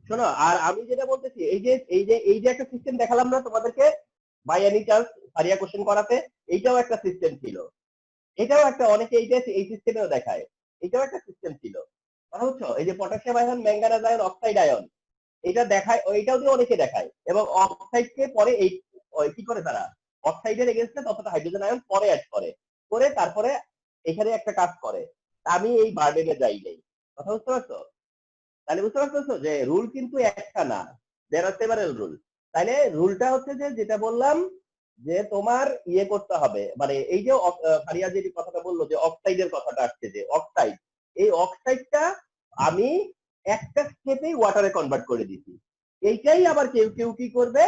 শোনো, আর আমি যেটা বলতেছি, এই যে একটা সিস্টেম দেখালাম না তোমাদেরকে, by any chance Fariya question করাতে, এইটাও একটা সিস্টেম ছিল, এটাও একটা, অনেকে এই সিস্টেমেও দেখায়, এটাও একটা সিস্টেম ছিল। কথা বুঝছো? এই যে potassium ion, manganese ion, oxide ion, এটা দেখায়, ওইটাও দিয়ে অনেকে দেখায়, এবং অক্সাইডকে পরে কি করে তারা অক্সাইডের এগেইনস্টে ততটা হাইড্রোজেন আয়ন পরে অ্যাড করে তারপরে এখানে একটা কাজ করে। আমি এই বার্ডেনে যাই নাই। কথা বুঝতে পারছো? তাহলে বুঝতে পারছো যে রুল কিন্তু একটা না, দেয়ার আর সেভারাল রুল। তাহলে রুলটা হচ্ছে যে যেটা বললাম, যে তোমার ইয়ে করতে হবে, মানে এই যে ফারিয়া যে কথাটা বললো যে অক্সাইডের কথাটা আসছে, যে অক্সাইড, এই অক্সাইডটা আমি একটা স্টেপেই ওয়াটারে কনভার্ট করে দিছি। এইটাই আবার কেউ কেউ কি করবে,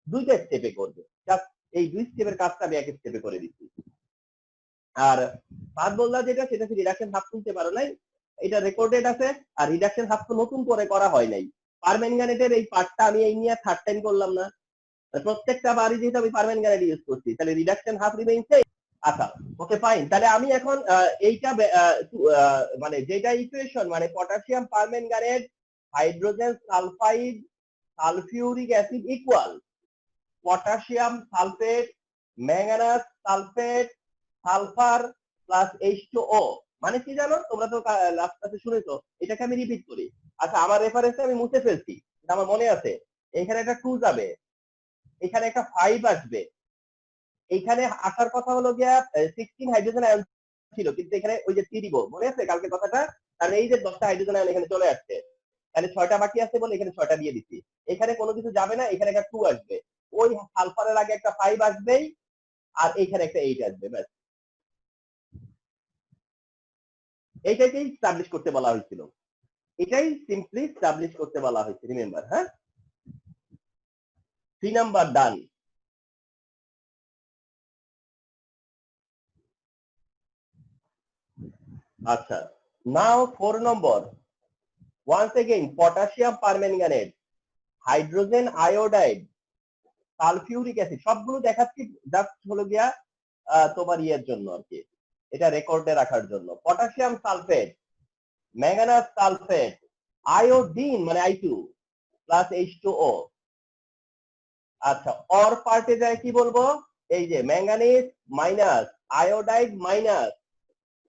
দুইটা স্টেপে করবে, জাস্ট এই 2 স্টেপের কাজটা আমি এক স্টেপে করে দিচ্ছি। আর বাদ বললা যেটা, সেটা কি রিডাকশন হাফ তুলতে পারো নাই, এটা রেকর্ডেড আছে। আর রিডাকশন হাফ তো নতুন করে করা হয় নাই, পারম্যাঙ্গানেটের এই পার্টটা আমি এই নিয়ে থার্ড টাইম করলাম না, প্রত্যেকটা বারই যেহেতু আমি পারম্যাঙ্গানেট ইউজ করছি, তাহলে রিডাকশন হাফ রিমেইনস। আচ্ছা, ওকে, ফাইন। তাহলে আমি এখন এইটা মানে যেটা ইকুয়েশন, মানে potassium permanganate hydrogen sulphide sulphuric acid equal potassium sulphate manganous sulphate sulphur plus H2O, মানে কি জানো? তোমরা তো লাস্ট ক্লাসে শুনেছো, এটাকে আমি রিপিট করি। আচ্ছা, আমার রেফারেন্সে আমি মুছে ফেলছি, আমার মনে আছে। এখানে একটা 2 যাবে, এখানে একটা 5 আসবে, এইখানে আসার কথা হলো গিয়া 16 হাইড্রোজেন আয়ন ছিল, কিন্তু এখানে ওই যে 3 দিব, মনে আছে কালকে কথাটা? তাহলে এই যে 10টা হাইড্রোজেন আয়ন এখানে চলে আসছে, তাহলে 6টা বাকি আছে বলে এখানে 6টা দিয়ে দিচ্ছি। এখানে কোনো কিছু যাবে না, এখানে একটা 2 আসবে, ওই সালফারের আগে একটা 5 আসবেই, আর এইখানে একটা 8 আসবে, ব্যাস। এইটাকেই স্টাবলিশ করতে বলা হয়েছিল, এটাই সিম্পলি স্টাবলিশ করতে বলা হয়েছে, রিমেম্বার? হ্যাঁ, 3 নাম্বার ডান। আচ্ছা, নাও 4 নম্বর, once again potassium permanganate, hydrogen iodide, sulphuric acid, সবগুলো দেখাচ্ছি জাস্ট হলো গিয়া তোমার ইয়ের জন্য আর কি, এটা রেকর্ডে রাখার জন্য। Potassium sulphate, manganous sulphate, iodine মানে I2 প্লাস H2O। আচ্ছা, অর পার্টে যায় কি বলবো, এই যে manganese minus iodide minus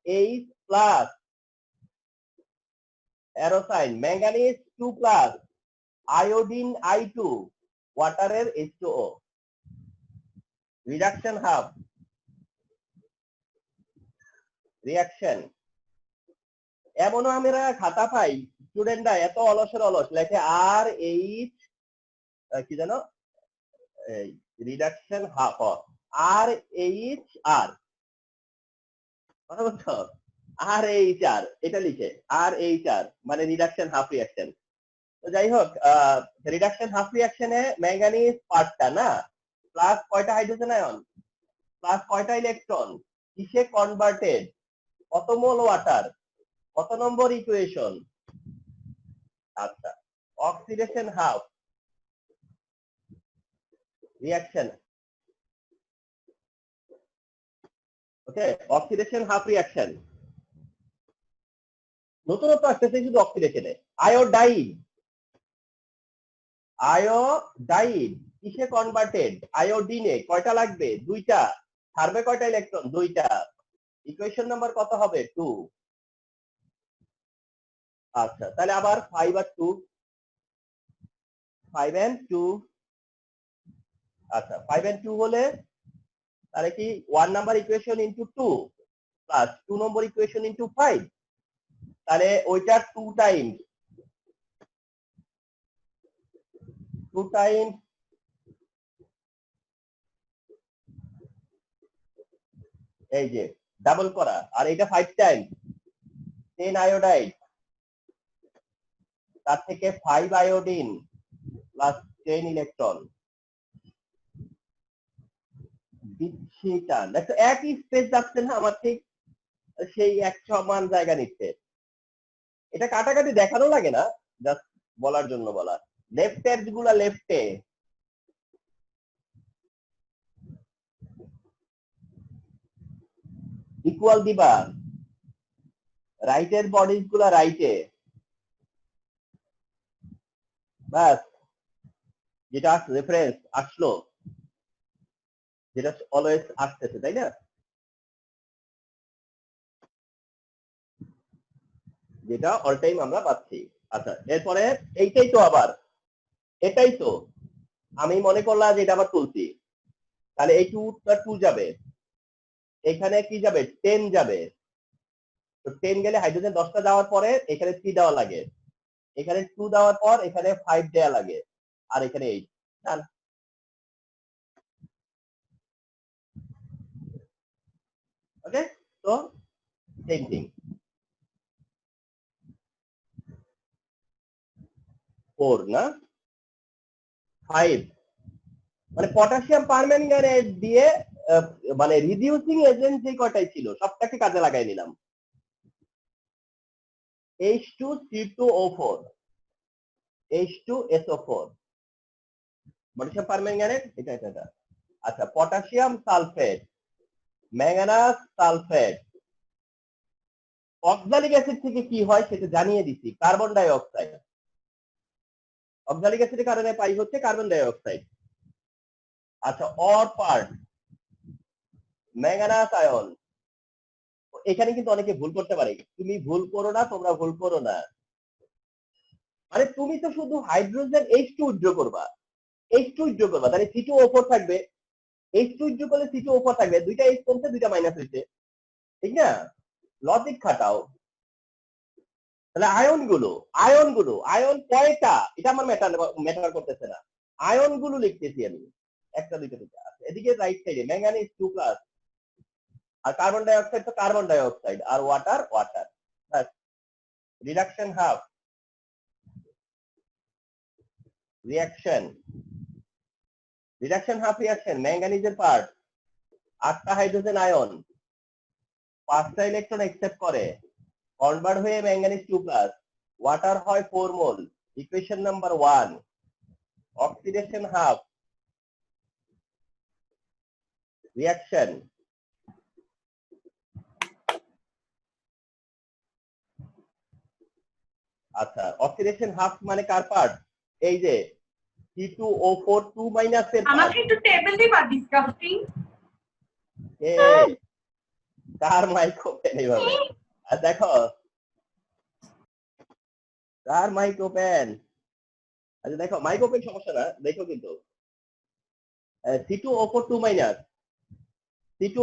H plus অ্যারোসাইন, ম্যাঙ্গানিজ 2 প্লাস আয়োডিন I2, ওয়াটারের H2O, রিডাকশন হাফ রিয়াকশন। এমনও আমরা খাতা পাই, স্টুডেন্টরা এত অলসের অলস লেখে RH, কি জানো, রিডাকশন হাফ RHR, কথা বলছো? RHR এটা লিখে, RHR মানে রিডাকশন হাফ রিয়াকশন। তো যাই হোক, রিডাকশন হাফ রিয়াকশনে ম্যাঙ্গানিজ পার্টটা না, প্লাস কয়টা হাইড্রোজেন আয়ন, প্লাস কয়টা ইলেকট্রন, কিসে কনভার্টেড, কত মোল ওয়াটার, কত নম্বর ইকুয়েশন? আচ্ছা, অক্সিডেশন হাফ রিয়াকশন, ওকে, অক্সিডেশন হাফ রিয়াকশন। নতুনত্ব আসতেছে শুধু অক্সিডেশনে। আয়োডাইড কিসে কনভার্টেড, আয়োডিনে, কয়টা লাগবে, 2টা, ছাড়বে কয়টা ইলেকট্রন, 2টা। ইকুয়েশন নাম্বার কত হবে, 2। আচ্ছা, তাহলে আবার 5 আর 2, 5 and 2, আচ্ছা 5 and 2 হলে তাহলে কি 1 নাম্বার ইকুয়েশন ইনটু 2 প্লাস 2 নম্বর ইকুয়েশন ইনটু 5, তাহলে ওইটা 2 টাইমস এই যে ডাবল করা, আর এটা 5 টাইমস 10 আয়োডাইড, তার থেকে 5 আয়োডিন প্লাস 10 ইলেকট্রন দিচ্ছি টান। দেখো একই স্পেস যাচ্ছে না আমার, ঠিক সেই এক সমান জায়গা নিচ্ছে। এটা কাটাকাটি দেখানো লাগে না, জাস্ট বলার জন্য বলা। লেফট এর গুলা লেফটে, ইকুয়াল দিবা, রাইটের বডিজ গুলা রাইটে, বাস যেটা রেফারেন্স আসলো, যেটা অলওয়েজ আসতেছে, তাই না? যেটা অল টাইম আমরা পাচ্ছি। আচ্ছা এরপরে এইটাই তো আবার, এটাই তো আমি মনে করলাম যে এটা আবার তুলছি, তাহলে এই 2 যাবে, এখানে কি যাবে 10 যাবে, তো 10 গেলে হাইড্রোজেন 10টা দেওয়ার পরে এখানে 3 দেওয়া লাগে, এখানে 2 দেওয়ার পর এখানে 5 দেওয়া লাগে, আর এখানে 8। ডান। ওকে, তো সেম থিং। 4 না 5, মানে পটাশিয়াম পারম্যাঙ্গানেট দিয়ে মানে রিডিউসিং এজেন্ট যে কয়টাই ছিল সবটাকে কাজে লাগাই নিলাম। H2C2O4, H2SO4, পটাশিয়াম পারম্যাঙ্গানেট, এটা এটা এটা। আচ্ছা potassium sulphate, manganous sulphate, oxalic acid থেকে কি হয় সেটা জানিয়ে দিচ্ছি, কার্বন ডাই অক্সাইড। অক্সালিক অ্যাসিডের কারণে পাই হচ্ছে কার্বন ডাই অক্সাইড। আচ্ছা অর পার্ট, ম্যাঙ্গানাস আয়ন। এখানে কিন্তু অনেকে ভুল করতে পারে, তুমি ভুল করো না, তোমরা ভুল করো না, মানে তুমি তো শুধু হাইড্রোজেন H2 উইথড্র করবা, H2 উইথড্র করবা, তাহলে C2O4 থাকবে, H2 উইথড্র করলে C2O4 থাকবে, দুইটা H কমছে দুইটা মাইনাস হয়েছে, ঠিক না? লজিক খাটাও। তাহলে আয়ন কয়টা এটা আমার ম্যাটার করতেছে না, আয়ন গুলো লিখতেছি আমি, একটা দুইটা দুইটা। এদিকে রাইট সাইডে ম্যাঙ্গানিজ 2+, আর কার্বন ডাই অক্সাইড তো কার্বন ডাই অক্সাইড, আর water water. Reduction half, reaction reaction, ম্যাঙ্গানিজের পার্ট 8টা হাইড্রোজেন আয়ন, 5টা ইলেকট্রন অ্যাকসেপ্ট করে, কনভার্ট হয়ে ম্যাঙ্গানিজ 2+, ওয়াটার হয় 4 mole, equation number 1। Oxidation half, reaction. আচ্ছা অক্সিডেশন হাফ মানে কার পার্ট? এই যে C2O4 2 মাইনাসের পার্ট। আমাকে একটু টেবিল দিবা ডিসকাস্টিং। কার মাইক ওপেন এইভাবে? আর দেখো কার মাইক ওপেন, আচ্ছা দেখো মাইক ওপেন সমস্যা না, দেখো কিন্তু C2O4 2 মাইনাস, C2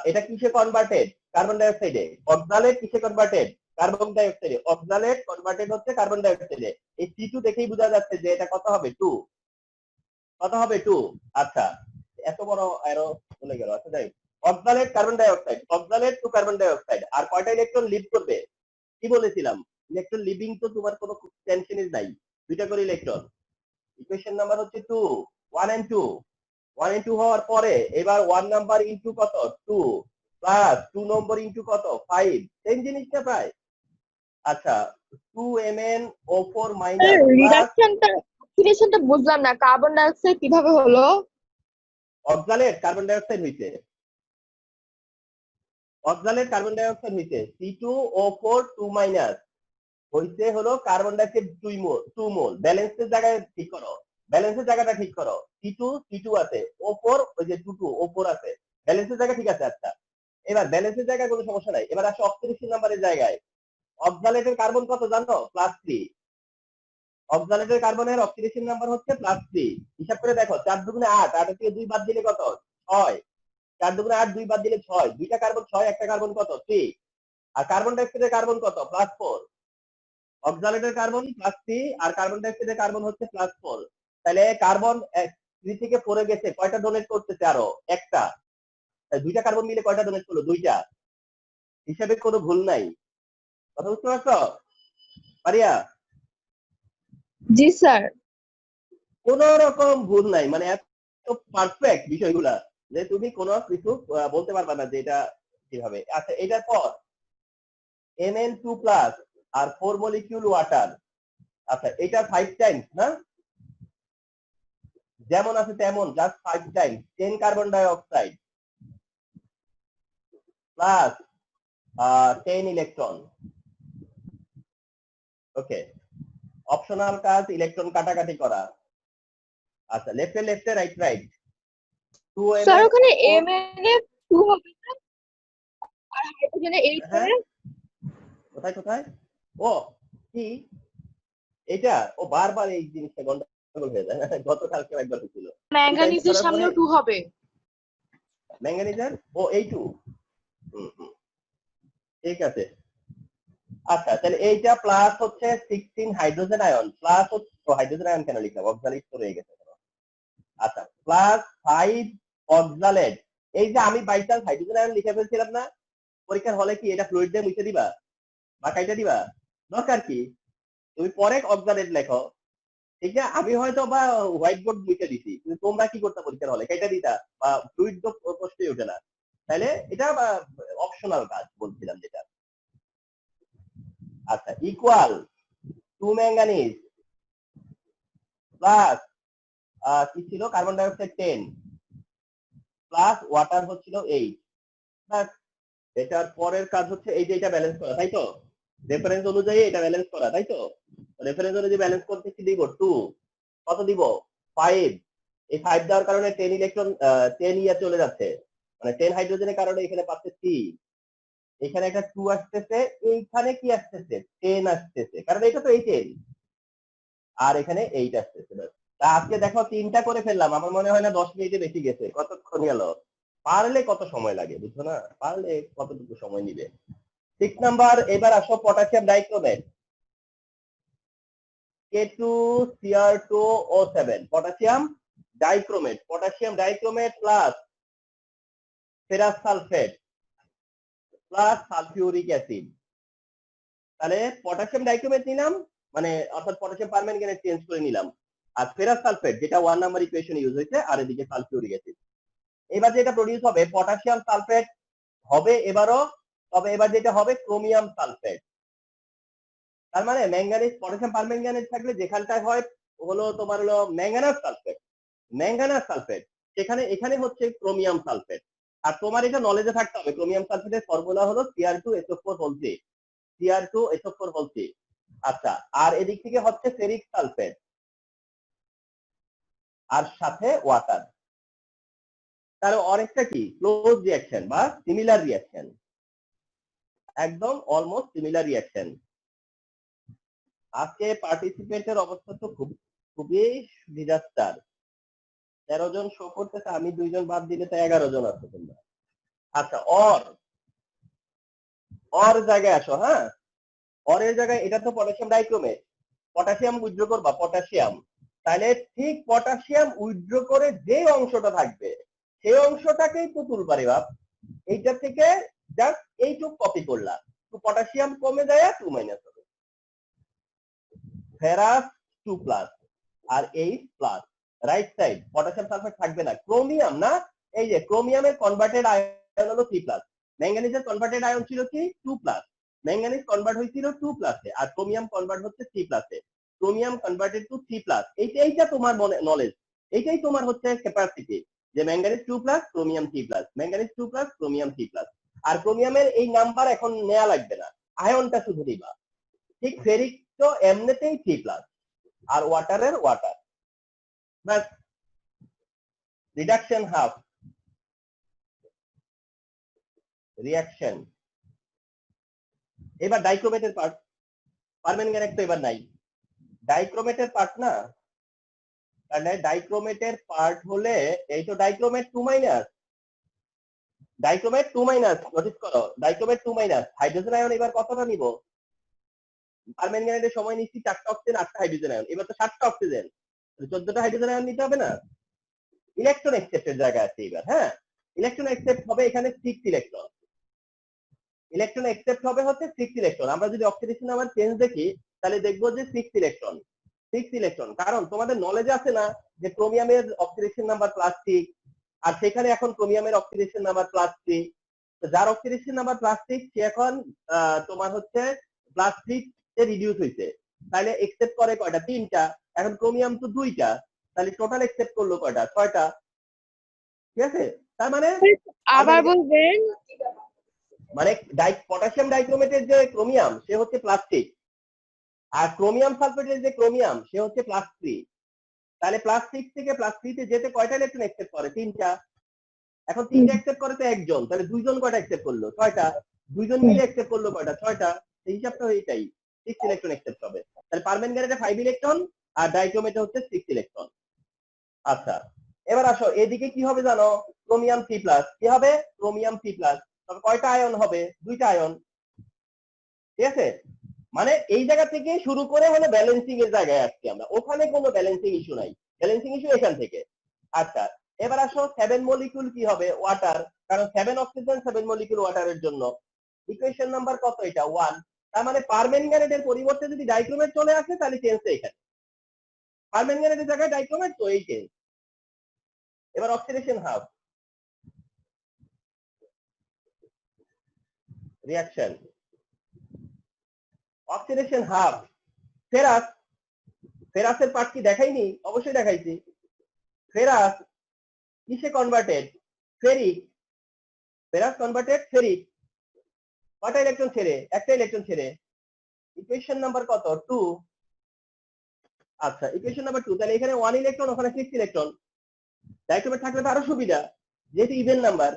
এটা কিসে কনভার্টেড? Carbon die অক্সাইডে। অক্সালেট কিসে converted? Carbon die অক্সাইডে। Oxalate converted হচ্ছে কার্বন ডাই অক্সাইডে। এই C2 দেখেই বোঝা যাচ্ছে যে এটা কত হবে 2, কত হবে 2। আচ্ছা এত বড় অ্যারো চলে গেল, আচ্ছা যাই। Oxalate carbon die oxide, oxalate two carbon dioxide, আর কয়টা ইলেকট্রন লিভ করবে? কি বলেছিলাম, ইলেকট্রন লিভিং তো তোমার কোনো টেনশনই নাই, দুইটা করে ইলেকট্রন। ইকুয়েশন নাম্বার হচ্ছে 2, 1 and 2, 1 and 2 হওয়ার পরে এবার 1 নাম্বার ইনটু কত 2 প্লাস 2 নম্বর ইনটু কত 5, সেম জিনিসটা প্রায়। আচ্ছা 2MnO4 মাইনাস রিডাকশনটা বুঝলাম না, কার্বন ডাই অক্সাইড কিভাবে হলো? অক্সালেট কার্বন ডাই অক্সাইড হইছে, অক্সালেট কার্বন ডাই অক্সাইড হইছে, C2O4 2 মাইনাস হইছে হলো কার্বন ডাই অক্সাইড 2 মোল। ব্যালেন্সের জায়গায় ঠিক করো, ব্যালেন্সের জায়গাটা ঠিক করো, C2 আছে, O4 ওই যে 2 O4 আছে, ব্যালেন্সের জায়গা ঠিক আছে। আচ্ছা এবার ব্যালেন্সের জায়গায় কোনো সমস্যা নাই, এবার আসো অক্সিডেশন নাম্বারের জায়গায়। অক্সালেটের কার্বন কত জানো? +3, অক্সালেটের কার্বনের অক্সিডেশন নাম্বার হচ্ছে +3। হিসাব করে দেখো 4 দুগুণে 8, 8 থেকে 2 বাদ দিলে কত? 6। 4 দুগুণে 8, 2 বাদ দিলে 6। দুইটা কার্বন 6, একটা কার্বন কত? 3। আর কার্বন ডাইঅক্সাইডের কার্বন কত? +4। অক্সালেটের কার্বন +3 আর কার্বন ডাইঅক্সাইডের কার্বন হচ্ছে +4। তাহলে কার্বন 3 থেকে 4 এ গেছে, কয়টা ডোনেট করতেছে? আরো একটা। দুইটা কার্বন মিলে কয়টা ডোনেট করলো? দুইটা। হিসাবে কোনো ভুল নাই। কথা বুঝতে পারছো পারিয়া? জি স্যার। কোন রকম ভুল নাই, মানে এত পারফেক্ট বিষয়গুলা যে তুমি কোনো কিছু বলতে পারবা না যে এটা কিভাবে। আচ্ছা, এটার পর Mn2+ আর 4 মলিকিউল ওয়াটার। আচ্ছা, এটা 5 টাইমস না, যেমন আছে তেমন, just 5 Times 10 carbon die oxide plus 10 electron. ওকে, অপশনাল কাজ ইলেকট্রন কাটাকাটি করা। আচ্ছা, লেফটে রাইট 2 স্যার ml ওখানে MnF2 হবে না, আর হাইড্রোজেনে 8 হ্যাঁ, হবে। কোথায় ও কি এটা? ও বারবার এই জিনিসটা গন্ডগোল হয়ে যায়। গতকালকে একবার হয়েছিল। ম্যাঙ্গানিজের সামনেও 2 হবে। ম্যাঙ্গানিজের ও এই 2। ঠিক আছে। আচ্ছা, তাহলে এইটা প্লাস হচ্ছে 16 হাইড্রোজেন আয়ন, প্লাস হচ্ছে হাইড্রোজেন আয়ন কেন লিখলাম? অক্সালেট তো রয়ে গেছে। আচ্ছা, প্লাস 5 অক্সালেট। এই যে আমি বাই চান্স হাইড্রোজেন আয়ন লিখে ফেলছিলাম না পরীক্ষার হলে, কি এটা ফ্লুইড দিয়ে মুছে দিবা বা কাইটা দিবা? দরকার কি, তুমি পরে অক্সালেট লেখো, ঠিক না? আমি হয়তো বা হোয়াইট বোর্ড মুছে দিছি, কিন্তু তোমরা কি করতে পরীক্ষার হলে? কাইটা দিতা বা ফ্লুইড তো প্রশ্নই ওঠে না। তাইলে এটা অপশনাল কাজ বলছিলাম যেটা। আচ্ছা, ইকুয়াল 2 ম্যাঙ্গানিজ প্লাস কি ছিল? Carbon die oxide 10 plus water হচ্ছিল 8। বাস, এটার পরের কাজ হচ্ছে এই যে এটা ব্যালেন্স করা, তাই তো? রেফারেন্স অনুযায়ী এটা ব্যালেন্স করা, তাই তো? রেফারেন্স অনুযায়ী ব্যালেন্স করতে কি দিব? 2। কত দিব? 5। এই 5 দেওয়ার কারণে 10 ইলেকট্রন 10 ইয়া চলে যাচ্ছে, মানে 10 হাইড্রোজেনের কারণে এখানে পাচ্ছে 3। এখানে একটা 2 আসতেছে, এইখানে কি আসতেছে? 10 আসতেছে, কারণ এটা তো 10 আর এখানে 8 আসতেছে। তা আজকে দেখো 3টা করে ফেললাম, আমার মনে হয় না 10 মিনিটে বেশি গেছে। কতক্ষণ গেল? পারলে কত সময় লাগে বুঝছো না? পারলে কতটুকু সময় নিবে। 6 নাম্বার, এবার আসো potassium dichromate K2Cr2O7, potassium dichromate plus ferrous sulphate plus sulphuric acid. তাহলে পটাশিয়াম ডাইক্রোমেট নিলাম, মানে অর্থাৎ পটাশিয়াম পারম্যাঙ্গানেট চেঞ্জ করে নিলাম, আর ফেরাস সালফেট যেটা 1 নাম্বার ইকুয়েশন ইউজ হয়েছে, আর এদিকে সালফিউরিক অ্যাসিড। এবার যেটা প্রডিউস হবে পটাশিয়াম সালফেট হবে এবারও, তবে এবার যেটা হবে ক্রোমিয়াম সালফেট। তার মানে ম্যাঙ্গানিজ পটাশিয়াম পারম্যাঙ্গানেট থাকলে যেখানটায় হয় হলো তোমার হলো ম্যাঙ্গানাস সালফেট, সেখানে এখানে হচ্ছে ক্রোমিয়াম সালফেট। আর তোমার এটা নলেজে থাকতে হবে, ক্রোমিয়াম সালফেটের ফর্মুলা হলো Cr2SO4. আচ্ছা, আর এদিক থেকে হচ্ছে ফেরিক সালফেট আর সাথে ওয়াটার। তাহলে অনেকটা কি ক্লোজ রিঅ্যাকশন বা সিমিলার রিঅ্যাকশন, একদম অলমোস্ট সিমিলার রিঅ্যাকশন। আজকে পার্টিসিপেন্টের অবস্থা তো খুবই ডিজাস্টার। 13 জন শো করতেছে, আমি 2 জন বাদ দিলে তো 11 জন আছে তোমরা। আচ্ছা, অর জায়গায় আসো। হ্যাঁ, অরের জায়গায় এটা তো পটাশিয়াম ডাইক্রোমেট, পটাশিয়াম উইথড্র করবা পটাশিয়াম। তাহলে ঠিক পটাশিয়াম উইথড্র করে যে অংশটা থাকবে সেই অংশটাকেই তো তুলবা রে বাপ। এইটা থেকে জাস্ট এইটুক কপি করলা, তো পটাশিয়াম কমে যায় 2 মাইনাস হবে, ফেরাস 2+ আর 8+। রাইট সাইড পটাশিয়াম সালফেট থাকবে না, ক্রোমিয়াম না। এই যে ক্রোমিয়ামের কনভার্টেড আয়ন হলো 3+, ম্যাঙ্গানিজের কনভার্টেড আয়ন ছিল কি 2+, ম্যাঙ্গানিজ কনভার্ট হয়েছিল 2+ এ, আর ক্রোমিয়াম কনভার্ট হচ্ছে 3+ এ। ক্রোমিয়াম কনভার্টেড টু 3+, এইটা তোমার নলেজ, এইটাই তোমার হচ্ছে ক্যাপাসিটি, যে ম্যাঙ্গানিজ 2+, ক্রোমিয়াম 3+, ম্যাঙ্গানিজ 2+, ক্রোমিয়াম 3+। আর ক্রোমিয়ামের এই নাম্বার এখন নেওয়া লাগবে না, আয়নটা শুধু দিবা। ঠিক ফেরিক তো এমনিতেই 3+, আর ওয়াটারের ওয়াটার, বাস রিডাকশন হাফ রিঅ্যাকশন। এবার ডাইক্রোমেটের পার্ট, পারম্যাঙ্গানেট তো এবার নাই, ডাইক্রোমেটের পার্ট না, তাহলে ডাইক্রোমেটের পার্ট হলে এই তো ডাইক্রোমেট 2 ডাইক্রোমেট 2 নোটিস করো, ডাইক্রোমেট 2 হাইড্রোজেন আয়ন এবার কতটা নিব? পারম্যাঙ্গানেটের সময় নিচ্ছি 4টা অক্সিজেন 8টা হাইড্রোজেন আয়ন, এবার তো 7টা অক্সিজেন 14টা হাইড্রোজেন আয়ন নিতে হবে না? ইলেকট্রন এক্সেপ্টের জায়গা আছে এবার। হ্যাঁ, ইলেকট্রন এক্সেপ্ট হবে এখানে 6 ইলেকট্রন, ইলেকট্রন এক্সেপ্ট হবে হচ্ছে 6 ইলেকট্রন। আমরা যদি অক্সিডেশন নাম্বার চেঞ্জ দেখি তাহলে দেখবো যে 6 ইলেকট্রন, 6 ইলেকট্রন। কারণ তোমাদের নলেজ আছে না যে ক্রোমিয়ামের অক্সিডেশন নাম্বার +6, আর সেখানে এখন ক্রোমিয়ামের অক্সিডেশন নাম্বার +3। তো যার অক্সিডেশন নাম্বার +6 সে এখন তোমার হচ্ছে +3 তে রিডিউস হইছে, তাহলে এক্সেপ্ট করে কয়টা? 3টা। এখন ক্রোমিয়াম তো 2টা, তাহলে টোটাল এক্সেপ্ট করলো কয়টা? 6টা। ঠিক আছে, তার মানে আবার বলবেন? মানে পটাশিয়াম ডাইক্রোমেটের যে ক্রোমিয়াম সে হচ্ছে +6, আর ক্রোমিয়াম সালফেটের যে ক্রোমিয়াম সে হচ্ছে +3। তাহলে +6 থেকে +3 তে যেতে কয়টা ইলেকট্রন অ্যাকসেপ্ট করে? 3টা। এখন 3টা অ্যাকসেপ্ট করে তো একজন, তাহলে 2জন কয়টা অ্যাকসেপ্ট করলো? 6টা। 2জন মিলে অ্যাকসেপ্ট করলো কয়টা? 6টা। এই হিসাবটা এটাই, 6 ইলেকট্রন অ্যাকসেপ্ট হবে। তাহলে পারম্যাঙ্গানেটে 5 ইলেকট্রন আর ডাইক্রোমেটে হচ্ছে 6 ইলেকট্রন। আচ্ছা, এবার আসো এদিকে কি হবে জানো? ক্রোমিয়াম 3+। কি হবে? ক্রোমিয়াম 3+। তবে কয়টা আয়ন হবে? 2টা আয়ন। ঠিক আছে, মানে এই জায়গা থেকে শুরু করে মানে ব্যালেন্সিং এর জায়গায় আসছি আমরা, ওখানে কোনো ব্যালেন্সিং ইস্যু নাই, ব্যালেন্সিং ইস্যু এখান থেকে। আচ্ছা, এবার আসো 7 মলিকিউল কি হবে? ওয়াটার, কারণ 7 অক্সিজেন 7 মলিকিউল ওয়াটারের জন্য। ইকুয়েশন নাম্বার কত এটা? 1। তার মানে পারম্যাঙ্গানেটের পরিবর্তে যদি ডাইক্রোমেট চলে আসে তাহলে চেঞ্জটা এখানে, পারম্যাঙ্গানেটের জায়গায় ডাইক্রোমেট, তো এই চেঞ্জ। এবার oxidation half reaction, oxidation half ferrous, ফেরাসের পার্ট কি দেখাইনি? অবশ্যই দেখাইছি। ফেরাস কিসে converted? Ferric, ferrous converted ferric. কয়টা ইলেকট্রন ছেড়ে? একটা ইলেকট্রন ছেড়ে। ইকুয়েশন নাম্বার কত? 2। আচ্ছা, ইকুয়েশন নাম্বার 2, তাহলে এখানে 1 ইলেকট্রন, ওখানে 6 ইলেকট্রন। ডাইক্রোমেট থাকলে তো আরো সুবিধা, যেহেতু ইভেন নাম্বার।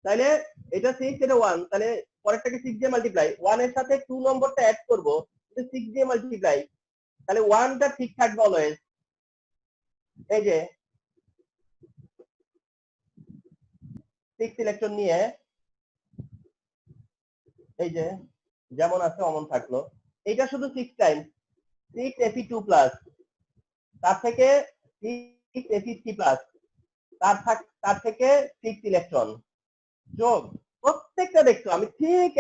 তাহলে এটা 6, এটা 1, তাহলে পরেরটাকে 6 দিয়ে মাল্টিপ্লাই, 1 এর সাথে 2 নম্বরটা অ্যাড করব, 6 দিয়ে মাল্টিপ্লাই, তাহলে 1টা ঠিক থাকবে অলওয়েজ। এই যে 6 ইলেকট্রন নিয়ে এই যে যেমন আছে অমন থাকলো। এটা শুধু 6 টাইমস 6 Fe2+, তার থেকে 6 Fe3+, তার থেকে 6 ইলেকট্রন যোগ। প্রত্যেকটা দেখছো আমি ঠিক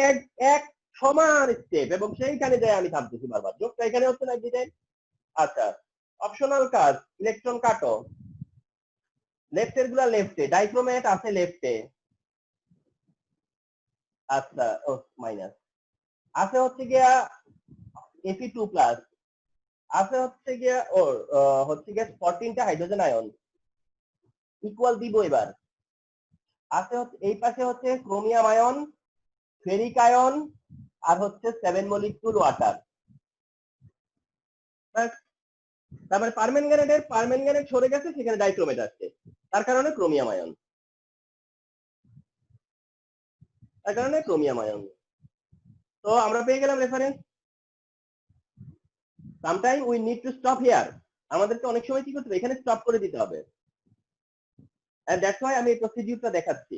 এক সমান স্টেপ, এবং সেইখানে যাই আমি থামতেছি বারবার, যোগটা এখানে হচ্ছে না দিতে। আচ্ছা, অপশনাল কাজ, ইলেকট্রন কাটো। লেফটের গুলা লেফটে, ডাইক্রোমেট আছে লেফটে। আচ্ছা, ও মাইনাস আছে হচ্ছে গিয়া Fe2+, আছে হচ্ছে গিয়া ওর হচ্ছে গিয়া 14টা হাইড্রোজেন আয়ন ইকুয়াল দিব। এবার আছে এই পাশে হচ্ছে ক্রোমিয়াম আয়ন, ফেরিক আয়ন, আর হচ্ছে 7 মলিকিউল ওয়াটার। তার মানে পারম্যাঙ্গানেট সরে গেছে, সেখানে ডাইক্রোমেট আসছে, তার কারণে ক্রোমিয়াম আয়ন, তার কারণে ক্রোমিয়াম আয়ন। তো আমরা পেয়ে গেলাম reference. Sometime we need to stop here, আমাদেরকে অনেক সময় কি করতে হবে? এখানে স্টপ করে দিতে হবে। এন্ড দ্যাটস হোয়াই আমি এই প্রসিডিউরটা দেখাচ্ছি।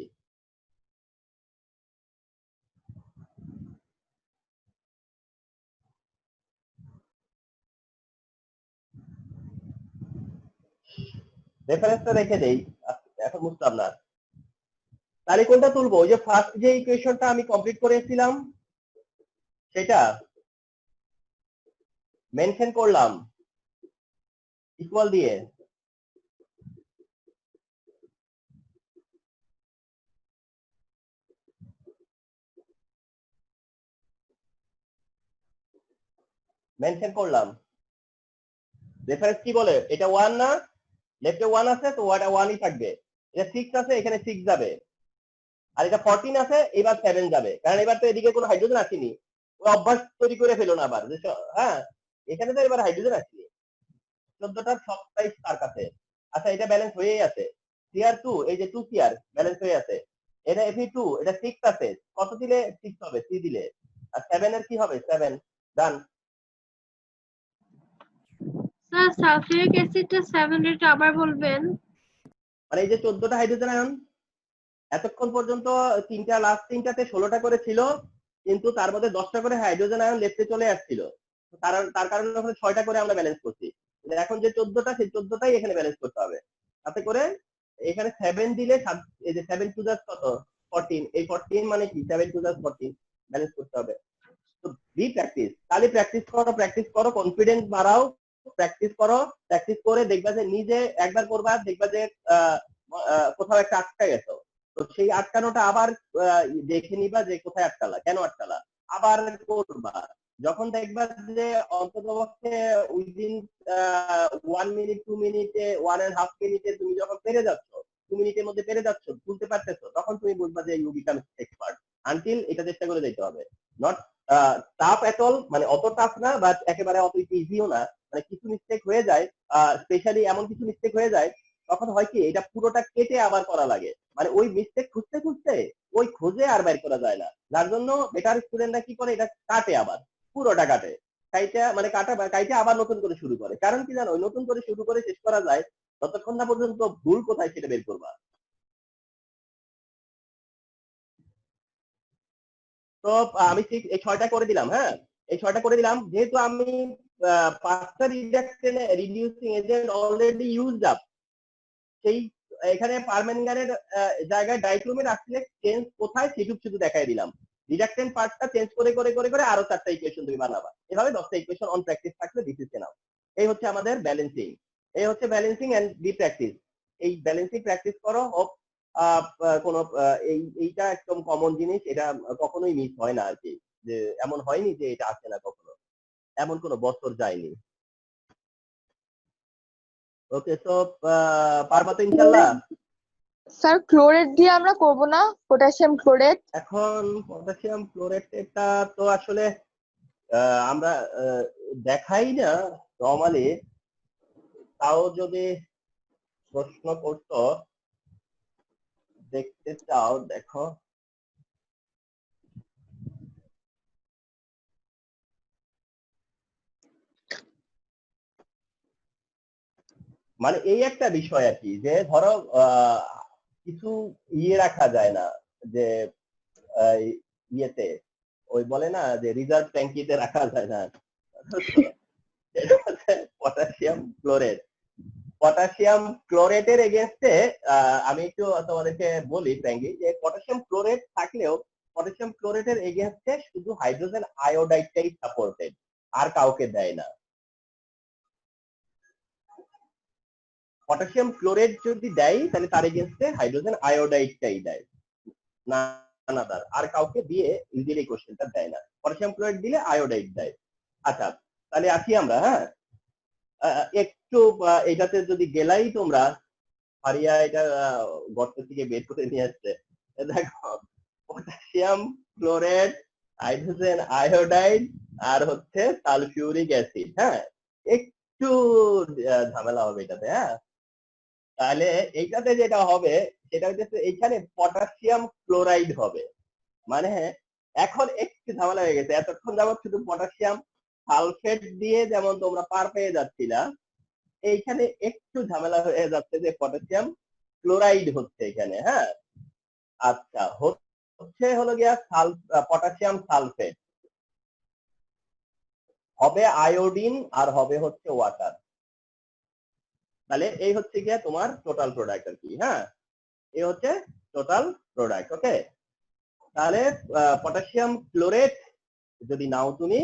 রেফারেন্সটা রেখে দেই, এখন বুঝতাম না। তাহলে কোনটা তুলবো? ওই যে ফার্স্ট যে ইকুয়েশনটা আমি কমপ্লিট করেছিলাম সেটা মেনশন করলাম ইকুয়াল দিয়ে। মেনশন করলাম, রেফারেন্স কি বলে? এটা 1 না, লেফটে 1 আছে তো ওটা 1ই থাকবে। এটা 6 আছে, এখানে 6 যাবে। আর এটা 14 আছে, এবার 7 যাবে, কারণ এবার তো এদিকে কোনো হাইড্রোজেন আসেনি। ও অভ্যাস তৈরি করে ফেলো না আবার। হ্যাঁ, এখানে তো এবার হাইড্রোজেন আসেনি, 14টার সবটাই তার কাছে। আচ্ছা, এটা ব্যালেন্স হয়েই আছে। CR2, এই যে 2 CR ব্যালেন্স হয়ে আছে। এটা Fe2, এটা 6 আছে, কত দিলে 6 হবে? 3 দিলে। আর 7 এর কি হবে? 7। ডান। স্যার সালফিউরিক অ্যাসিডটা 7 রেট আবার বলবেন। মানে এই যে 14টা হাইড্রোজেন আয়ন, এতক্ষণ পর্যন্ত লাস্ট তিনটাতে 16টা করে ছিল, কিন্তু তার মধ্যে 10টা করে হাইড্রোজেন আয়ন লেফটে চলে আসছিল। তার কারণে ওখানে 6টা করে আমরা ব্যালেন্স করছি। এখন যে 14টা, সেই 14টাই এখানে ব্যালেন্স করতে হবে। তাতে করে এখানে 7 দিলে এই যে 7 টু দ্য কত 14, এই 14 মানে কি 7 টু দ্য 14 ব্যালেন্স করতে হবে। তো বি প্র্যাকটিস, তাহলে প্র্যাকটিস করো, কনফিডেন্স বাড়াও, প্র্যাকটিস করে দেখবা যে নিজে একবার করবা, দেখবা যে কোথাও একটা আটকা গেছো। তো সেই আটকানোটা আবার দেখে নিবা যে কোথায় আটকালা, কেন আটকালা, আবার করবা। যখন দেখবা যে অন্ততপক্ষে উইদিন 1 মিনিট 2 মিনিটে 1.5 মিনিটে তুমি যখন পেরে যাচ্ছ, 2 মিনিটের মধ্যে পেরে যাচ্ছ, তুলতে পারতেছো, তখন তুমি বুঝবা যে ইউ বিকাম এক্সপার্ট। আনটিল এটা চেষ্টা করে যেতে হবে। নট টাফ এট অল, মানে অত টাফ না, বাট একেবারে অত ইজিও না। মানে কিছু মিস্টেক হয়ে যায়, স্পেশালি এমন কিছু মিস্টেক হয়ে যায়, তখন হয় কি এটা পুরোটা কেটে আবার করা লাগে। মানে ওই মিস্টেক খুঁজতে ওই খোঁজে আর বের করা যায় না। যার জন্য বেটার স্টুডেন্টরা কি করে, এটা কাটে, আবার পুরোটা কাটে, কাইটে আবার নতুন করে শুরু করে। কারণ কি জানো, নতুন করে শুরু করে শেষ করা যায় ততক্ষণ না পর্যন্ত ভুল কোথায় সেটা বের করবা। তো আমি ঠিক এই 6টা করে দিলাম। হ্যাঁ, এই 6টা করে দিলাম, যেহেতু আমি 5টা reducing agent already used up, সেই এখানে পারম্যাঙ্গানের জায়গায় ডাইক্লোমিন আসলে চেঞ্জ কোথায় সেটুকু শুধু দেখাই দিলাম। রিডাক্টেন্ট পার্টটা চেঞ্জ করে আরো 4টা ইকুয়েশন তুমি বানাবা। এভাবে 10টা ইকুয়েশন অন প্র্যাকটিস থাকলে দিস ইজ এনাফ। এই হচ্ছে আমাদের ব্যালেন্সিং, এন্ড বি প্র্যাকটিস। এই ব্যালেন্সিং প্র্যাকটিস করো, হোক কোন এইটা একদম কমন জিনিস, এটা কখনোই মিস হয় না আর কি, যে এমন হয়নি যে এটা আসে না কখনো, এমন কোনো বছর যায়নি। ওকে, তো পারবা তো ইনশাল্লাহ? স্যার ক্লোরেট দিয়ে আমরা করব না, পটাশিয়াম ক্লোরেট? এখন পটাশিয়াম ক্লোরেটটা তো আসলে আমরা দেখাই না নরমালি, তাও যদি প্রশ্ন করতো, দেখতে চাও দেখো। মানে এই একটা বিষয় আর কি, যে ধরো কিছু রাখা যায় না, যে ইয়েতে ওই বলে না যে রিজার্ভ ট্যাঙ্কিতে রাখা যায় না। পটাশিয়াম ক্লোরেটের এগেনস্টে আমি একটু তোমাদেরকে বলি ফ্র্যাঙ্কলি, যে পটাশিয়াম ক্লোরেট থাকলেও পটাশিয়াম ক্লোরেটের এগেনস্টে শুধু হাইড্রোজেন আয়োডাইডটাই সাপোর্টেড, আর কাউকে দেয় না। পটাশিয়াম ক্লোরেট যদি দেয় তাহলে তার এগেনস্টে হাইড্রোজেন আয়োডাইডটাই দেয়, না আর কাউকে দিয়ে ইজিলি কোশ্চেনটা দেয় না। পটাশিয়াম ক্লোরাইড দিলে আয়োডাইড দেয়। আচ্ছা, তাহলে আসি আমরা। হ্যাঁ, একটু এটাতে যদি গেলাই তোমরা, ফারিয়া এটা গর্ত থেকে বের করে নিয়ে আসছে, দেখো পটাশিয়াম ক্লোরাইড, হাইড্রোজেন আয়োডাইড, আর হচ্ছে সালফিউরিক অ্যাসিড। হ্যাঁ, একটু ঝামেলা হবে এটাতে। হ্যাঁ, তাহলে এইটাতে যেটা হবে সেটা হচ্ছে এইখানে পটাশিয়াম ক্লোরাইড হবে। মানে এখন একটু ঝামেলা হয়ে গেছে, এতক্ষণ যাবত শুধু পটাশিয়াম সালফেট দিয়ে যেমন তোমরা পার পেয়ে যাচ্ছিলা, এইখানে একটু ঝামেলা হয়ে যাচ্ছে যে পটাশিয়াম ক্লোরাইড হচ্ছে এখানে। হ্যাঁ, আচ্ছা, হচ্ছে হলো গিয়া পটাশিয়াম সালফেট হবে আয়োডিন, আর হবে হচ্ছে ওয়াটার। তাহলে এই হচ্ছে গিয়া তোমার টোটাল প্রোডাক্ট আর কি। হ্যাঁ, এই হচ্ছে টোটাল প্রোডাক্ট। ওকে, তাহলে পটাশিয়াম ক্লোরেট যদি নাও তুমি,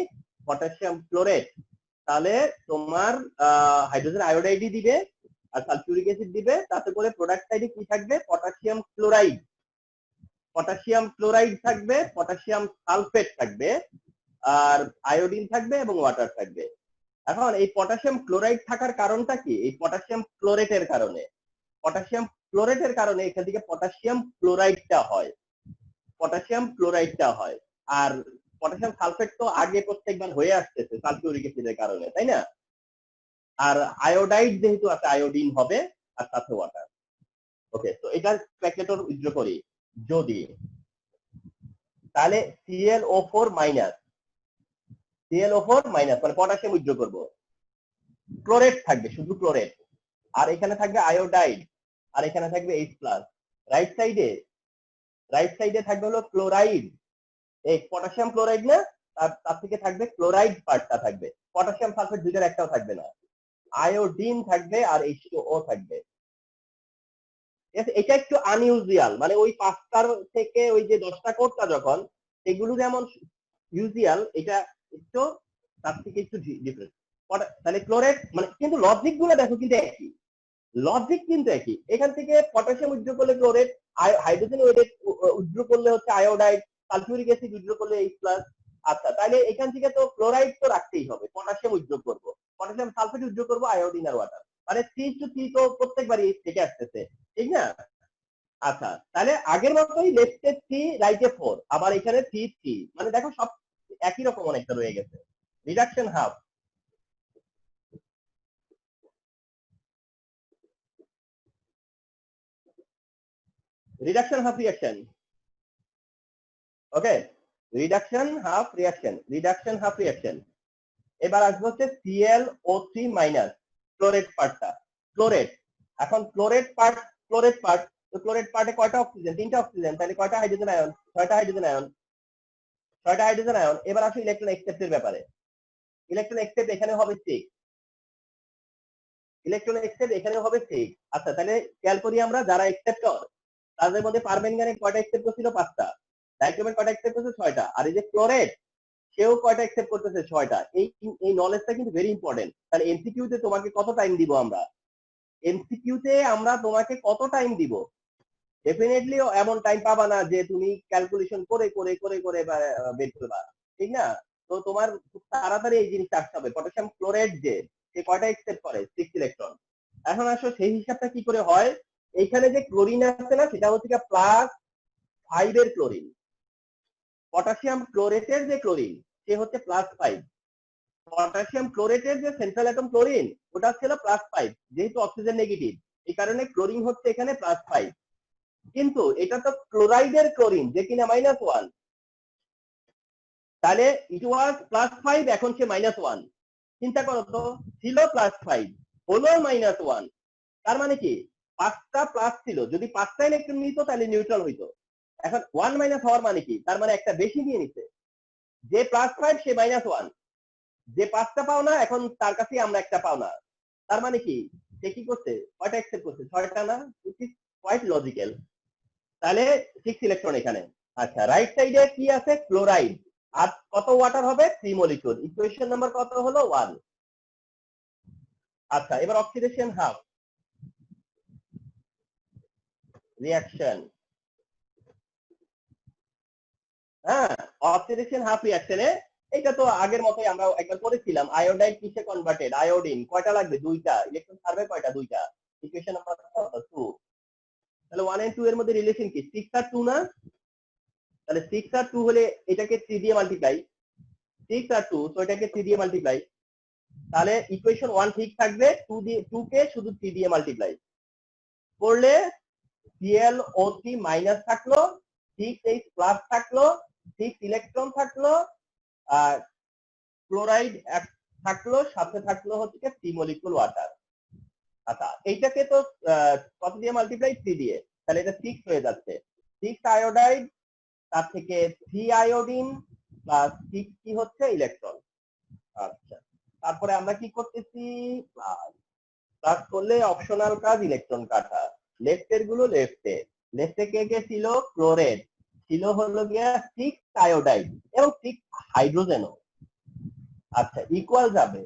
পটাশিয়াম ক্লোরেট, তাহলে তোমার হাইড্রোজেন আয়োডাইডই দিবে আর সালফিউরিক অ্যাসিড দিবে, তাতে করে প্রোডাক্ট সাইডে কি থাকবে, পটাশিয়াম ক্লোরাইড থাকবে, পটাশিয়াম সালফেট থাকবে, আর আয়োডিন থাকবে এবং ওয়াটার থাকবে। এখন এই পটাশিয়াম ক্লোরাইড থাকার কারণটা কি, এই পটাশিয়াম ক্লোরেটের কারণে এখান থেকে পটাশিয়াম ক্লোরাইডটা হয়। আর পটাশিয়াম সালফেট তো আগে প্রত্যেকবার হয়ে আসতেছে সালফিউরিক অ্যাসিডের কারণে, তাই না? আর আয়োডাইড যেহেতু আছে, আয়োডিন হবে আর সাথে ওয়াটার। ওকে, তো এটা প্যাকেটর উইথড্র করি যদি, তাহলে ClO4 মাইনাস মানে পটাশিয়াম উইথড্র করব। ক্লোরেট থাকবে, শুধু ক্লোরেট, আর এখানে থাকবে আয়োডাইড, আর এখানে থাকবে H+। রাইট সাইডে থাকবে হলো ক্লোরাইড, এই পটাশিয়াম ক্লোরাইড না, তার থেকে থাকবে ক্লোরাইড পার্টটা থাকবে, পটাশিয়াম সালফেট দুইটার একটাও থাকবে না, আয়োডিন থাকবে আর H2O থাকবে। এটা একটু আনইউজুয়াল, মানে ওই 5টার থেকে ওই যে 10টা কোডটা যখন এগুলো যেমন ইউজুয়াল, এটা একটু তার থেকে একটু ডিফারেন্ট। তাহলে ক্লোরেট মানে, কিন্তু লজিক গুলো দেখো কিন্তু একই, লজিক কিন্তু একই। এখান থেকে পটাশিয়াম উইথড্র করলে ক্লোরেট, হাইড্রোজেন উইথড্র করলে হচ্ছে আয়োডাইড, সালফিউরিক অ্যাসিড উইথড্র করলে H+। আচ্ছা, তাহলে এখান থেকে তো ক্লোরাইড তো রাখতেই হবে, পটাশিয়াম উইথড্র করবো, পটাশিয়াম সালফেট উইথড্র করবো, আয়োডিন আর ওয়াটার, মানে 3:3 তো প্রত্যেকবারই থেকে আসতেছে, ঠিক না? আচ্ছা, তাহলে আগের মতোই লেফটে 3 রাইটে 4, আবার এখানে 3 মানে দেখো সব একই রকম অনেকটা রয়ে গেছে। Reduction half, reduction half reaction, okay, reduction half reaction. এবার আসবে হচ্ছে ClO3- ক্লোরেট পার্টটা, ক্লোরেট। এখন ক্লোরেট পার্ট তো ক্লোরেট পার্টে কয়টা অক্সিজেন? 3টা অক্সিজেন, তাহলে কয়টা হাইড্রোজেন আয়ন? 6টা হাইড্রোজেন আয়ন। এবার আসো ইলেকট্রন এক্সচেঞ্জের ব্যাপারে। ইলেকট্রন এক্সচেঞ্জ এখানে হবে 6, ইলেকট্রন এক্সচেঞ্জ এখানে হবে 6। আচ্ছা, তাহলে খেয়াল করি আমরা, যারা এক্সেপ্টর তাদের মধ্যে পারম্যাঙ্গানেট কয়টা অ্যাকসেপ্ট করছিল? 5টা। ডাইক্রোমেট কয়টা অ্যাকসেপ্ট করছে? 6টা। আর এই যে ক্লোরেট, সেও কয়টা অ্যাকসেপ্ট করতেছে? 6টা। এই নলেজটা কিন্তু ভেরি ইম্পর্টেন্ট। তাহলে এমসিকিউ তে তোমাকে কত টাইম দিব আমরা? এমসিকিউ তে আমরা তোমাকে কত টাইম দিব? ডেফিনেটলি এমন টাইম পাবা না যে তুমি ক্যালকুলেশন করে করে করে করে বের করবা, ঠিক না? তো তোমার খুব তাড়াতাড়ি এই জিনিসটা আসতে হবে। পটাশিয়াম ক্লোরাইড যে, সে কয়টা অ্যাকসেপ্ট করে? 6 ইলেকট্রন। এখন আসো সেই হিসাবটা কি করে হয়। এইখানে যে ক্লোরিন আছে না, সেটা হচ্ছে +5 এর ক্লোরিন। পটাশিয়াম ক্লোরেটের যে ক্লোরিন, সে হচ্ছে +5। পটাশিয়াম ক্লোরেটের যে সেন্ট্রাল অ্যাটম ক্লোরিন, ওটা ছিল +5, যেহেতু অক্সিজেন নেগেটিভ, এই কারণে ক্লোরিন হচ্ছে এখানে +5। কিন্তু এটা তো ক্লোরাইডের ক্লোরিন, যে কিনা -1, তাহলে ইট ওয়াজ +5, এখন সে -1। চিন্তা করো তো, ছিল +5, হলো -1, তার মানে কি 5টা প্লাস ছিল, যদি 5টা ইলেকট্রন নিত তাহলে নিউট্রাল হইতো। এখন 1- হওয়ার মানে কি? তার মানে একটা বেশি নিয়ে নিছে, যে +5 সে -1, যে 5টা পাও না, এখন তার কাছে আমরা একটা পাও না। তার মানে কি, সে কি করছে? কয়টা অ্যাকসেপ্ট করছে? 6টা না? It is quite logical. তাহলে 6 ইলেকট্রন এখানে। আচ্ছা, রাইট সাইডে কি আছে? ক্লোরাইড। আর কত ওয়াটার হবে? 3 মলিকিউল। ইকুয়েশন নাম্বার কত হলো? 1। আচ্ছা, এবার অক্সিডেশন হাফ রিঅ্যাকশন। হ্যাঁ, অক্সিডেশন হাফ রিঅ্যাকশনে এটা তো আগের মতোই আমরা একবার করেছিলাম। আয়োডাইড কিসে কনভার্টেড? আয়োডিন। কয়টা লাগবে? 2টা। ইলেকট্রন ছাড়বে কয়টা? 2টা। Equation number 2। তাহলে 1 and 2 এর মধ্যে রিলেশন কি? 6 আর 2 না? তাহলে 6 আর 2 হলে এটাকে 3 দিয়ে মাল্টিপ্লাই, 6 আর 2, তো এটাকে 3 দিয়ে মাল্টিপ্লাই, তাহলে ইকুয়েশন 1 ঠিক থাকবে। 2 কে শুধু 3 দিয়ে মাল্টিপ্লাই করলে ClO3- থাকলো, 6H+ থাকলো, 6 ইলেকট্রন থাকলো, আর ক্লোরাইড থাকলো, সাথে থাকলো হচ্ছে 3 মলিকিউল ওয়াটার। আচ্ছা, এইটাকে তো কত দিয়ে মাল্টিপ্লাই? 3 দিয়ে, তাহলে এটা 6 হয়ে যাচ্ছে। 6 আয়োডাইড, তার থেকে 3 আয়োডিন প্লাস 6 কি হচ্ছে? ইলেকট্রন। আচ্ছা, তারপরে আমরা কি করতেছি? প্লাস করলে অপশনাল কাজ ইলেকট্রন কাটা। লেফটের গুলো লেফটে কে কে ছিল? ক্লোরেট ছিল, হলো গিয়া 6 আয়োডাইড এবং 6 হাইড্রোজেনও। আচ্ছা, ইকুয়াল যাবে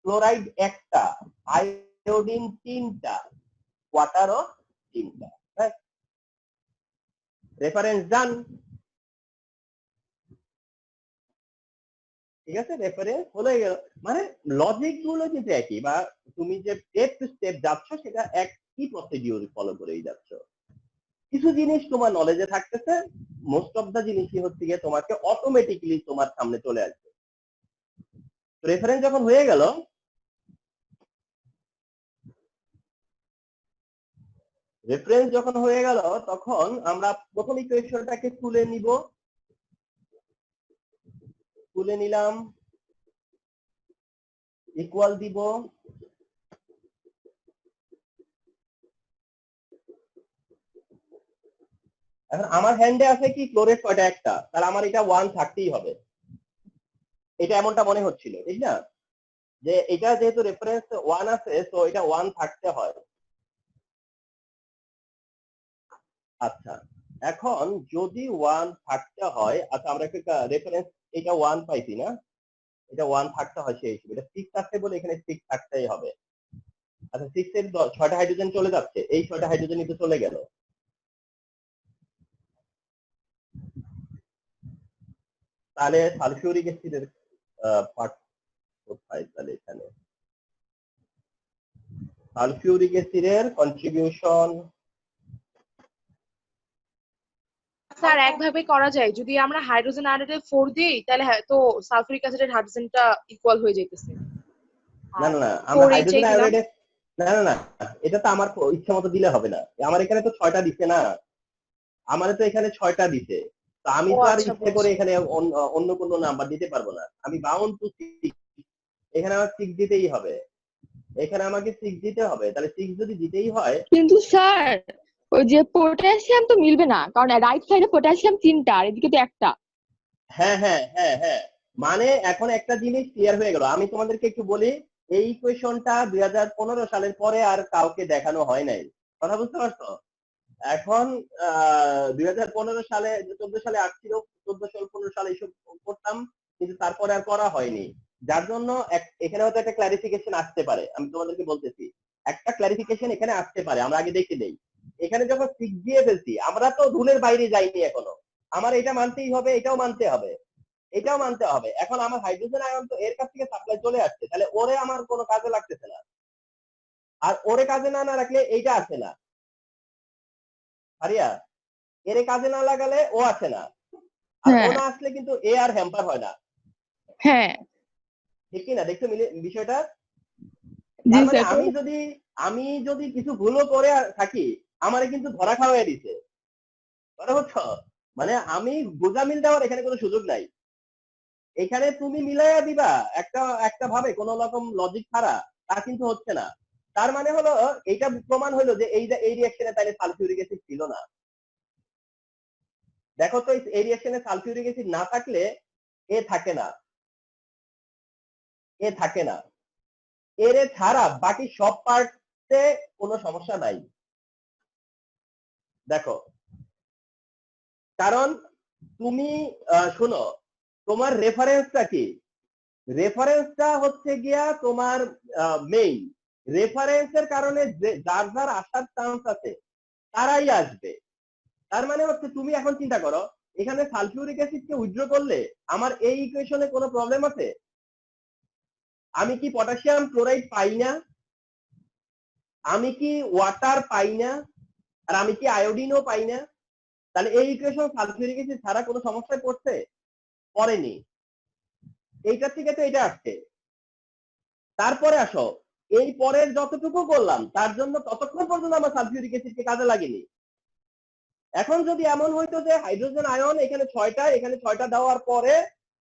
ক্লোরাইড একটা, আয়োডিন 3টা, ওয়াটারও 3টা। রেফারেন্স ডান। ঠিক আছে, রেফারেন্স হয়ে গেল। মানে লজিক গুলো কিন্তু একই, বা তুমি যে স্টেপ টু স্টেপ যাচ্ছ সেটা একই প্রসিডিউর ফলো করেই যাচ্ছ। কিছু জিনিস তোমার নলেজে থাকতেছে, মোস্ট অফ দা জিনিসই হচ্ছে গিয়ে তোমাকে অটোমেটিক্যালি তোমার সামনে চলে আসবে। রেফারেন্স যখন হয়ে গেল, তখন আমরা প্রথম ইকুয়েশনটাকে তুলে নিলাম, ইকুয়াল দিব এখন আমার হ্যান্ডে আছে কি ক্লোরেট কয়টা একটা, তাহলে আমার এটা 1 থাকতেই হবে, এটা এমনটা মনে হচ্ছিল ঠিক না, যে এটা যেহেতু রেফারেন্স 1 আছে তো এটা 1 থাকতে হয়। আচ্ছা এখন যদি 1 থাকতে হয়, আচ্ছা আমরা একটা রেফারেন্স এটা 1 পাইছি না, এটা 1 থাকতে হয় সেই হিসেবে, এটা 6 আছে বলে এখানে 6 থাকতেই হবে। আচ্ছা 6 এর 6টা হাইড্রোজেন চলে যাচ্ছে, এই 6টা হাইড্রোজেনই তো চলে গেল। তাহলে সালফিউরিক অ্যাসিডের পার্ট কোথায়, তাহলে এখানে সালফিউরিক অ্যাসিডের কন্ট্রিবিউশন স্যার একভাবে করা যায়, যদি আমরা হাইড্রোজেন আয়োডাইডে 4 দিই তাহলে তো সালফিউরিক অ্যাসিডের হাইড্রোজেনটা ইকুয়াল হয়ে যাইতেছে। না না না, আমরা 4H হাইড্রোজেন দিলাম। আয়োডাইডে না না না, এটা তো আমার ইচ্ছা মতো দিলে হবে না, আমার এখানে তো 6টা দিছে না, আমার তো এখানে 6টা দিছে, তো আমি ও তো আর আচ্ছা, ইচ্ছে করে বুঝছি। এখানে অন্য কোনো নাম্বার দিতে পারবো না, আমি বাউন্ড টু 6, এখানে আমার 6 দিতেই হবে, এখানে আমাকে 6 দিতে হবে, তাহলে 6 যদি দিতেই হয়, কিন্তু স্যার ওই যে পটাশিয়াম তো মিলবে না, কারণ রাইট সাইডে পটাশিয়াম 3টা আর এদিকে তো একটা। হ্যাঁ হ্যাঁ হ্যাঁ হ্যাঁ, মানে এখন একটা জিনিস ক্লিয়ার হয়ে গেল। আমি তোমাদেরকে একটু বলি, এই ইকুয়েশনটা 2015 সালের পরে আর কাউকে দেখানো হয় নাই, কথা বুঝতে পারছো? এখন 2015 সালে 14 সালে আসছিল, 14 সাল 15 সালে এসব করতাম, কিন্তু তারপরে আর করা হয়নি, যার জন্য এখানে হয়তো একটা ক্লারিফিকেশন আসতে পারে, আমি তোমাদেরকে বলতেছি একটা ক্লারিফিকেশন এখানে আসতে পারে, আমরা আগে দেখে দেই। এখানে যখন 6 দিয়ে ফেলছি, আমরা তো রুলের বাইরে যাইনি এখনো, আমার এটা মানতেই হবে, এটাও মানতে হবে, এটাও মানতে হবে। এখন আমার হাইড্রোজেন আয়ন তো এর কাছ থেকে সাপ্লাই চলে আসছে, তাহলে ওরে আমার কোনো কাজে লাগতেছে না, আর ওরে কাজে না রাখলে এইটা আসে না, হারিয়া এর কাজে না লাগালে ও আসে না, আর ও হ্যাঁ না আসলে কিন্তু এ আর হ্যাম্পার হয় না, হ্যাঁ ঠিক কি না? দেখছো মিলে বিষয়টা? জি তার মানে স্যার। আমি যদি কিছু ভুলও করে থাকি, আমারে কিন্তু ধরা খাওয়াই দিছে, কথা বুঝছো? মানে আমি বোঝা মিল দেওয়ার এখানে কোনো সুযোগ নাই, এখানে তুমি মিলাইয়া দিবা একটা একটা ভাবে কোনো রকম লজিক ছাড়া, তা কিন্তু হচ্ছে না। তার মানে হলো এইটা প্রমাণ হলো যে এই রিঅ্যাকশনে তাইলে সালফিউরিক অ্যাসিড ছিল না। দেখো তো এই রিঅ্যাকশনে সালফিউরিক অ্যাসিড না থাকলে এ থাকে না, এ থাকে না, এর ছাড়া বাকি সব পার্টে কোনো সমস্যা নাই। দেখো কারণ তুমি শোনো, তোমার রেফারেন্সটা কি? রেফারেন্সটা হচ্ছে গিয়া তোমার মেইন রেফারেন্সের কারণে যার যার আসার চান্স আছে তারাই আসবে। তার মানে হচ্ছে তুমি এখন চিন্তা করো, এখানে সালফিউরিক অ্যাসিডকে উইথড্র করলে আমার এই ইকুয়েশনে কোনো প্রবলেম আছে? আমি কি পটাশিয়াম ক্লোরাইড পাই না? আমি কি ওয়াটার পাই না? আর আমি কি আয়োডিনও পাই না? তাহলে এই ইকুয়েশন সালফিউরিক অ্যাসিড ছাড়া কোনো সমস্যায় পড়ছে? পড়েনি, এইটার থেকে তো এটা আসছে। তারপরে আসো, এই পরের যতটুকু করলাম তার জন্য ততক্ষণ পর্যন্ত আমার সালফিউরিক অ্যাসিডকে কাজে লাগেনি। এখন যদি এমন হইতো যে হাইড্রোজেন আয়ন এখানে 6টা, এখানে 6টা দেওয়ার পরে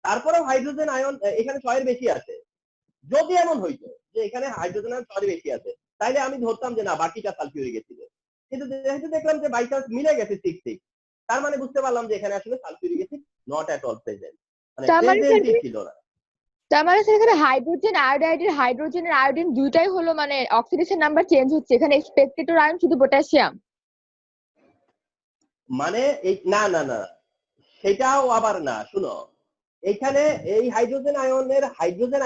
তারপরেও হাইড্রোজেন আয়ন এখানে 6 এর বেশি আছে, যদি এমন হইতো যে এখানে হাইড্রোজেন আয়ন 6 এর বেশি আছে, তাইলে আমি ধরতাম যে না বাকিটা সালফিউরিক অ্যাসিড। কিন্তু যেহেতু দেখলাম যে বাই চান্স মিলে গেছে 6, তার মানে বুঝতে পারলাম যে এখানে আসলে sulphuric acid not at all present, মানে তার মানে প্রেজেন্টই ছিল না। তার মানে স্যার এখানে হাইড্রোজেনের আয়োডিন দুইটাই হলো, মানে অক্সিডেশন নাম্বার চেঞ্জ হচ্ছে, এখানে স্পেকটেটর আয়ন শুধু পটাশিয়াম। মানে এই না না না, সেটাও আবার না, শুনো এখানে এই হাইড্রোজেন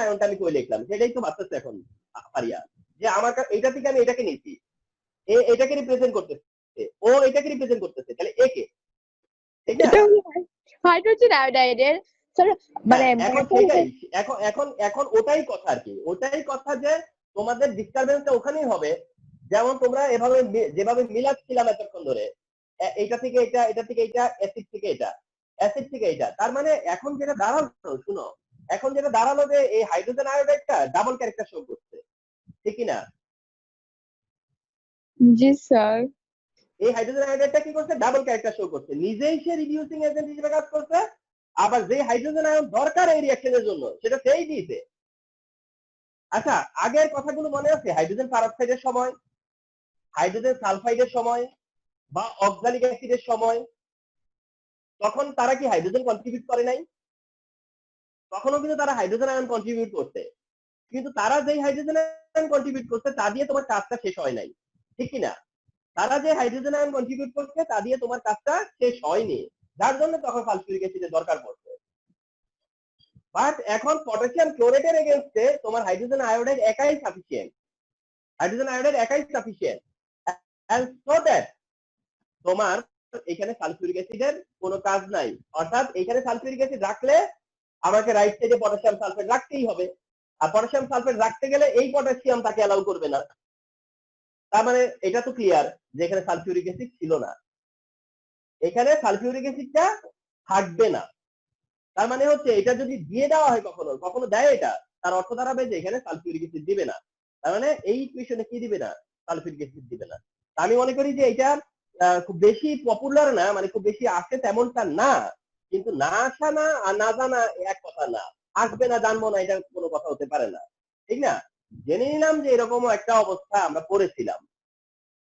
আয়নটা আমি কই লিখলাম সেটাই তো বাঁচতেছে এখন পারিয়া, যে আমার এইটা থেকে আমি এটাকে নিয়েছি, এটাকে রিপ্রেজেন্ট করতেছে, ও এটাকে রিপ্রেজেন্ট করতেছে, তাহলে একে, ঠিক না? এটা হলো হাইড্রোজেন আয়োডাইডের স্যার, মানে এখন সেটাই, এখন এখন ওটাই কথা আর কি, ওটাই কথা যে তোমাদের ডিস্টারবেন্সটা ওখানেই হবে, যেমন তোমরা এভাবে যেভাবে মিলাচ্ছিলাম এতক্ষণ ধরে, এইটা থেকে এটা, এটা থেকে এটা, অ্যাসিড থেকে এটা, অ্যাসিড থেকে এটা, তার মানে এখন যেটা দাঁড়ালো, শুনো এখন যেটা দাঁড়ালো যে এই হাইড্রোজেন আয়োডাইডটা ডাবল ক্যারেক্টার শো করছে, ঠিক কি না? জি স্যার। এই হাইড্রোজেন আয়োডাইডটা কি করছে? ডাবল ক্যারেক্টার শো করছে, নিজেই সে রিডিউসিং এজেন্ট হিসেবে কাজ করছে, আবার যে হাইড্রোজেন আয়ন দরকার এই রিঅ্যাকশনের জন্য সেটা সেই দিয়েছে। আচ্ছা আগের কথাগুলো মনে আছে? হাইড্রোজেন পারঅক্সাইডের সময়, হাইড্রোজেন সালফাইডের সময়, বা অক্সালিক অ্যাসিডের সময় তখন তারা কি হাইড্রোজেন কন্ট্রিবিউট করে নাই? তখনও কিন্তু তারা হাইড্রোজেন আয়ন কন্ট্রিবিউট করছে, কিন্তু তারা যেই হাইড্রোজেন আয়ন কন্ট্রিবিউট করছে তা দিয়ে তোমার কাজটা শেষ হয় নাই, ঠিক কিনা? তারা যে হাইড্রোজেন আয়ন কন্ট্রিবিউট করছে তা দিয়ে তোমার কাজটা শেষ হয়নি, যার জন্য তখন সালফিউরিক অ্যাসিডের দরকার পড়ছে। বাট এখন পটাশিয়াম ক্লোরেটের এগেইনস্টে তোমার হাইড্রোজেন আয়োডাইড একাই সাফিসিয়েন্ট, হাইড্রোজেন আয়োডাইড একাই সাফিসিয়েন্ট, এন্ড সো দ্যাট তোমার এখানে সালফিউরিক অ্যাসিডের কোনো কাজ নাই। অর্থাৎ এখানে সালফিউরিক অ্যাসিড রাখলে আমাকে রাইট সাইডে পটাশিয়াম সালফেট রাখতেই হবে, আর পটাশিয়াম সালফেট রাখতে গেলে এই পটাশিয়াম তাকে অ্যালাউ করবে না। তার মানে এটা তো ক্লিয়ার যে এখানে সালফিউরিক অ্যাসিড ছিল না, এখানে সালফিউরিক অ্যাসিডটা থাকবে না। তার মানে হচ্ছে এটা যদি দিয়ে দেওয়া হয়, কখনো কখনো দেয়, এটা তার অর্থ দাঁড়াবে যে এখানে সালফিউরিক অ্যাসিড দিবে না। তার মানে এই ইকুয়েশনে কি দিবে না? সালফিউরিক অ্যাসিড দিবে না। আমি মনে করি যে এটা খুব বেশি পপুলার না, মানে খুব বেশি আসে তেমনটা না, কিন্তু না আসা না আর না জানা এক কথা না, আসবে না জানবো না এটা কোনো কথা হতে পারে না, ঠিক না? জেনে নিলাম যে এরকমও একটা অবস্থা আমরা পড়েছিলাম,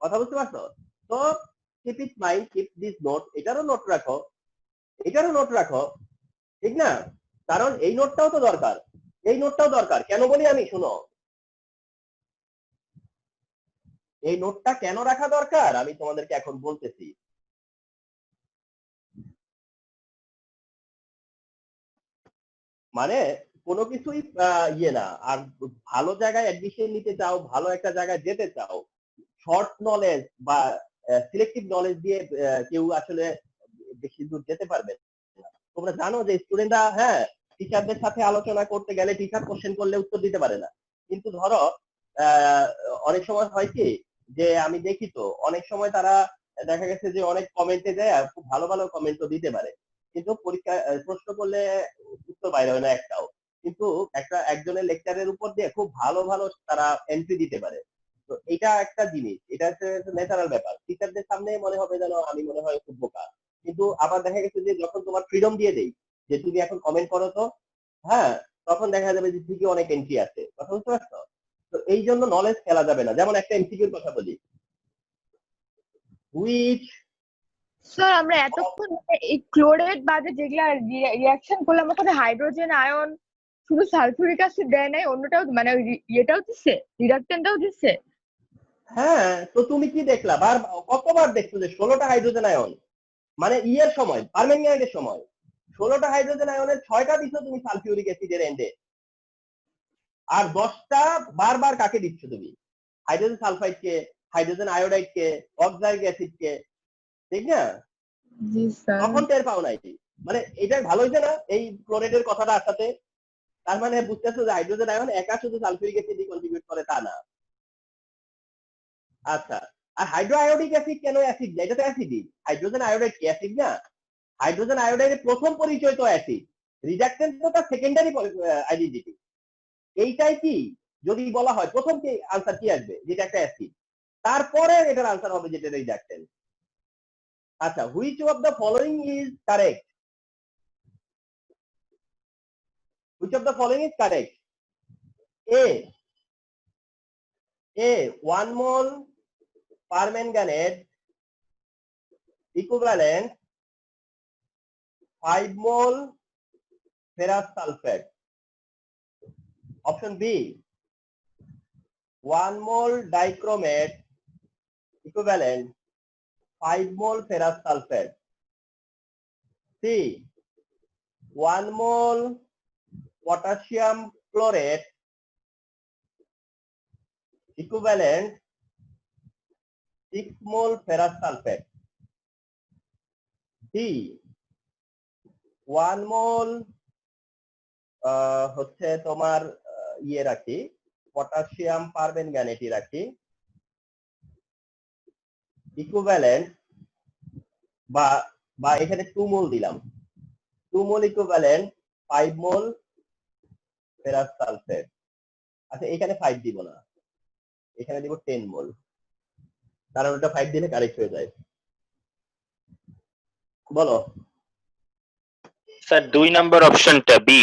কথা বুঝতে পারছো? তো keep it mind, keep this note, এটারও নোট রাখো, এটারও নোট রাখো, ঠিক না? কারণ এই নোটটাও তো দরকার, এই নোটটাও দরকার। কেন বলি আমি, শুনো, এই নোটটা কেন রাখা দরকার আমি তোমাদেরকে এখন বলতেছি। মানে কোনো কিছুই ইয়ে না, আর ভালো জায়গায় অ্যাডমিশন নিতে চাও, ভালো একটা জায়গায় যেতে চাও, শর্ট নলেজ বা সিলেক্টিভ নলেজ দিয়ে কেউ আসলে বেশি দূর যেতে পারবে না। তোমরা জানো যে স্টুডেন্টরা, হ্যাঁ, টিচারদের সাথে আলোচনা করতে গেলে টিচার কোশ্চেন করলে উত্তর দিতে পারে না, কিন্তু ধরো অনেক সময় হয় কি যে আমি দেখি তো অনেক সময় তারা দেখা গেছে যে অনেক কমেন্টে যায়, খুব ভালো ভালো কমেন্টও দিতে পারে, কিন্তু পরীক্ষা প্রশ্ন করলে উত্তর বাইরে হয় না একটাও। কিন্তু একজনের লেকচারের উপর দিয়ে খুব ভালো ভালো তারা এন্ট্রি দিতে পারে। তো এটা একটা জিনিস, এটা হচ্ছে ন্যাচারাল ব্যাপার। টিচারদের সামনে মনে হবে যেন আমি মনে হয় খুব বোকা, কিন্তু আবার দেখা গেছে যে যখন তোমার ফ্রিডম দিয়ে দেই যে তুমি এখন কমেন্ট করো তো, হ্যাঁ, তখন দেখা যাবে যে ঠিকই অনেক এন্ট্রি আছে, কথা বুঝতে পারছো? তো এই জন্য নলেজ খেলা যাবে না। যেমন একটা এমসিকিউর কথা বলি, হুইচ স্যার আমরা এতক্ষণ এই ক্লোরেট বাদে যেগুলা রিয়াকশন করলে আমার সাথে হাইড্রোজেন আয়ন শুধু সালফিউরিক অ্যাসিড দেয় নাই, অন্যটাও মানে ইয়েটাও দিচ্ছে, রিডাক্টেন্টটাও দিচ্ছে। হ্যাঁ, তো তুমি কি দেখলা? কতবার দেখছো যে 16টা হাইড্রোজেন আয়ন, মানে ইয়ের সময়, পারম্যাঙ্গানেটের সময় 16টা হাইড্রোজেন আয়নের 6টা দিছো তুমি সালফিউরিক অ্যাসিডের এন্ডে, আর 10টা বারবার কাকে দিচ্ছ তুমি? হাইড্রোজেন সালফাইড কে, হাইড্রোজেন আয়োডাইড কে, অক্সালিক অ্যাসিড কে, ঠিক না? জি স্যার। তখন টের পাও নাই। মানে এটা ভালো হয়েছে না এই ক্লোরেটের কথাটা আসাতে? তার মানে বুঝতেছো যে হাইড্রোজেন আয়ন একা শুধু সালফিউরিক অ্যাসিড কন্ট্রিবিউট করে তা না। আচ্ছা, আর হাইড্রো আয়োডিক অ্যাসিড কেন অ্যাসিড না? এটা তো অ্যাসিডই। হাইড্রোজেন আয়োডাইড কি অ্যাসিড না? হাইড্রোজেন আয়োডাইডের প্রথম পরিচয় তো অ্যাসিড, রিডাক্টেন্ট তো তার সেকেন্ডারি আইডেন্টিটি। এইটাই কি যদি বলা হয় প্রথম কি আনসার কি আসবে? যেটা একটা অ্যাসিড, তারপরে এটার আনসার হবে যেটা রিডাক্টেন্ট। আচ্ছা, which of the following is correct? Which of the following is correct? A 1 mole permanganate equivalent 5 mole ferrous sulfate. Option B 1 mole dichromate equivalent 5 mole ferrous sulfate. C 1 mole potassium chlorate equivalent 6 mole ferrous sulfate. D 1 mole হচ্ছে তোমার ইয়ে রাখি, potassium permanganate রাখি, equivalent বা এখানে 2 মোল দিলাম, 2 মোল equivalent 5 মোল ferrous sulphate. আচ্ছা, এখানে 5 দিব না, এখানে দিব 10 মোল, কারণ ওটা 5 দিলে কারেক্ট হয়ে যায়। বলো স্যার 2 নাম্বার অপশনটা বি,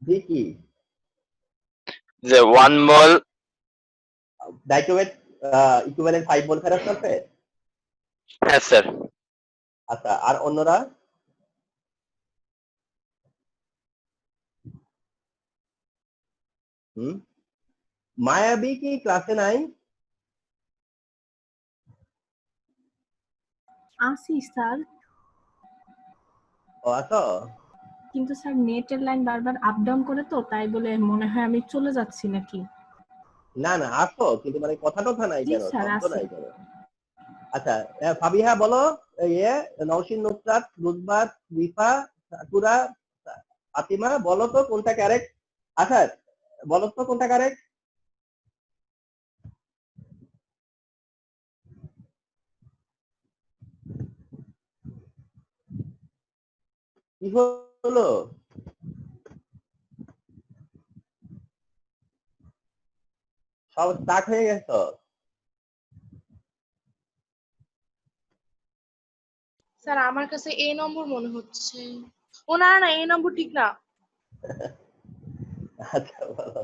বি কি? যে 1 মোল ডাইক্রোমেট ইকুইভ্যালেন্ট 5 মোল ফেরাস সালফেট। হ্যাঁ স্যার। আচ্ছা, আর অন্যরা? হুম, মায়াবী কি ক্লাসে নাই? আসি স্যার, ও আছো? কিন্তু স্যার নেটের লাইন বারবার আপ ডাউন করে তো, তাই বলে মনে হয় আমি চলে যাচ্ছি নাকি। না না আসো, কিন্তু মানে কথা টথা নাই জি কেন, স্যার, শব্দ আছে। নাই কেন? আচ্ছা, ফাবিহা বলো, ইয়ে নওশিন, নুসরাত, নুসবাত, রিফা, সাকুরা, ফাতিমা, বলো তো কোনটা কারেক্ট? আচ্ছা বলো তো কোনটা কারেক্ট? কি হলো? সব স্টার্ট হয়ে গেছো? স্যার আমার কাছে এ নম্বর মনে হচ্ছে। ও না না, এ নম্বর ঠিক না। আচ্ছা বলো।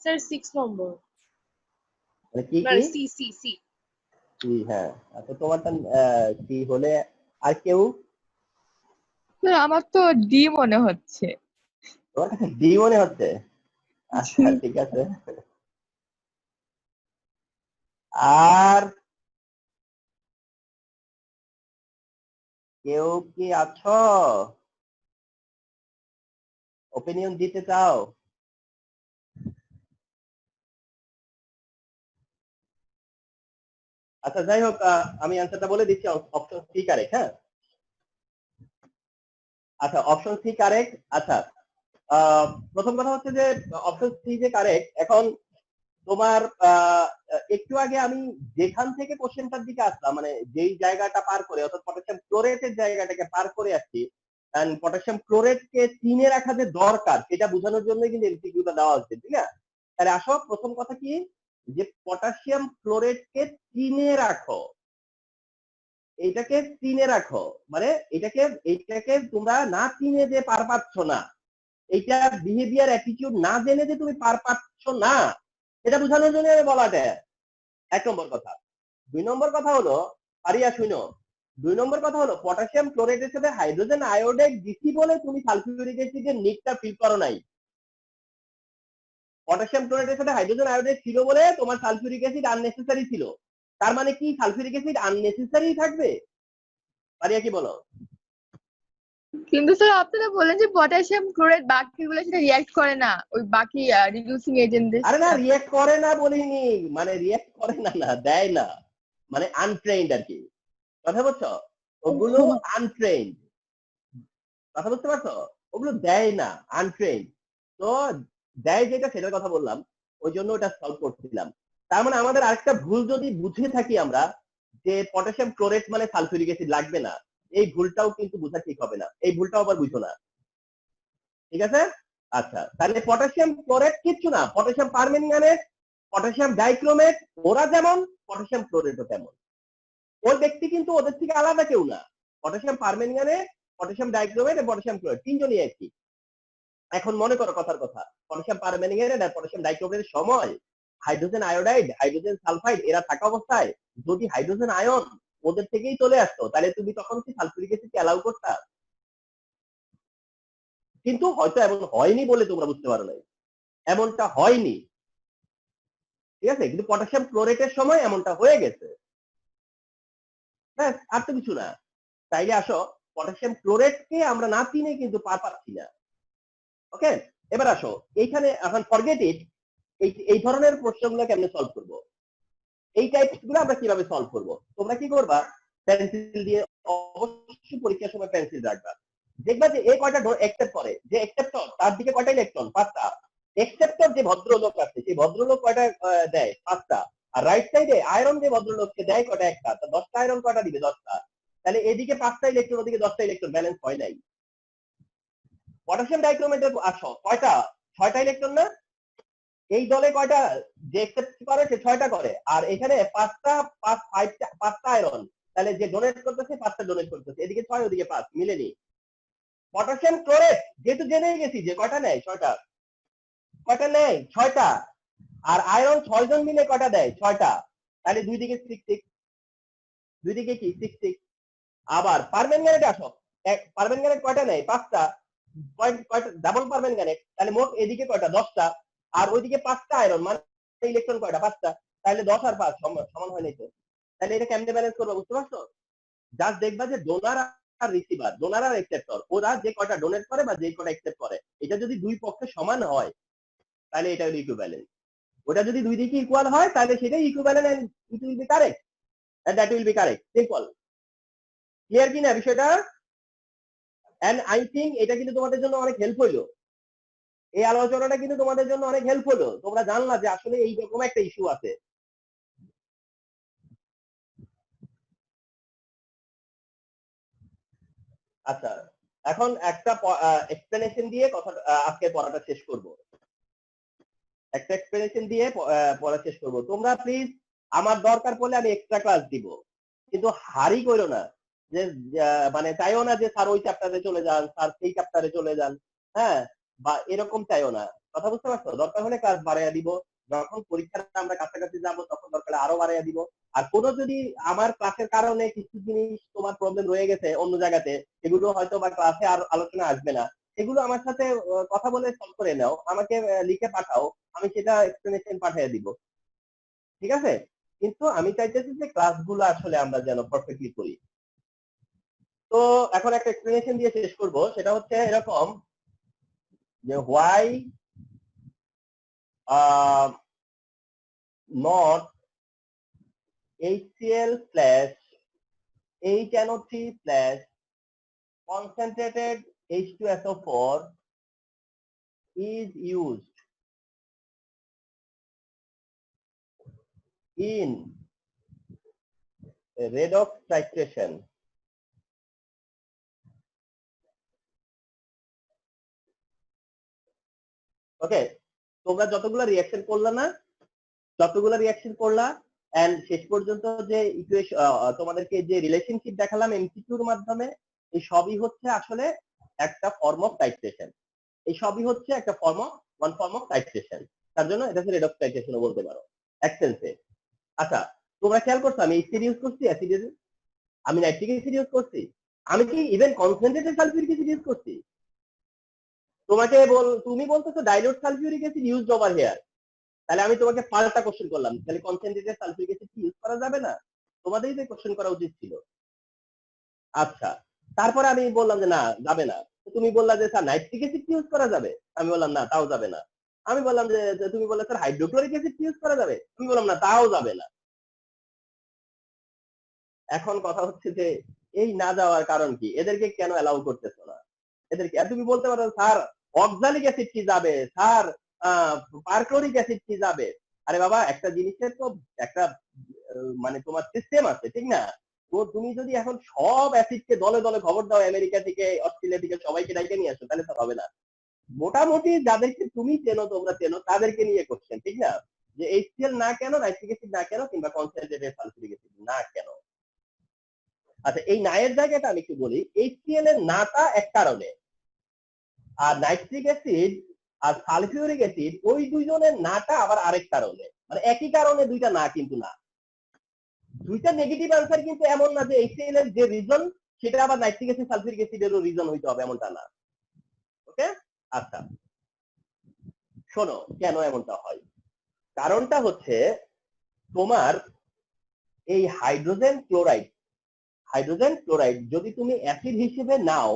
স্যার 6 নম্বর, মানে কি না কি? C C C. কি, হ্যাঁ। আচ্ছা তোমারটা কি হলে, আর কেউ? স্যার আমার তো ডি মনে হচ্ছে। তোমার কাছে ডি মনে হচ্ছে? আচ্ছা ঠিক আছে। আর কেউ কি আছো ওপিনিয়ন দিতে চাও? আচ্ছা যাই হোক, আমি অ্যান্সারটা বলে দিচ্ছি। অপশন সি কারেক্ট, হ্যাঁ। আচ্ছা অপশন সি কারেক্ট। আচ্ছা, প্রথম কথা হচ্ছে যে অপশন সি যে কারেক্ট। এখন তোমার একটু আগে আমি যেখান থেকে কোশ্চেনটার দিকে আসলাম, মানে যেই জায়গাটা পার করে, অর্থাৎ পটাশিয়াম ক্লোরেটের জায়গাটাকে পার করে আসছি, পটাশিয়াম ক্লোরেটকে 3-এ রাখা যে দরকার সেটা বোঝানোর জন্য কিন্তু এমসিকিউটা দেওয়া হচ্ছে, ঠিক না? তাহলে আসো, প্রথম কথা কি, যে পটাশিয়াম ক্লোরেটকে 3-এ রাখো, এইটাকে 3-এ রাখো, মানে এইটাকে তোমরা না 3-এ যে পার পাচ্ছ না, এইটা বিহেভিয়ার অ্যাটিটিউড না জেনে যে তুমি পার পাচ্ছ না, এটা বোঝানোর জন্য আমি বলাটা। 1 নম্বর কথা। 2 নম্বর কথা হলো, পারিয়া শুনো, 2 নম্বর কথা হলো পটাশিয়াম ক্লোরাইডের সাথে হাইড্রোজেন আয়োডাইড দিছি বলে তুমি সালফিউরিক অ্যাসিডের নিকটা ফিল করো নাই। পটাশিয়াম ক্লোরাইডের সাথে হাইড্রোজেন আয়োডাইড ছিল বলে তোমার সালফিউরিক অ্যাসিড আননেসেসারি ছিল। তার মানে কি সালফিউরিক অ্যাসিড আননেসেসারি থাকবে? পারিয়া কি বলো? কিন্তু স্যার আপনারা বলেন যে পটাশিয়াম ক্লোরাইড বাকিগুলোর সাথে রিঅ্যাক্ট করে না, ওই বাকি রিডিউসিং এজেন্টদের আরে না, সাথে। রিঅ্যাক্ট করে না বলিনি, মানে রিঅ্যাক্ট করে না, না দেয় না, মানে আনট্রেইনড আর কি। কথা বলছো? ওগুলো আনট্রেইনড, কথা বুঝতে পারছো? ওগুলো দেয় না, আনট্রেইনড। তো দেয় যেটা, সেটার কথা বললাম, ওই জন্য ওটা সলভ করছিলাম। তার মানে আমাদের আরেকটা ভুল যদি বুঝে থাকি আমরা, যে পটাশিয়াম ক্লোরেট মানে সালফিউরিক অ্যাসিড লাগবে না, এই ভুলটাও কিন্তু বোঝা ঠিক হবে না, এই ভুলটাও আবার বুঝো না, ঠিক আছে? আচ্ছা, তাহলে পটাশিয়াম ক্লোরেট কিচ্ছু না, পটাশিয়াম পারম্যাঙ্গানেট, পটাশিয়াম ডাইক্রোমেট, ওরা যেমন পটাশিয়াম ক্লোরেটও তেমন। ওই ব্যক্তি কিন্তু ওদের থেকে আলাদা কেউ না। পটাশিয়াম পারম্যাঙ্গানেট, পটাশিয়াম ডাইক্রোমেট এবং পটাশিয়াম ক্লোরাইড তিনজনই একই। এখন মনে করো কথার কথা, পটাশিয়াম পারম্যাঙ্গানেট আর পটাশিয়াম ডাইক্রোমেটের সময় হাইড্রোজেন আয়োডাইড, হাইড্রোজেন সালফাইড এরা থাকা অবস্থায় যদি হাইড্রোজেন আয়ন ওদের থেকেই চলে আসতো, তাহলে তুমি তখন কি সালফিউরিক অ্যাসিডকে অ্যালাউ করতা? কিন্তু হয়তো এমন হয়নি বলে তোমরা বুঝতে পারো নাই, এমনটা হয়নি, ঠিক আছে? কিন্তু পটাশিয়াম ক্লোরেটের সময় এমনটা হয়ে গেছে, ব্যাস, আর তো কিছু না। তাইলে আসো, পটাশিয়াম ক্লোরেটকে আমরা না চিনে কিন্তু পার পাচ্ছি না। ওকে, এবার আসো এইখানে, এখন ফরগেট ইট, এই ধরনের প্রশ্নগুলো কেমনে সলভ করব, এই টাইপস গুলো আমরা কিভাবে সলভ করব? তোমরা কি করবা, পেন্সিল দিয়ে অবশ্যই পরীক্ষার সময় পেন্সিল রাখবা। দেখবা যে এ কয়টা অ্যাকসেপ্ট করে, যে অ্যাকসেপ্টর তার দিকে কয়টা ইলেকট্রন, 5টা। অ্যাকসেপ্টর যে ভদ্রলোক আছে, সেই ভদ্রলোক কয়টা দেয়, 5টা। আর রাইট সাইডে আয়রন যে ভদ্রলোককে দেয় কয়টা, একটা। 10টা আয়রন কয়টা দিবে, 10টা। তাহলে এদিকে 5টা ইলেকট্রন, ওদিকে 10টা ইলেকট্রন, ব্যালেন্স হয় নাই। পটাশিয়াম ডাইক্রোমেটের আসো, কয়টা, 6টা ইলেকট্রন না? এই দলে কয়টা যে অ্যাকসেপ্ট করে, সে 6টা করে, আর এখানে 5টা আয়রন, তাহলে যে ডোনেট করতেছে 5টা ডোনেট করতেছে, এদিকে 6 ওদিকে 5, মিলেনি। পটাশিয়াম ক্লোরেট যেহেতু জেনে গেছি যে কয়টা নেয়, 6টা, কয়টা নেয়, 6টা। আর আয়রন 6 জন মিলে কয়টা দেয়? 6টা। তাহলে দুই দিকে 6 দুই দিকে কি 6 আবার পারম্যাঙ্গানেট আসো, পারম্যাঙ্গানেট কয়টা নেয়? 5টা। কয়টা ডাবল পারম্যাঙ্গানেট, তাহলে মোট এদিকে কয়টা? 10টা। আর ওইদিকে 5টা আয়রন, মানে ইলেকট্রন কয়টা? 5টা। তাহলে 10 আর 5 সমান হয় নাই তো। তাহলে এটা কেমনে ব্যালেন্স করবো বুঝতে পারছো? জাস্ট দেখবা যে ডোনার আর রিসিভার, ডোনার আর অ্যাকসেপ্টর, ওরা যে কয়টা ডোনেট করে বা যে কয়টা অ্যাকসেপ্ট করে, এটা যদি দুই পক্ষে সমান হয় তাহলে এটা হলো ইকুইভ্যালেন্ট। ওটা যদি দুই দিকে ইকুয়াল হয় তাহলে সেটাই equivalent and it will be correct, and that will be correct. Simple. Clear কিনা বিষয়টা? এন্ড আই থিঙ্ক এটা কিন্তু তোমাদের জন্য অনেক হেল্প হইলো, এই আলোচনাটা কিন্তু তোমাদের জন্য অনেক হেল্প হলো। তোমরা জানলা যে আসলে এইরকম একটা ইস্যু আছে। আচ্ছা, এখন একটা এক্সপ্লেনেশন দিয়ে কথা আজকে পড়াটা শেষ করব। একটা এক্সপ্লেনেশন দিয়ে পড়া শেষ করব। তোমরা প্লিজ আমার দরকার পড়লে আমি এক্সট্রা ক্লাস দিব, কিন্তু হারি করো না যে মানে চাইও না যে স্যার ওই চ্যাপ্টারে চলে যান, স্যার সেই চ্যাপ্টারে চলে যান, হ্যাঁ, বা এরকম চাইও না। কথা বুঝতে পারছো? দরকার হলে ক্লাস বাড়াইয়া দিব, যখন পরীক্ষাটা আমরা কাছাকাছি যাবো তখন দরকার আরো বাড়াইয়া দিব। আর কোনো যদি আমার ক্লাসের কারণে কিছু জিনিস তোমার প্রবলেম রয়ে গেছে অন্য জায়গাতে, সেগুলো হয়তো বা ক্লাসে আর আলোচনা আসবে না, এগুলো আমার সাথে কথা বলে সলভ করে নাও, আমাকে লিখে পাঠাও, আমি সেটা এক্সপ্লেনেশন পাঠিয়ে দিব, ঠিক আছে? কিন্তু আমি চাইতেছি যে ক্লাসগুলো আসলে আমরা যেন পারফেক্টলি করি। তো এখন একটা এক্সপ্লেনেশন দিয়ে শেষ করব, সেটা হচ্ছে এরকম যে why not HCl slash HNO3 slash concentrated H2SO4 is used in redox titration. ওকে, তোমরা যতগুলো রিঅ্যাকশন করলা না, যতগুলো রিঅ্যাকশন করলা এন্ড শেষ পর্যন্ত যে ইকুয়েশন তোমাদেরকে যে রিলেশনশিপ দেখালাম এমসিকিউর মাধ্যমে, এই সবই হচ্ছে আসলে একটা ফর্ম অফ টাইট্রেশন। এই সবই হচ্ছে একটা ওয়ান ফর্ম অফ টাইট্রেশন। তার জন্য এটা হচ্ছে রেডক্স টাইট্রেশনও বলতে পারো এক সেন্সে। আচ্ছা, তোমরা খেয়াল করছো আমি অ্যাসিড ইউজ করছি, আমি নাইট্রিক অ্যাসিড ইউজ করছি, আমি কি even concentrated sulphuric acid use করছি? তুমি বলতেছো dilute sulphuric acid used over here, তাহলে আমি তোমাকে পাল্টা কোশ্চেন করলাম, তাহলে কনসেন্ট্রেটেড সালফিউরিক অ্যাসিড কি ইউজ করা যাবে না? তোমাদেরই তো কোশ্চেন করা উচিত ছিল। আচ্ছা, তারপরে আমি বললাম যে না যাবে না, তুমি বললা যে স্যার নাইট্রিক অ্যাসিড ইউজ করা যাবে, আমি বললাম না তাও যাবে না। আমি বললাম যে তুমি বললে স্যার হাইড্রোক্লোরিক অ্যাসিড ইউজ করা যাবে, আমি বললাম না তাও যাবে না। এখন কথা হচ্ছে যে এই না যাওয়ার কারণ কি? এদেরকে কেন অ্যালাউ করতেছো না এদেরকে? আর তুমি বলতে পারো স্যার অক্সালিক অ্যাসিড কি যাবে, স্যার পারক্লোরিক অ্যাসিড কি যাবে। আরে বাবা, একটা জিনিসের তো একটা মানে তোমার সিস্টেম আছে, ঠিক না? তো তুমি যদি এখন সব অ্যাসিডকে দলে দলে খবর দাও, আমেরিকা থেকে অস্ট্রেলিয়া থেকে সবাইকে ডাইকে নিয়ে আসো, তাহলে তো হবে না। মোটামুটি যাদেরকে তুমি চেনো, তোমরা চেনো, তাদেরকে নিয়ে কোশ্চেন, ঠিক না? যে HCl না কেন, নাইট্রিক অ্যাসিড না কেন, কিংবা কনসেন্ট্রেটেড সালফিউরিক অ্যাসিড না কেন। আচ্ছা, এই নায়ের জায়গাটা আমি একটু বলি। HCl এর নাটা এক কারণে, আর নাইট্রিক অ্যাসিড আর সালফিউরিক অ্যাসিড ওই দুইজনের নাটা আবার আরেক কারণে, মানে একই কারণে দুইটা না কিন্তু না। দুইটা নেগেটিভ আনসার কিন্তু এমন না যে HCl এর যে রিজন সেটা আবার নাইট্রিক অ্যাসিড সালফিউরিক অ্যাসিডেরও রিজন হইতে হবে, এমনটা না। ওকে, আচ্ছা শোনো কেন এমনটা হয়। কারণটা হচ্ছে তোমার এই হাইড্রোজেন ক্লোরাইড যদি তুমি অ্যাসিড হিসেবে নাও,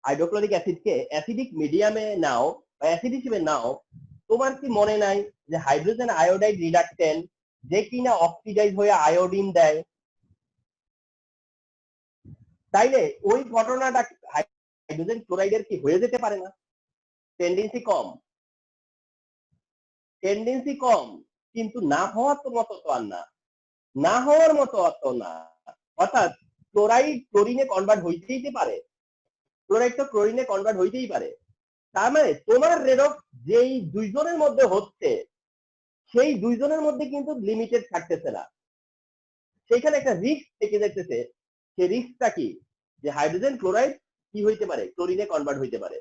হাইড্রোক্লোরিক অ্যাসিডকে অ্যাসিডিক মিডিয়ামে নাও বা অ্যাসিড হিসেবে নাও, তোমার কি মনে নাই যে হাইড্রোজেন আয়োডাইড রিডাকটেন্ট যে কিনা অক্সিডাইজ হয়ে আয়োডিন দেয়, তাইলে ওই ঘটনাটা হাইড্রোজেন ক্লোরাইডের কি হয়ে যেতে পারে না? টেন্ডেন্সি কম, কিন্তু না হওয়ার তো মতো তো আর না, না হওয়ার মতো অত না। অর্থাৎ ক্লোরাইড ক্লোরিনে কনভার্ট হইতেই পারে, ক্লোরাইড তো ক্লোরিনে কনভার্ট হইতেই পারে। তার মানে তোমার রেডক্স যেই দুইজনের মধ্যে হচ্ছে, সেই দুইজনের মধ্যে কিন্তু লিমিটেড থাকতেছে না, সেইখানে একটা রিস্ক থেকে যাইতেছে। সেই রিস্কটা কি? যে হাইড্রোজেন ক্লোরাইড কি হইতে পারে, ক্লোরিনে কনভার্ট হইতে পারে।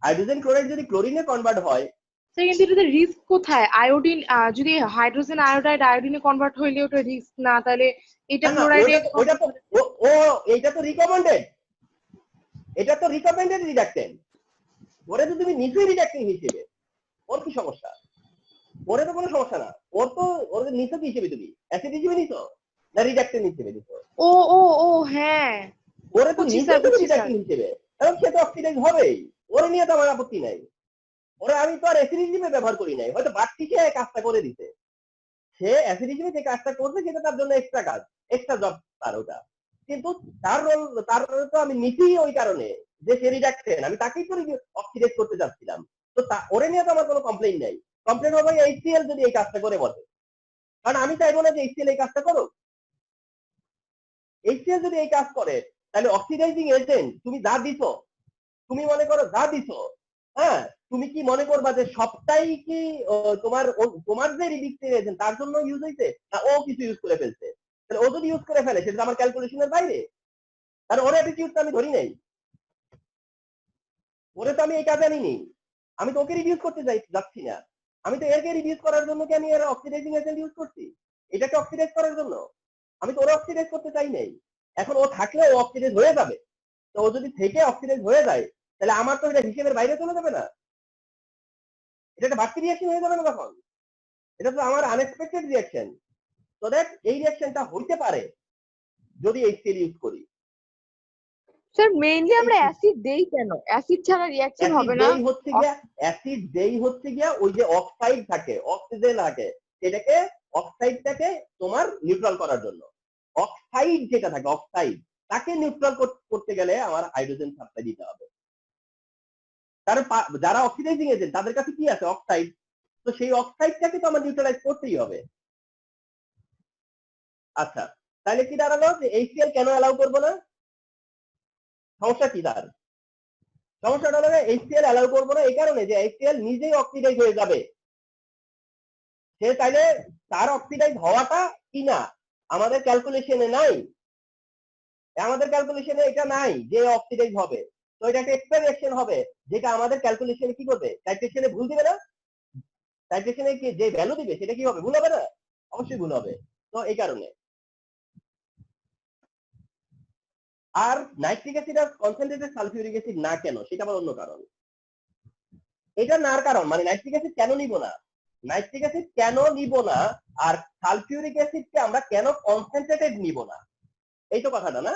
হাইড্রোজেন ক্লোরাইড যদি ক্লোরিনে কনভার্ট হয়, স্যার কিন্তু এটাতে রিস্ক কোথায়? আয়োডিন যদি হাইড্রোজেন আয়োডাইড আয়োডিনে কনভার্ট হইলে ওটা রিস্ক না, তাহলে এটা না না ক্লোরাইডে ওইটা তো ও এইটা তো রিকমেন্ডেড, এটা তো রিকমেন্ডেড রিডাক্টেন্ট। ওরে তো তুমি নিচেই রিডাক্টেন্ট হিসেবে, ওর কি সমস্যা? ওরে তো কোনো সমস্যা না, ওর নিচে কি হিসেবে তুমি অ্যাসিড হিসেবে নিছো না রিডাক্টেন্ট হিসেবে নিছো? ও ও ও হ্যাঁ, ওরে তো বুঝছি নিচে স্যার, তুমি বুঝছি স্যার। রিডাক্টেন্ট হিসেবে, কারণ সে তো অক্সিডাইজ হবেই, ওরে নিয়ে তো আমার আপত্তি নাই। ওরে আমি তো আর অ্যাসিড হিসেবে ব্যবহার করি নাই, হয়তো বাড়তি সে কাজটা করে দিতে, সে অ্যাসিড হিসেবে যে কাজটা করবে সেটা তার জন্য এক্সট্রা কাজ, এক্সট্রা জব তার ওটা। কিন্তু তার তো আমি নিচ্ছি ওই কারণে যে সে রিডাক্টেন্ট, আমি তাকেই তো অক্সিডাইজ করতে চাচ্ছিলাম। তো ওরে নিয়ে তো আমার কোনো কমপ্লেইন নাই। কমপ্লেইন হবে এইচসিএল যদি এই কাজটা করে বসে, কারণ আমি চাইবো না যে এইচসিএল এই কাজটা করুক। এইচসিএল যদি এই কাজ করে তাহলে অক্সিডাইজিং এজেন্ট তুমি যা দিছো, তুমি মনে করো যা দিছো, হ্যাঁ, তুমি কি মনে করবা যে সবটাই কি তোমার যে রিডিক্টিভ এজেন্ট তার জন্য ইউজ হয়েছে, না ও কিছু ইউজ করে ফেলছে? তাহলে ও যদি ইউজ করে ফেলে সেটা আমার ক্যালকুলেশনের বাইরে, তাহলে ওর অ্যাটিটিউডটা আমি ধরি নাই, ওরে তো আমি এই কাজে আনিনি, আমি তো ওকে রিডিউস করতে যাচ্ছি না, আমি তো এরকে রিডিউস করার জন্য কি আমি এর অক্সিডাইজিং এজেন্ট ইউজ করছি? এটাকে অক্সিডাইজ করার জন্য, আমি তো ওরে অক্সিডাইজ করতে চাই নাই। এখন ও থাকলে ও অক্সিডাইজ হয়ে যাবে, তো ও যদি থেকে অক্সিডাইজ হয়ে যায় তাহলে আমার তো এটা হিসেবের বাইরে চলে যাবে না, এটা একটা বাড়তি রিয়াকশন হয়ে যাবে না তখন? এটা তো আমার আনএক্সপেক্টেড রিয়াকশন। তো দেখ এই রিয়াকশনটা হইতে পারে যদি এইচসিএল ইউজ করি। স্যার মেইনলি আমরা অ্যাসিড দেই কেন? অ্যাসিড ছাড়া রিঅ্যাকশন হবে না। অ্যাসিড দেই হচ্ছে গিয়া ওই যে অক্সাইড থাকে, অক্সিজেন থাকে, সেটাকে অক্সাইডটাকে তোমার নিউট্রাল করার জন্য। অক্সাইড যেটা থাকে, অক্সাইড তাকে নিউট্রাল করতে গেলে আমার হাইড্রোজেন সাপ্লাই দিতে হবে। কারণ যারা অক্সিডাইজিং এজেন্ট তাদের কাছে কি আছে? অক্সাইড। তো সেই অক্সাইডটাকে তো আমার নিউট্রালাইজ করতেই হবে। আচ্ছা, তাহলে কি দাঁড়ালো যে এইচসিএল কেন অ্যালাউ করবো না? সমস্যা কি তার? সমস্যাটা হলো এইচসিএল অ্যালাউ করবো না এই কারণে যে এইচসিএল নিজেই অক্সিডাইজ হয়ে যাবে। সে তাইলে তার অক্সিডাইজ হওয়াটা কি না আমাদের ক্যালকুলেশনে নাই, আমাদের ক্যালকুলেশনে এটা নাই যে অক্সিডাইজ হবে। তো এটা একটা এক্সট্রা রিঅ্যাকশন হবে যেটা আমাদের ক্যালকুলেশনে কি করবে? টাইট্রেশনে ভুল দিবে না? টাইট্রেশনে কি যে ভ্যালু দিবে সেটা কি হবে? ভুল হবে না? অবশ্যই ভুল হবে। তো এই কারণে। আর নাইট্রিক অ্যাসিড আর কনসেন্ট্রেটেড সালফিউরিক অ্যাসিড না কেন সেটা আবার অন্য কারণ। এটা নার কারণ মানে নাইট্রিক অ্যাসিড কেন নিব না, নাইট্রিক অ্যাসিড কেন নিব না, আর সালফিউরিক অ্যাসিডকে আমরা কেন কনসেন্ট্রেটেড নিব না, এই তো কথাটা না?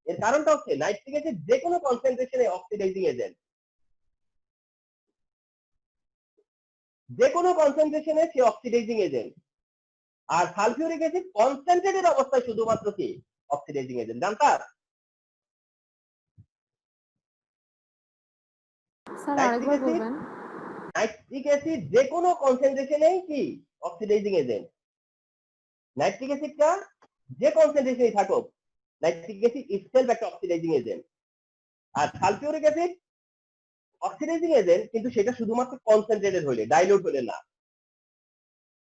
এর কারণটা হচ্ছে নাইট্রিক অ্যাসিড যে কোনো কনসেন্ট্রেশনে অক্সিডাইজিং এজেন্ট, যে কোনো কনসেন্ট্রেশনে সে অক্সিডাইজিং এজেন্ট। আর সালফিউরিক অ্যাসিড কনসেন্ট্রেটেড অবস্থায় শুধুমাত্র কি অক্সিডাইজিং এজেন্ট। জানতা? স্যার আরেকবার বলবেন? নাইট্রিক অ্যাসিড যে কোনো কনসেন্ট্রেশনেই কি অক্সিডাইজিং এজেন্ট। নাইট্রিক অ্যাসিডটা যে কনসেন্ট্রেশনে থাকুক, নাইট্রিক অ্যাসিড ইটসেলফ একটা অক্সিডাইজিং এজেন্ট। আর সালফিউরিক অ্যাসিড অক্সিডাইজিং এজেন্ট, কিন্তু সেটা শুধুমাত্র কনসেন্ট্রেটেড হইলে, ডাইলিউট হইলে না।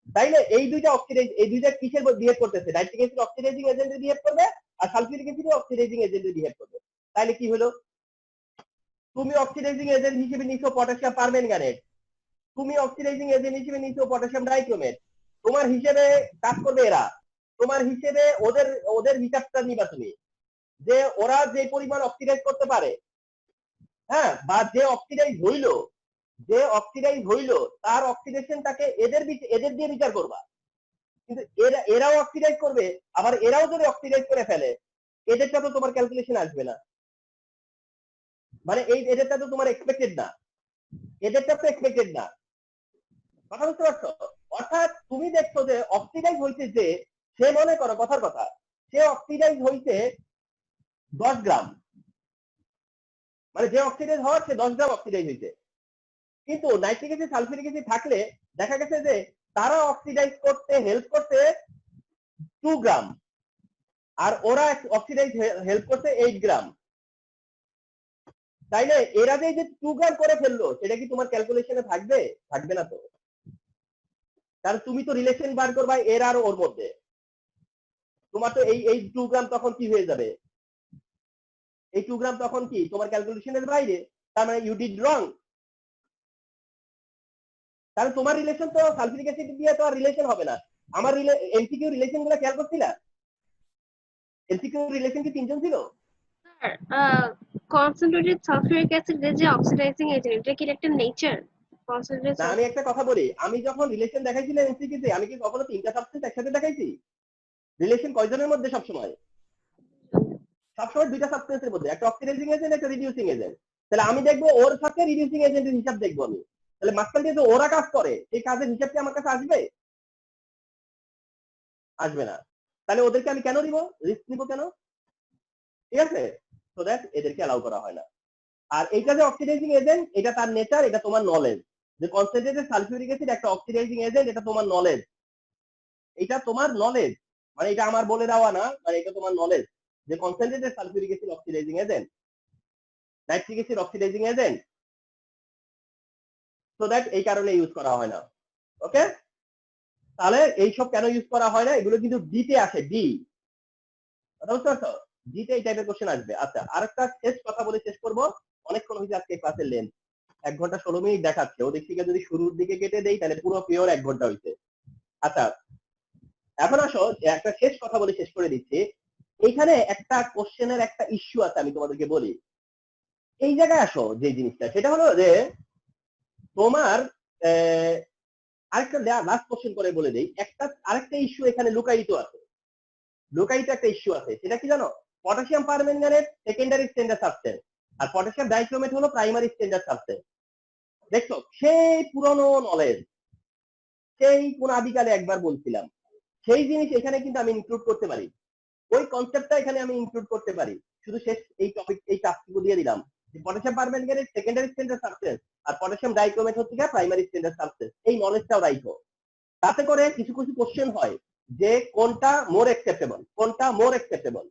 তাইলে এই দুইটা কিসের বিহেভ করতেছে? নাইট্রিক অ্যাসিড অক্সিডাইজিং এজেন্টে বিহেভ করবে আর সালফিউরিক অ্যাসিড অক্সিডাইজিং এজেন্টে বিহেভ করবে। তাইলে কি হলো? তুমি অক্সিডাইজিং এজেন্ট হিসেবে নিছো পটাশিয়াম পারম্যাঙ্গানেট, তুমি অক্সিডাইজিং এজেন্ট হিসেবে নিছো পটাশিয়াম ডাইক্রোমেট, তোমার হিসেবে কাজ করবে এরা, তোমার হিসেবে ওদের হিসাবটা নিবা তুমি, যে ওরা যে পরিমাণ অক্সিডাইজ করতে পারে, হ্যাঁ, বা যে অক্সিডাইজ হইলো তার অক্সিডেশনটাকে এদের দিয়ে বিচার করবা। কিন্তু এরাও অক্সিডাইজ করবে, আবার এরাও যদি অক্সিডাইজ করে ফেলে এদেরটা তো তোমার ক্যালকুলেশন আসবে না, মানে এদেরটা তো তোমার এক্সপেক্টেড না, এদেরটা তো এক্সপেক্টেড না। কথা বুঝতে পারছো? অর্থাৎ তুমি দেখছো যে অক্সিডাইজ হইছে যে, সে মনে করো কথার কথা, সে অক্সিডাইজ হইছে 10 গ্রাম, মানে যে অক্সিডাইজ হওয়ার সে 10 গ্রাম অক্সিডাইজ হইছে। কিন্তু নাইট্রিক অ্যাসিড সালফিউরিক অ্যাসিড থাকলে দেখা গেছে যে তারা অক্সিডাইজ করতে হেল্প করতে 2 গ্রাম, আর ওরা অক্সিডাইজ হেল্প করতে 8 গ্রাম। তাইলে এরা যে 2 গ্রাম করে ফেললো সেটা কি তোমার ক্যালকুলেশনে থাকবে? থাকবে না তো, কারণ তুমি তো রিলেশন বার করবা এর আর ওর মধ্যে। তোমার তো এই 2 গ্রাম তখন কি হয়ে যাবে? এই 2 গ্রাম তখন কি তোমার ক্যালকুলেশনের বাইরে, তার মানে ইউ ডিড রং। কারণ তোমার রিলেশন তো সালফিউরিক অ্যাসিড দিয়ে তো আর রিলেশন হবে না। আমার এমসিকিউ রিলেশন গুলো খেয়াল করছিলা? এমসিকিউ রিলেশন কি 3 জন ছিল? স্যার কনসেন্ট্রেটেড সালফিউরিক অ্যাসিড যে অক্সিডাইজিং এজেন্ট, এটা কি একটা নেচার? কনসেন্ট্রেটেড না, আমি একটা কথা বলি, আমি যখন রিলেশন দেখাইছিলাম এমসিকিউ তে, আমি কি কখনো 3টা সাবস্টেন্স একসাথে দেখাইছি? রিলেশন কয়জনের মধ্যে সবসময়? সবসময় 2টা সাবস্টেন্সের মধ্যে, একটা অক্সিডাইজিং এজেন্ট, একটা রিডিউসিং এজেন্ট। তাহলে আমি দেখবো ওর সাথে রিডিউসিং এজেন্টের হিসাব দেখবো আমি। তাহলে মাঝখান দিয়ে যে ওরা কাজ করে, সেই কাজের হিসাব কি আমার কাছে আসবে? আসবে না। তাহলে ওদেরকে আমি কেন দিব? রিস্ক নিব কেন? ঠিক আছে, সো দ্যাট এদেরকে অ্যালাউ করা হয় না। আর এইটা যে অক্সিডাইজিং এজেন্ট, এটা তার নেচার, এটা তোমার নলেজ। যে কনসেন্ট্রেটেড সালফিউরিক অ্যাসিড একটা অক্সিডাইজিং এজেন্ট, এটা তোমার নলেজ। এটা তোমার নলেজ, মানে এটা আমার বলে দেওয়া না, মানে এটা তোমার নলেজ যে concentrated sulphuric acid oxidising agent, nitric acid oxidising agent, so that এই কারণে ইউজ করা হয় না। ওকে, তাহলে এইসব কেন ইউজ করা হয় না? এগুলো কিন্তু ডিতে আসে, ডি, কথা বুঝতে পারছো? ডিতে এই টাইপের কোশ্চেন আসবে। আচ্ছা, আরেকটা শেষ কথা বলে শেষ করবো, অনেকক্ষণ হয়েছে আজকে ক্লাসের লেন্থ, 1 ঘন্টা 16 মিনিট দেখাচ্ছে। ওদিক থেকে যদি শুরুর দিকে কেটে দেই তাহলে পুরো পিওর 1 ঘন্টা হয়েছে। আচ্ছা, এখন আসো একটা শেষ কথা বলে শেষ করে দিচ্ছি। এইখানে একটা কোশ্চেনের একটা ইস্যু আছে, আমি তোমাদেরকে বলি। এই জায়গায় আসো, যে জিনিসটা সেটা হলো যে তোমার আরেকটা লাস্ট কোশ্চেন করে বলে দেই, আরেকটা ইস্যু এখানে লুকায়িত আছে। লুকায়িত একটা ইস্যু আছে, সেটা কি জানো? Potassium permanganate secondary standard substance, আর পটাশিয়াম ডাইক্রোমেট হলো প্রাইমারি স্ট্যান্ডার্ড সাবস্টেন্স। দেখছো, সেই পুরনো নলেজ, সেই কোন আদিকালে একবার বলছিলাম, সেই জিনিস এখানে কিন্তু আমি ইনক্লুড করতে পারি। ওই কনসেপ্টটা এখানে আমি ইনক্লুড করতে পারি। শুধু শেষ এই টপিক, এই টাস্কটুকু দিয়ে দিলাম যে potassium permanganate secondary standard substance আর পটাশিয়াম ডাইক্রোমেট হচ্ছে প্রাইমারি স্ট্যান্ডার্ড সাবস্টেন্স। এই নলেজটাও রাখো। তাতে করে কিছু কিছু কোশ্চেন হয় যে কোনটা মোর অ্যাকসেপ্টেবল, কোনটা মোর অ্যাকসেপ্টেবল।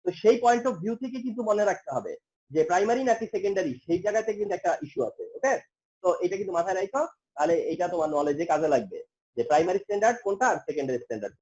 তো সেই পয়েন্ট অফ ভিউ থেকে কিন্তু মনে রাখতে হবে যে প্রাইমারি নাকি সেকেন্ডারি, সেই জায়গাতে কিন্তু একটা ইস্যু আছে। ওকে, তো এটা কিন্তু মাথায় রাখো, তাহলে এটা তোমার নলেজে কাজে লাগবে যে প্রাইমারি স্ট্যান্ডার্ড কোনটা আর সেকেন্ডারি স্ট্যান্ডার্ড